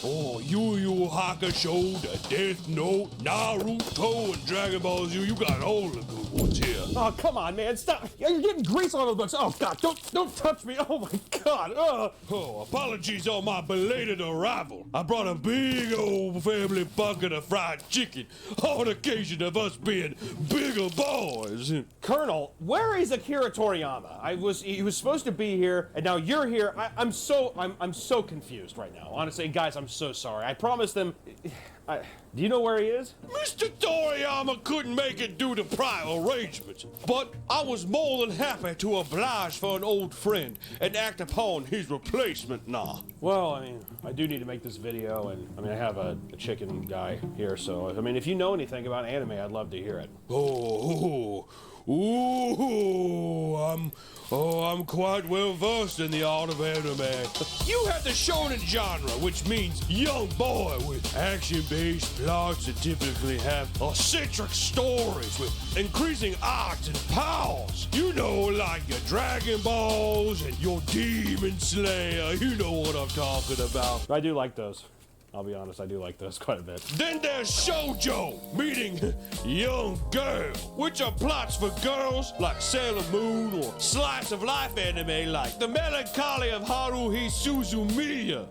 Oh, Yu Yu Hakusho, the Death Note, Naruto, and Dragon Ball Z. You got all the good ones here. Oh, come on, man, stop. You're getting grease on those books. Oh, God, don't touch me. Oh, my God. Oh, apologies on my belated arrival. I brought a big old family bucket of fried chicken on occasion of us being bigger boys. Colonel, where is Akira Toriyama? He was supposed to be here, and now you're here. I'm so confused right now. Honestly, guys, I'm so sorry. I promised them. Do you know where he is? Mr. Toriyama couldn't make it due to prior arrangements, but I was more than happy to oblige for an old friend and act upon his replacement now. Well, I mean, I do need to make this video, and I mean, I have a chicken guy here, so I mean, if you know anything about anime, I'd love to hear it. I'm quite well versed in the art of anime. You have the shonen genre, which means young boy with action-based plots that typically have eccentric stories with increasing odds and powers. You know, like your Dragon Balls and your Demon Slayer. You know what I'm talking about. I do like those. I'll be honest, I do like those quite a bit. Then there's shoujo, meaning young girl, which are plots for girls like Sailor Moon or slice of life anime like The Melancholy of Haruhi Suzumiya.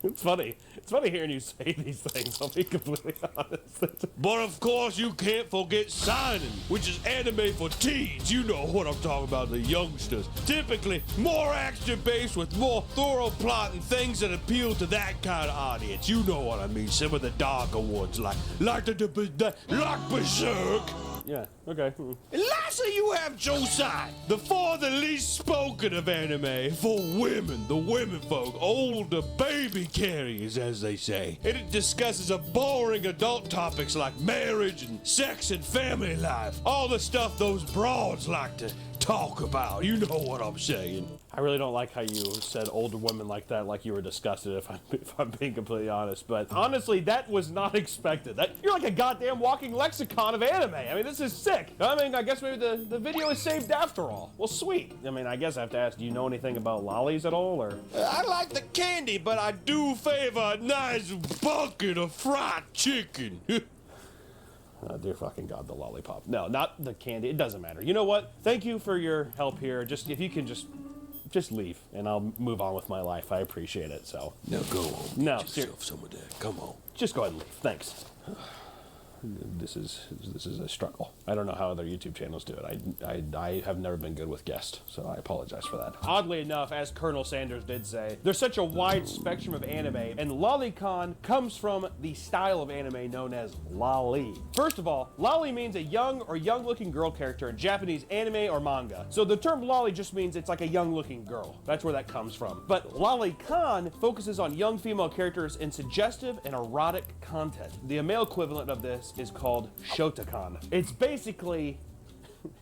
It's funny. It's funny hearing you say these things, I'll be completely honest. But of course you can't forget seinen, which is anime for teens. You know what I'm talking about, the youngsters. Typically more action-based with more thorough plot and things that appeal to that kind of audience. You know what I mean, some of the darker ones like Berserk. Yeah, okay. And lastly, you have Josai, the for the least spoken of anime for women, the women folk, older baby carriers, as they say. And it discusses a boring adult topics like marriage and sex and family life. All the stuff those broads like to talk about. You know what I'm saying. I really don't like how you said older women like that, like you were disgusted, if I'm being completely honest. But honestly, that was not expected. You're like a goddamn walking lexicon of anime. I mean, this is sick. I mean, I guess maybe the video is saved after all. Well, sweet. I mean, I guess I have to ask, do you know anything about lollies at all, or? I like the candy, but I do favor a nice bucket of fried chicken. Oh, dear fucking God, the lollipop. No, not the candy. It doesn't matter. You know what? Thank you for your help here. Just, if you can just leave, and I'll move on with my life. I appreciate it, so. Now go on. No, Get yourself some of that. Come on. Just go ahead and leave. Thanks. This is a struggle. I don't know how other YouTube channels do it. I have never been good with guests, so I apologize for that. Oddly enough, as Colonel Sanders did say, there's such a wide spectrum of anime, and lolicon comes from the style of anime known as lolly. First of all, lolly means a young or young-looking girl character in Japanese anime or manga. So the term lolly just means it's like a young-looking girl. That's where that comes from. But lolicon focuses on young female characters in suggestive and erotic content. The male equivalent of this is called shotacon. It's basically,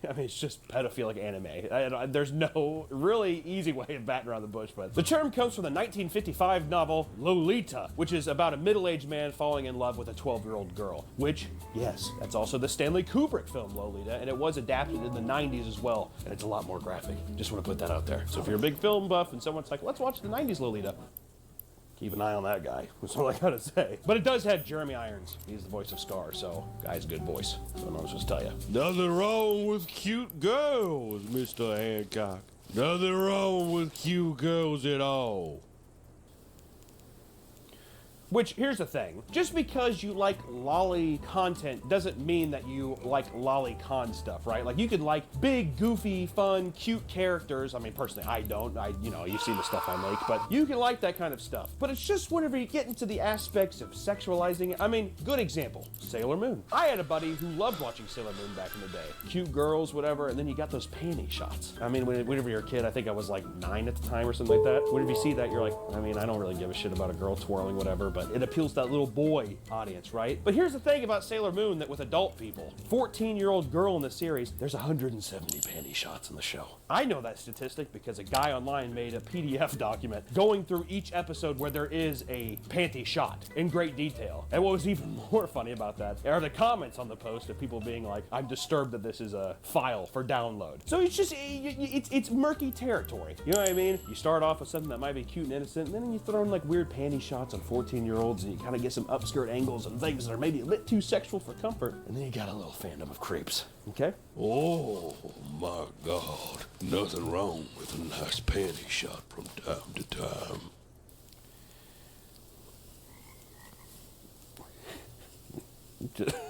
I mean, it's just pedophilic anime. There's no really easy way of batting around the bush, but the term comes from the 1955 novel Lolita, which is about a middle-aged man falling in love with a 12-year-old girl, which, yes, that's also the Stanley Kubrick film Lolita, and it was adapted in the 90s as well, and it's a lot more graphic. Just want to put that out there. So if you're a big film buff and someone's like, let's watch the 90s Lolita, keep an eye on that guy. That's all I gotta say. But it does have Jeremy Irons. He's the voice of Scar, so guy's a good voice. So I was just tell you. Nothing wrong with cute girls, Mr. Hancock. Nothing wrong with cute girls at all. Which, here's the thing. Just because you like lolly content doesn't mean that you like lolicon stuff, right? Like, you could like big, goofy, fun, cute characters. I mean, personally, I don't. You've seen the stuff I make, but you can like that kind of stuff. But it's just whenever you get into the aspects of sexualizing it. I mean, good example, Sailor Moon. I had a buddy who loved watching Sailor Moon back in the day. Cute girls, whatever, and then you got those panty shots. I mean, whenever you're a kid, I think I was like 9 at the time or something like that. Whenever you see that, you're like, I mean, I don't really give a shit about a girl twirling, whatever, but it appeals to that little boy audience, right? But here's the thing about Sailor Moon that with adult people, 14-year-old girl in the series, there's 170 panty shots in the show. I know that statistic because a guy online made a PDF document going through each episode where there is a panty shot in great detail. And what was even more funny about that are the comments on the post of people being like, I'm disturbed that this is a file for download. So it's just, it's murky territory. You know what I mean? You start off with something that might be cute and innocent, and then you throw in like weird panty shots on 14-year-olds, and you kind of get some upskirt angles and things that are maybe a bit too sexual for comfort, and then you got a little fandom of creeps. Okay? Oh my God. Nothing wrong with a nice panty shot from time to time.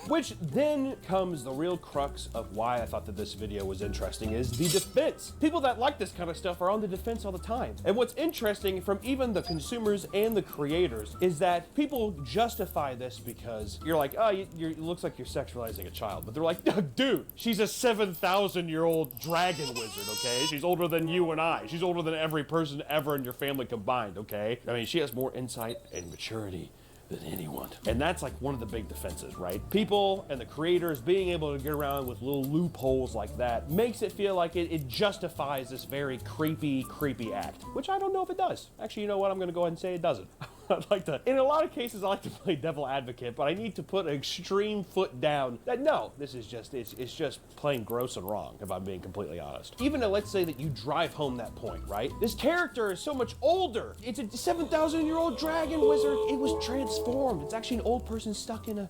Which then comes the real crux of why I thought that this video was interesting, is the defense. People that like this kind of stuff are on the defense all the time. And what's interesting from even the consumers and the creators is that people justify this because you're like, oh, it looks like you're sexualizing a child. But they're like, dude, she's a 7,000-year-old dragon wizard, okay? She's older than you and I. She's older than every person ever in your family combined, okay? I mean, she has more insight and maturity than anyone. And that's like one of the big defenses, right? People and the creators being able to get around with little loopholes like that makes it feel like it justifies this very creepy act, which I don't know if it does. Actually, you know what? I'm gonna go ahead and say it doesn't. I'd like to, in a lot of cases, I like to play devil advocate, but I need to put an extreme foot down that no, this is just, it's just plain gross and wrong, if I'm being completely honest. Even though, let's say that you drive home that point, right? This character is so much older. It's a 7,000-year-old dragon wizard. It was transformed. It's actually an old person stuck in a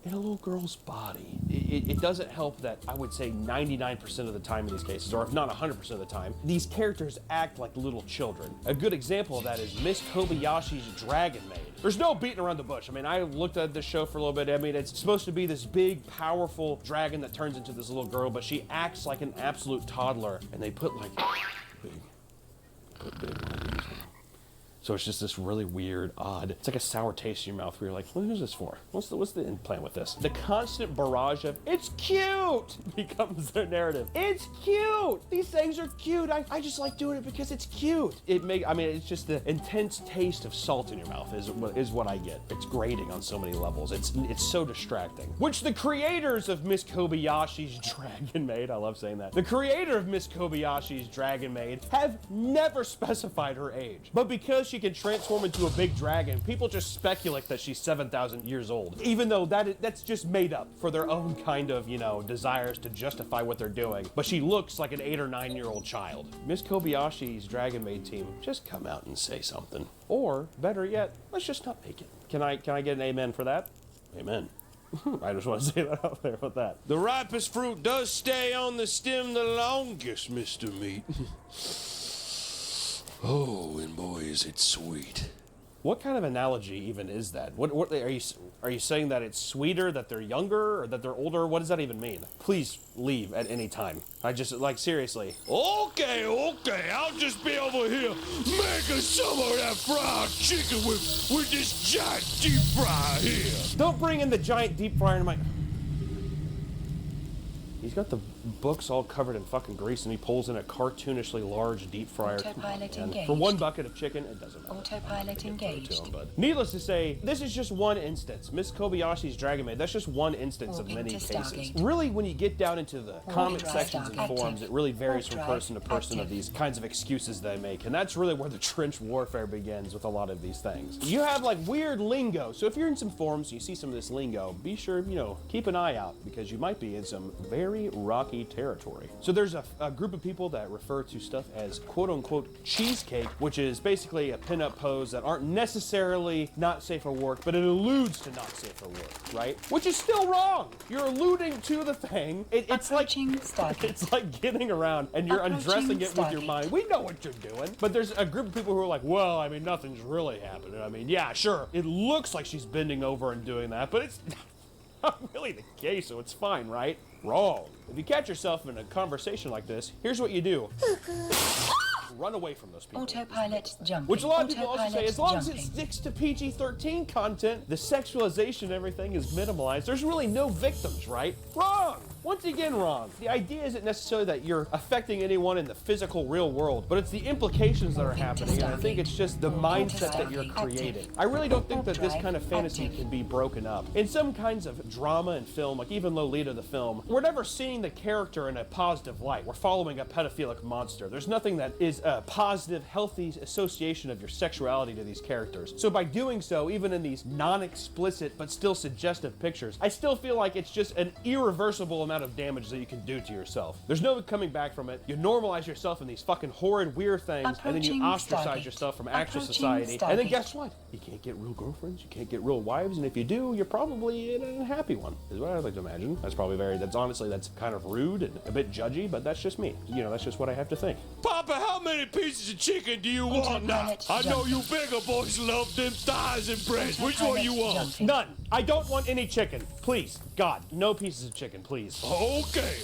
in a little girl's body. It doesn't help that I would say 99% of the time in these cases, or if not 100% of the time, these characters act like little children. A good example of that is Miss Kobayashi's Dragon Maid. There's no beating around the bush. I mean, I looked at this show for a little bit. I mean, it's supposed to be this big, powerful dragon that turns into this little girl, but she acts like an absolute toddler, and they put like big. So it's just this really weird, odd, it's like a sour taste in your mouth where you're like, what is this for? What's the plan with this? The constant barrage of, it's cute, becomes their narrative. It's cute. These things are cute. I just like doing it because it's cute. It's just the intense taste of salt in your mouth is what I get. It's grating on so many levels. It's so distracting. Which the creators of Miss Kobayashi's Dragon Maid, I love saying that, the creator of Miss Kobayashi's Dragon Maid have never specified her age. But because she can transform into a big dragon, people just speculate that she's 7,000 years old, even though that's just made up for their own kind of, desires to justify what they're doing. But she looks like an 8 or 9 year old child. Miss Kobayashi's Dragon Maid team, just come out and say something. Or, better yet, let's just not make it. Can I get an amen for that? Amen. I just want to say that out there with that. The ripest fruit does stay on the stem the longest, Mr. Meat. Oh, and boy, is it sweet. What kind of analogy even is that? What are you saying that it's sweeter, that they're younger, or that they're older? What does that even mean? Please leave at any time. I just, seriously. Okay, I'll just be over here making some of that fried chicken with this giant deep fryer here. Don't bring in the giant deep fryer into my... He's got the books all covered in fucking grease, and he pulls in a cartoonishly large deep fryer. Autopilot and engaged. For one bucket of chicken, it doesn't matter. Autopilot engaged. Needless to say, this is just one instance. Miss Kobayashi's Dragon Maid, that's just one instance of many cases. Really, when you get down into the comment sections and forums, it really varies from person to person of these kinds of excuses they make. And that's really where the trench warfare begins with a lot of these things. You have like weird lingo. So if you're in some forums and you see some of this lingo, be sure, keep an eye out, because you might be in some very rocky territory. So there's a group of people that refer to stuff as quote-unquote cheesecake, which is basically a pin-up pose that aren't necessarily not safe for work, but it alludes to not safe for work, right? Which is still wrong. You're alluding to the thing. It's like getting around and you're undressing it with your mind. We know what you're doing. But there's a group of people who are like, well, I mean, nothing's really happening. I mean, yeah, sure. It looks like she's bending over and doing that, but it's not really the case, so it's fine, right? Wrong. If you catch yourself in a conversation like this, here's what you do. Run away from those people. Autopilot jumping. Which a lot of people also say, as long as it sticks to PG-13 content, the sexualization and everything is minimalized. There's really no victims, right? Wrong! Once again, wrong. The idea isn't necessarily that you're affecting anyone in the physical real world, but it's the implications that are happening, and I think it's just the mindset that you're creating. I really don't think that this kind of fantasy can be broken up. In some kinds of drama and film, like even Lolita the film, we're never seeing the character in a positive light. We're following a pedophilic monster. There's nothing that is a positive, healthy association of your sexuality to these characters. So by doing so, even in these non-explicit but still suggestive pictures, I still feel like it's just an irreversible amount of damage that you can do to yourself. There's no coming back from it. You normalize yourself in these fucking horrid, weird things, and then you ostracize yourself from actual society. And then guess what? You can't get real girlfriends, you can't get real wives, and if you do, you're probably an unhappy one, is what I like to imagine. That's kind of rude and a bit judgy, but that's just me. That's just what I have to think. Papa, how many pieces of chicken do you want now? I know you bigger boys love them thighs and breasts. Which one you want? None. I don't want any chicken. Please, God, no pieces of chicken, please. Okay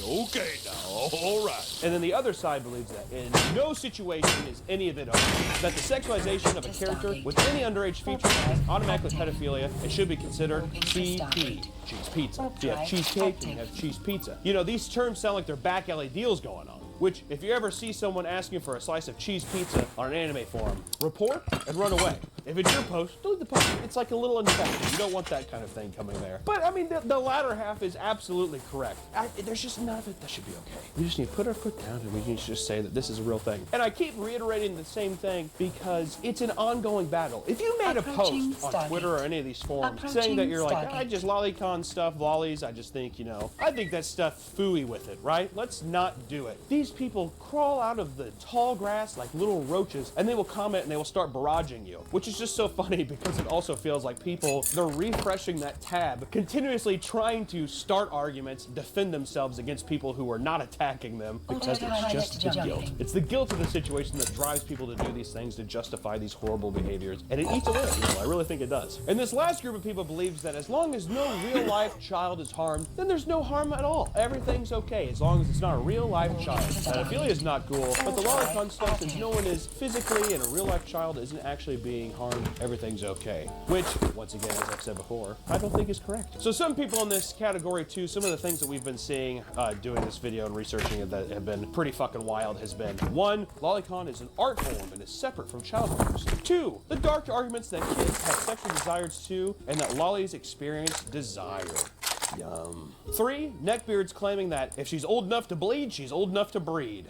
now, all right. And then the other side believes that in no situation is any of it okay. That the sexualization of a character with any underage feature is automatically pedophilia and should be considered CP. Cheese pizza. You have cheesecake and you have cheese pizza. These terms sound like they're back alley deals going on. Which, if you ever see someone asking for a slice of cheese pizza on an anime forum, report and run away. If it's your post, delete the post. It's like a little infected. You don't want that kind of thing coming there. But, I mean, the latter half is absolutely correct. There's just none of it that should be okay. We just need to put our foot down and we need to just say that this is a real thing. And I keep reiterating the same thing because it's an ongoing battle. If you made a post on Twitter or any of these forums saying that you're like, I just lolicon stuff, lollies, I just think, I think that stuff phooey with it, right? Let's not do it. These people crawl out of the tall grass like little roaches and they will comment and they will start barraging you, which is just so funny because it also feels like people, they're refreshing that tab, continuously trying to start arguments, defend themselves against people who are not attacking them because it's just the guilt. It's the guilt of the situation that drives people to do these things to justify these horrible behaviors, and it eats away at people. I really think it does. And this last group of people believes that as long as no real-life child is harmed, then there's no harm at all. Everything's okay as long as it's not a real-life child. Pedophilia is not cool, but the lolicon stuff, since no one is physically and a real-life child isn't actually being harmed, everything's okay. Which, once again, as I've said before, I don't think is correct. So some people in this category too, some of the things that we've been seeing doing this video and researching it that have been pretty fucking wild has been: 1, lolicon is an art form and is separate from child abuse. 2, the dark arguments that kids have sexual desires too, and that lollies experience desire. Yum. 3, neckbeards claiming that if she's old enough to bleed, she's old enough to breed.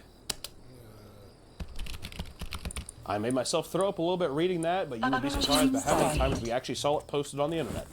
I made myself throw up a little bit reading that, but you would be surprised by how many times we actually saw it posted on the internet.